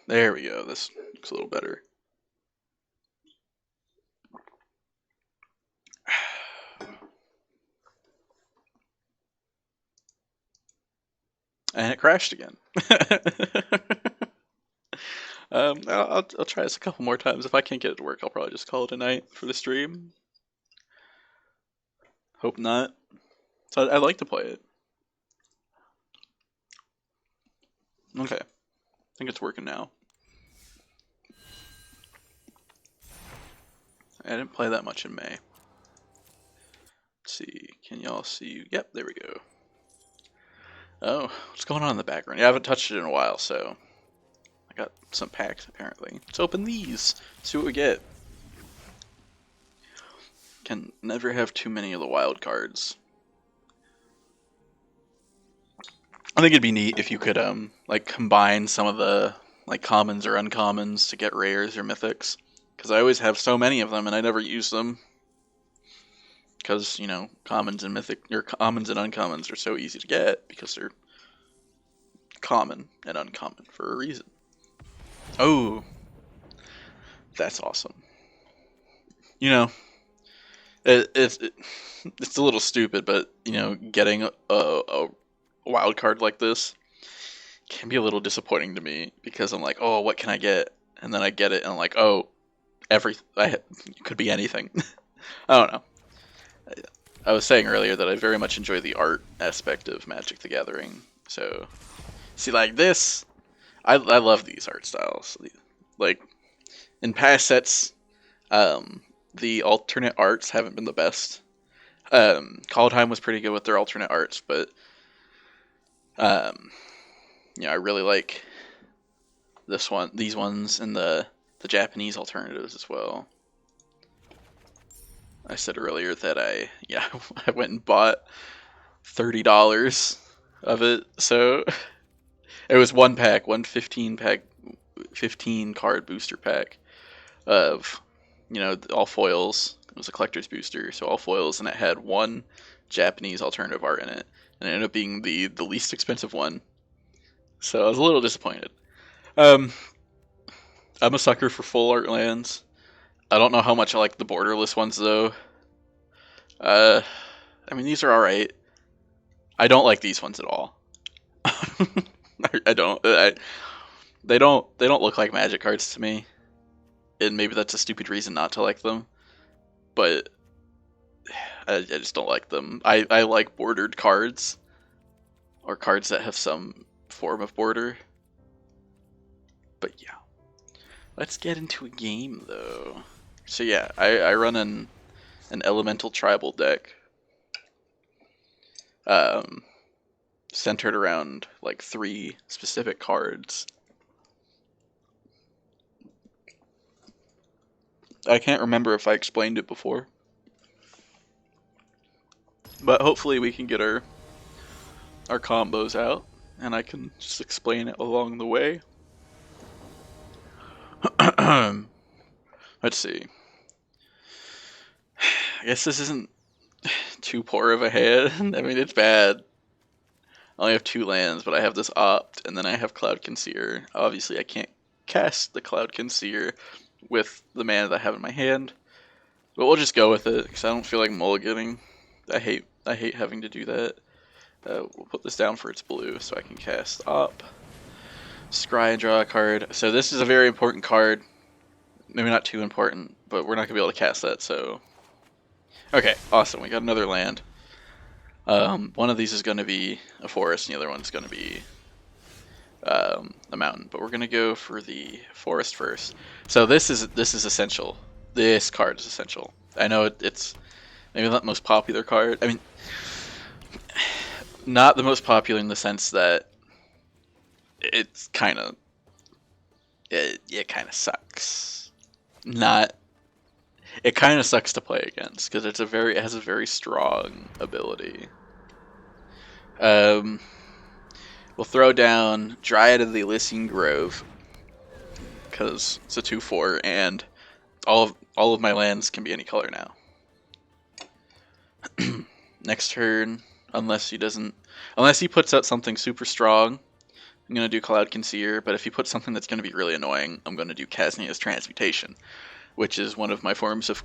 There we go. This looks a little better. And it crashed again. I'll try this a couple more times. If I can't get it to work, I'll probably just call it a night for the stream. Hope not. So I'd like to play it. Okay. I think it's working now. I didn't play that much in May. Let's see. Can y'all see? Yep, there we go. Oh, what's going on in the background? Yeah, I haven't touched it in a while, so I got some packs apparently. Let's open these. See what we get. Can never have too many of the wild cards. I think it'd be neat if you could like combine some of the like commons or uncommons to get rares or mythics, because I always have so many of them and I never use them. Because commons and commons and uncommons are so easy to get because they're common and uncommon for a reason. Oh, that's awesome. It's a little stupid, but getting a wild card like this can be a little disappointing to me because I'm like, oh, what can I get? And then I get it, and I'm like, oh, it could be anything. I don't know. I was saying earlier that I very much enjoy the art aspect of Magic the Gathering. So, see, like this, I love these art styles. Like, in past sets, the alternate arts haven't been the best. Kaldheim was pretty good with their alternate arts, but I really like these ones, and the the Japanese alternatives as well. I said earlier that I went and bought $30 of it, so it was one pack, 15 card booster pack of, all foils. It was a collector's booster, so all foils, and it had one Japanese alternative art in it, and it ended up being the least expensive one. So I was a little disappointed. I'm a sucker for full art lands. I don't know how much I like the borderless ones though. I mean, these are all right. I don't like these ones at all. I don't. They don't look like Magic cards to me, and maybe that's a stupid reason not to like them. But I just don't like them. I like bordered cards, or cards that have some form of border. But yeah, let's get into a game though. So yeah, I run an elemental tribal deck, centered around like 3 specific cards. I can't remember if I explained it before, but hopefully we can get our combos out, and I can just explain it along the way. Let's see. I guess this isn't too poor of a hand. I mean, it's bad. I only have 2 lands, but I have this Opt, and then I have Cloud Concealer. Obviously, I can't cast the Cloud Concealer with the mana that I have in my hand, but we'll just go with it, because I don't feel like mulliganing. I hate having to do that. We'll put this down for its blue, so I can cast Op, scry, and draw a card. So this is a very important card. Maybe not too important, but we're not going to be able to cast that, so... Okay, awesome. We got another land. One of these is going to be a forest, and the other one's going to be a mountain. But we're going to go for the forest first. So this is essential. This card is essential. I know it's maybe not the most popular card. I mean, not the most popular in the sense that it's kind of... It kind of sucks. It kind of sucks to play against because it has a very strong ability. We'll throw down Dryad of the Elysian Grove because it's a 2/4, and all of my lands can be any color now. Next turn, unless he puts out something super strong, I'm gonna do Cloud Concealer. But if he puts something that's gonna be really annoying, I'm gonna do Kasnia's Transmutation, which is one of my forms of,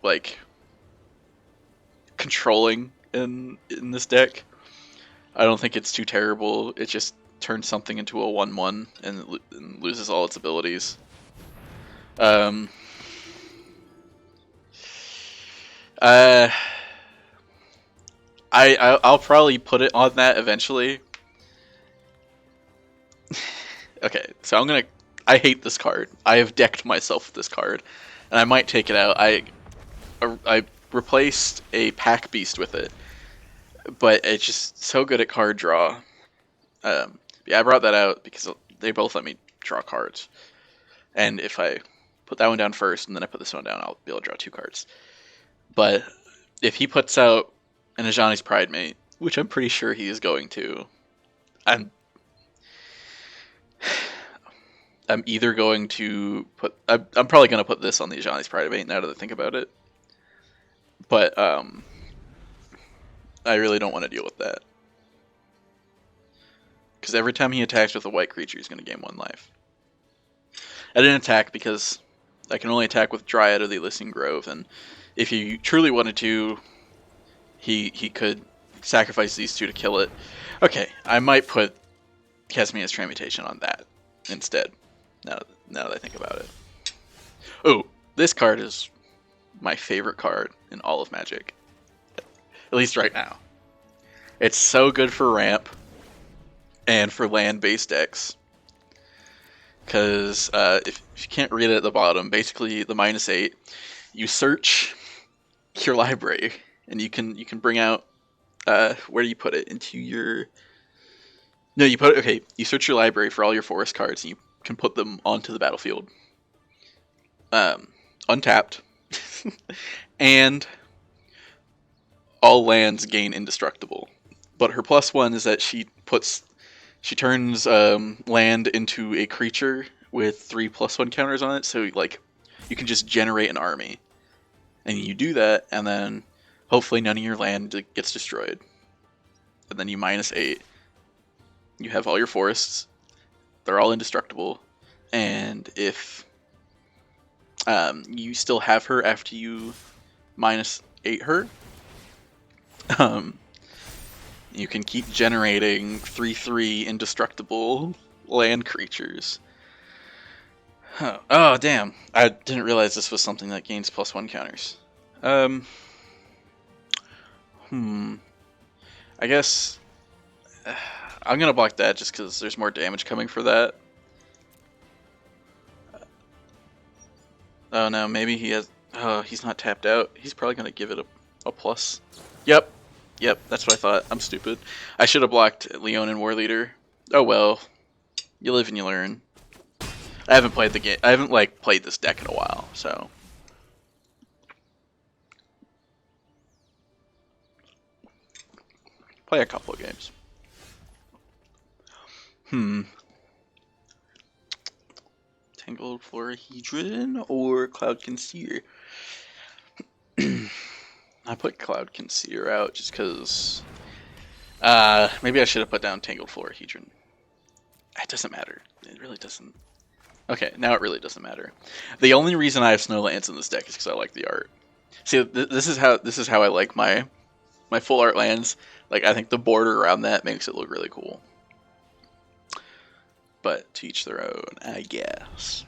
like, controlling in this deck. I don't think it's too terrible. It just turns something into a 1/1 and loses all its abilities. I'll probably put it on that eventually. Okay, so I hate this card. I have decked myself with this card, and I might take it out. I replaced a Pack Beast with it, but it's just so good at card draw. Yeah, I brought that out because they both let me draw cards, and if I put that one down first and then I put this one down, I'll be able to draw 2 cards. But if he puts out an Ajani's Pridemate, which I'm pretty sure he is going to, I'm either going to put... I'm probably going to put this on the Ajani's Pridemate now that I think about it. But I really don't want to deal with that. Because every time he attacks with a white creature, he's going to gain 1 life. I didn't attack because I can only attack with Dryad of the Elysian Grove, and if he truly wanted to, he could sacrifice these 2 to kill it. Okay, I might put Kasmia's Transmutation on that instead, now that I think about it. Oh, this card is my favorite card in all of Magic. At least right now. It's so good for ramp and for land-based decks. Because if you can't read it at the bottom, basically the -8, you search your library, and you can bring out, where do you put it? Into your... No, you search your library for all your forest cards, and you can put them onto the battlefield. untapped, and all lands gain indestructible. But her +1 is that she turns land into a creature with 3 +1 counters on it. So like you can just generate an army, and you do that, and then hopefully none of your land gets destroyed. And then you -8. You have all your forests; they're all indestructible. And if you still have her after you -8 her, you can keep generating 3/3 indestructible land creatures. Oh, damn. I didn't realize this was something that gains +1 counters. I guess I'm gonna block that just because there's more damage coming for that. Oh no, maybe he has. Oh, he's not tapped out. He's probably gonna give it a plus. Yep, that's what I thought. I'm stupid. I should have blocked Leonin War Leader. Oh well, you live and you learn. I haven't played the game. I haven't like played this deck in a while, so. Play a couple of games. Tangled Florahedron or Cloud Concealer? I put Cloud Concealer out just because. Maybe I should have put down Tangled Florahedron. It doesn't matter. It really doesn't. Okay, now it really doesn't matter. The only reason I have Snowlands in this deck is because I like the art. See, this is how I like my full art lands. Like, I think the border around that makes it look really cool. But to each their own, I guess.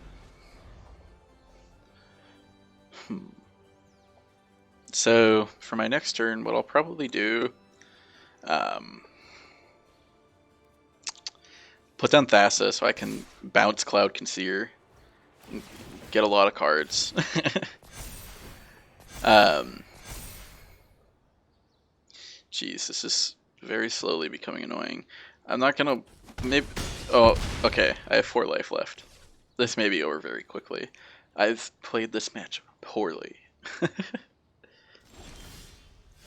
So for my next turn, what I'll probably do, put down Thassa so I can bounce Cloud Concealer and get a lot of cards. Jeez, this is very slowly becoming annoying. I'm not gonna. Maybe. Oh, okay. I have 4 life left. This may be over very quickly. I've played this match poorly.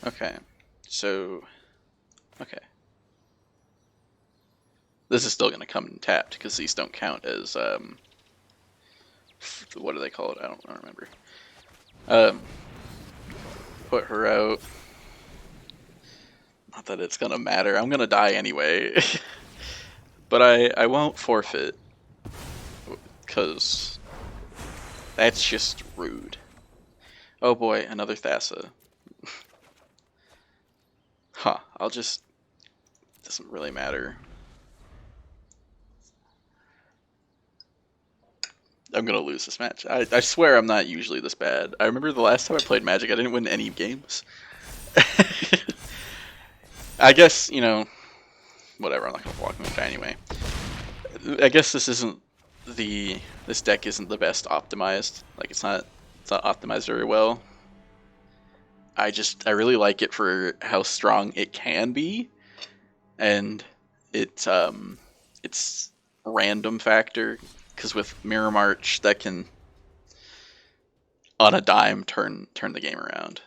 Okay. So. Okay. This is still gonna come tapped because these don't count as what do they call it? I don't remember. Put her out. Not that it's gonna matter. I'm gonna die anyway. But I won't forfeit. Because that's just rude. Oh boy, another Thassa. Huh, I'll just... Doesn't really matter. I'm gonna lose this match. I swear I'm not usually this bad. I remember the last time I played Magic, I didn't win any games. I guess, you know, whatever, I'm not gonna block Moon anyway. I guess this deck isn't the best optimized. Like, it's not optimized very well. I really like it for how strong it can be, and it's random factor, because with Mirror March that can on a dime turn the game around.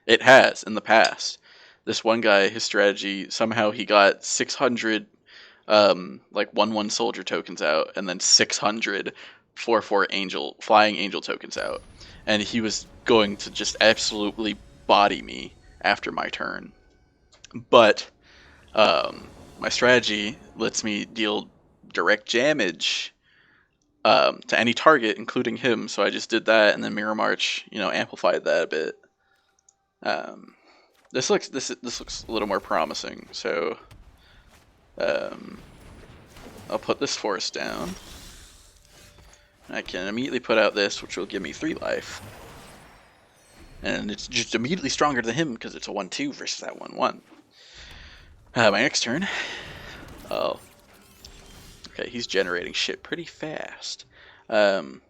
It has in the past. This one guy, his strategy, somehow he got 600 like 1/1 soldier tokens out, and then 600 4/4 flying angel tokens out, and he was going to just absolutely body me after my turn. But my strategy lets me deal direct damage to any target, including him. So I just did that, and then Mirror March, you know, amplified that a bit. This looks a little more promising. So I'll put this forest down. I can immediately put out this, which will give me 3 life. And it's just immediately stronger than him because it's a 1/2 versus that 1/1. My next turn. Oh. Okay, he's generating shit pretty fast. I'm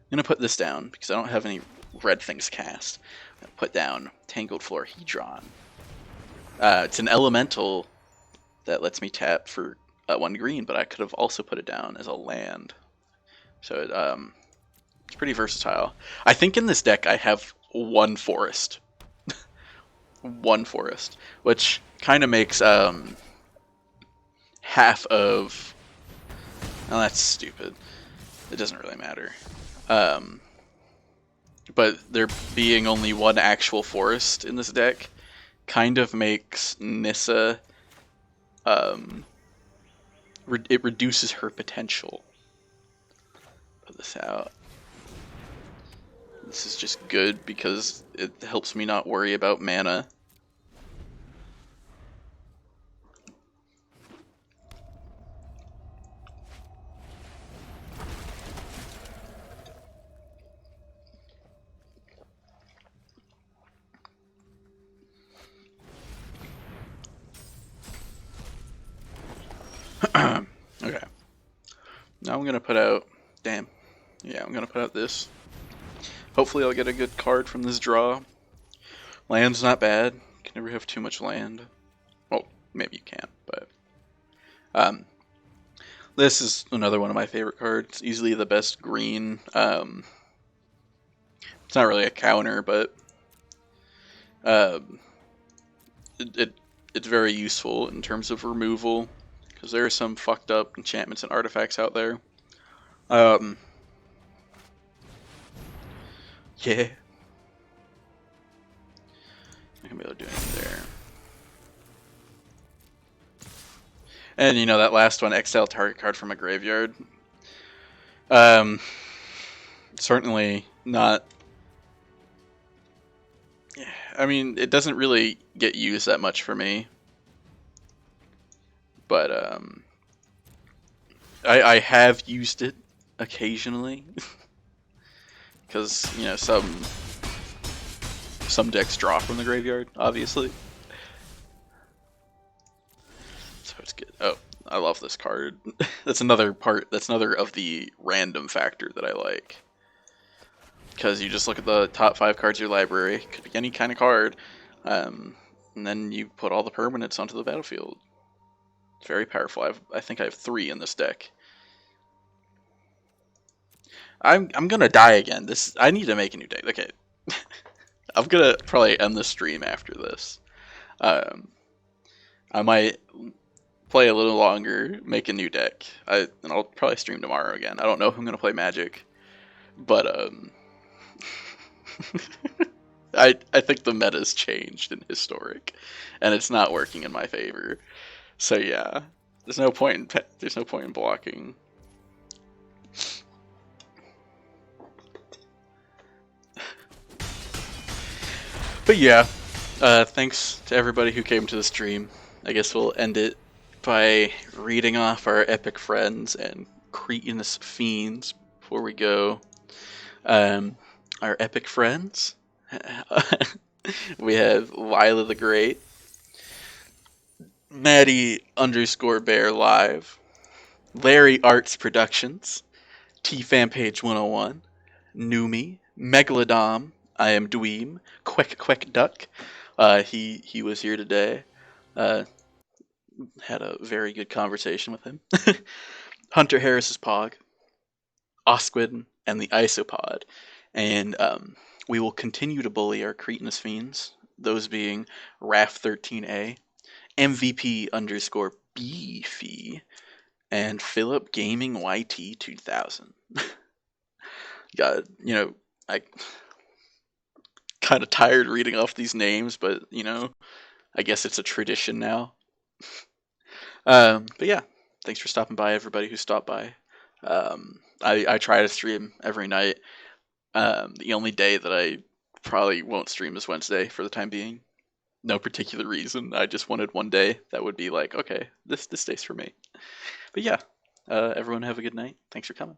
going to put this down because I don't have any red things cast. I'm going to put down Tangled Florahedron. It's an elemental that lets me tap for 1 green, but I could have also put it down as a land. So it pretty versatile. I think in this deck I have one forest. One forest. Which kind of makes half of... Oh, that's stupid. It doesn't really matter. But there being only one actual forest in this deck kind of makes Nissa... it reduces her potential. Put this out. This is just good because it helps me not worry about mana. Okay. Now I'm gonna put out... Damn. Yeah, I'm gonna put out this. Hopefully I'll get a good card from this draw. Land's not bad. Can never have too much land. Well, maybe you can, but... this is another one of my favorite cards. Easily the best green. It's not really a counter, but... it's very useful in terms of removal. Because there are some fucked up enchantments and artifacts out there. Yeah. Not gonna be able to do anything there. And you know that last one, exile target card from a graveyard. Certainly not. I mean, it doesn't really get used that much for me. But I have used it occasionally. Because, you know, some decks draw from the graveyard, obviously. So it's good. Oh, I love this card. That's another of the random factor that I like. Because you just look at the top 5 cards of your library, could be any kind of card, and then you put all the permanents onto the battlefield. It's very powerful. I think I have 3 in this deck. I'm gonna die again. I need to make a new deck. Okay, I'm gonna probably end the stream after this. I might play a little longer, make a new deck. And I'll probably stream tomorrow again. I don't know if I'm gonna play Magic, but I think the meta's changed in Historic, and it's not working in my favor. So yeah, there's no point in blocking. But yeah, thanks to everybody who came to the stream. I guess we'll end it by reading off our epic friends and cretinous fiends before we go. Our epic friends. We have Lila the Great, Maddie_Bear Live, Larry Arts Productions, T-Fanpage 101, Numi, Megalodom, I am Dweem, Quek Duck. He was here today. Had a very good conversation with him. Hunter Harris's Pog, Osquid, and the Isopod. And we will continue to bully our cretinous fiends, those being Raf13A, MVP_Beefy, and Philip Gaming YT 2000. God, you know, I kind of tired reading off these names, but you know, I guess it's a tradition now. But yeah, thanks for stopping by, everybody who stopped by. I try to stream every night. The only day that I probably won't stream is Wednesday for the time being. No particular reason. I just wanted one day that would be like, okay, this day's for me. But yeah, everyone have a good night. Thanks for coming.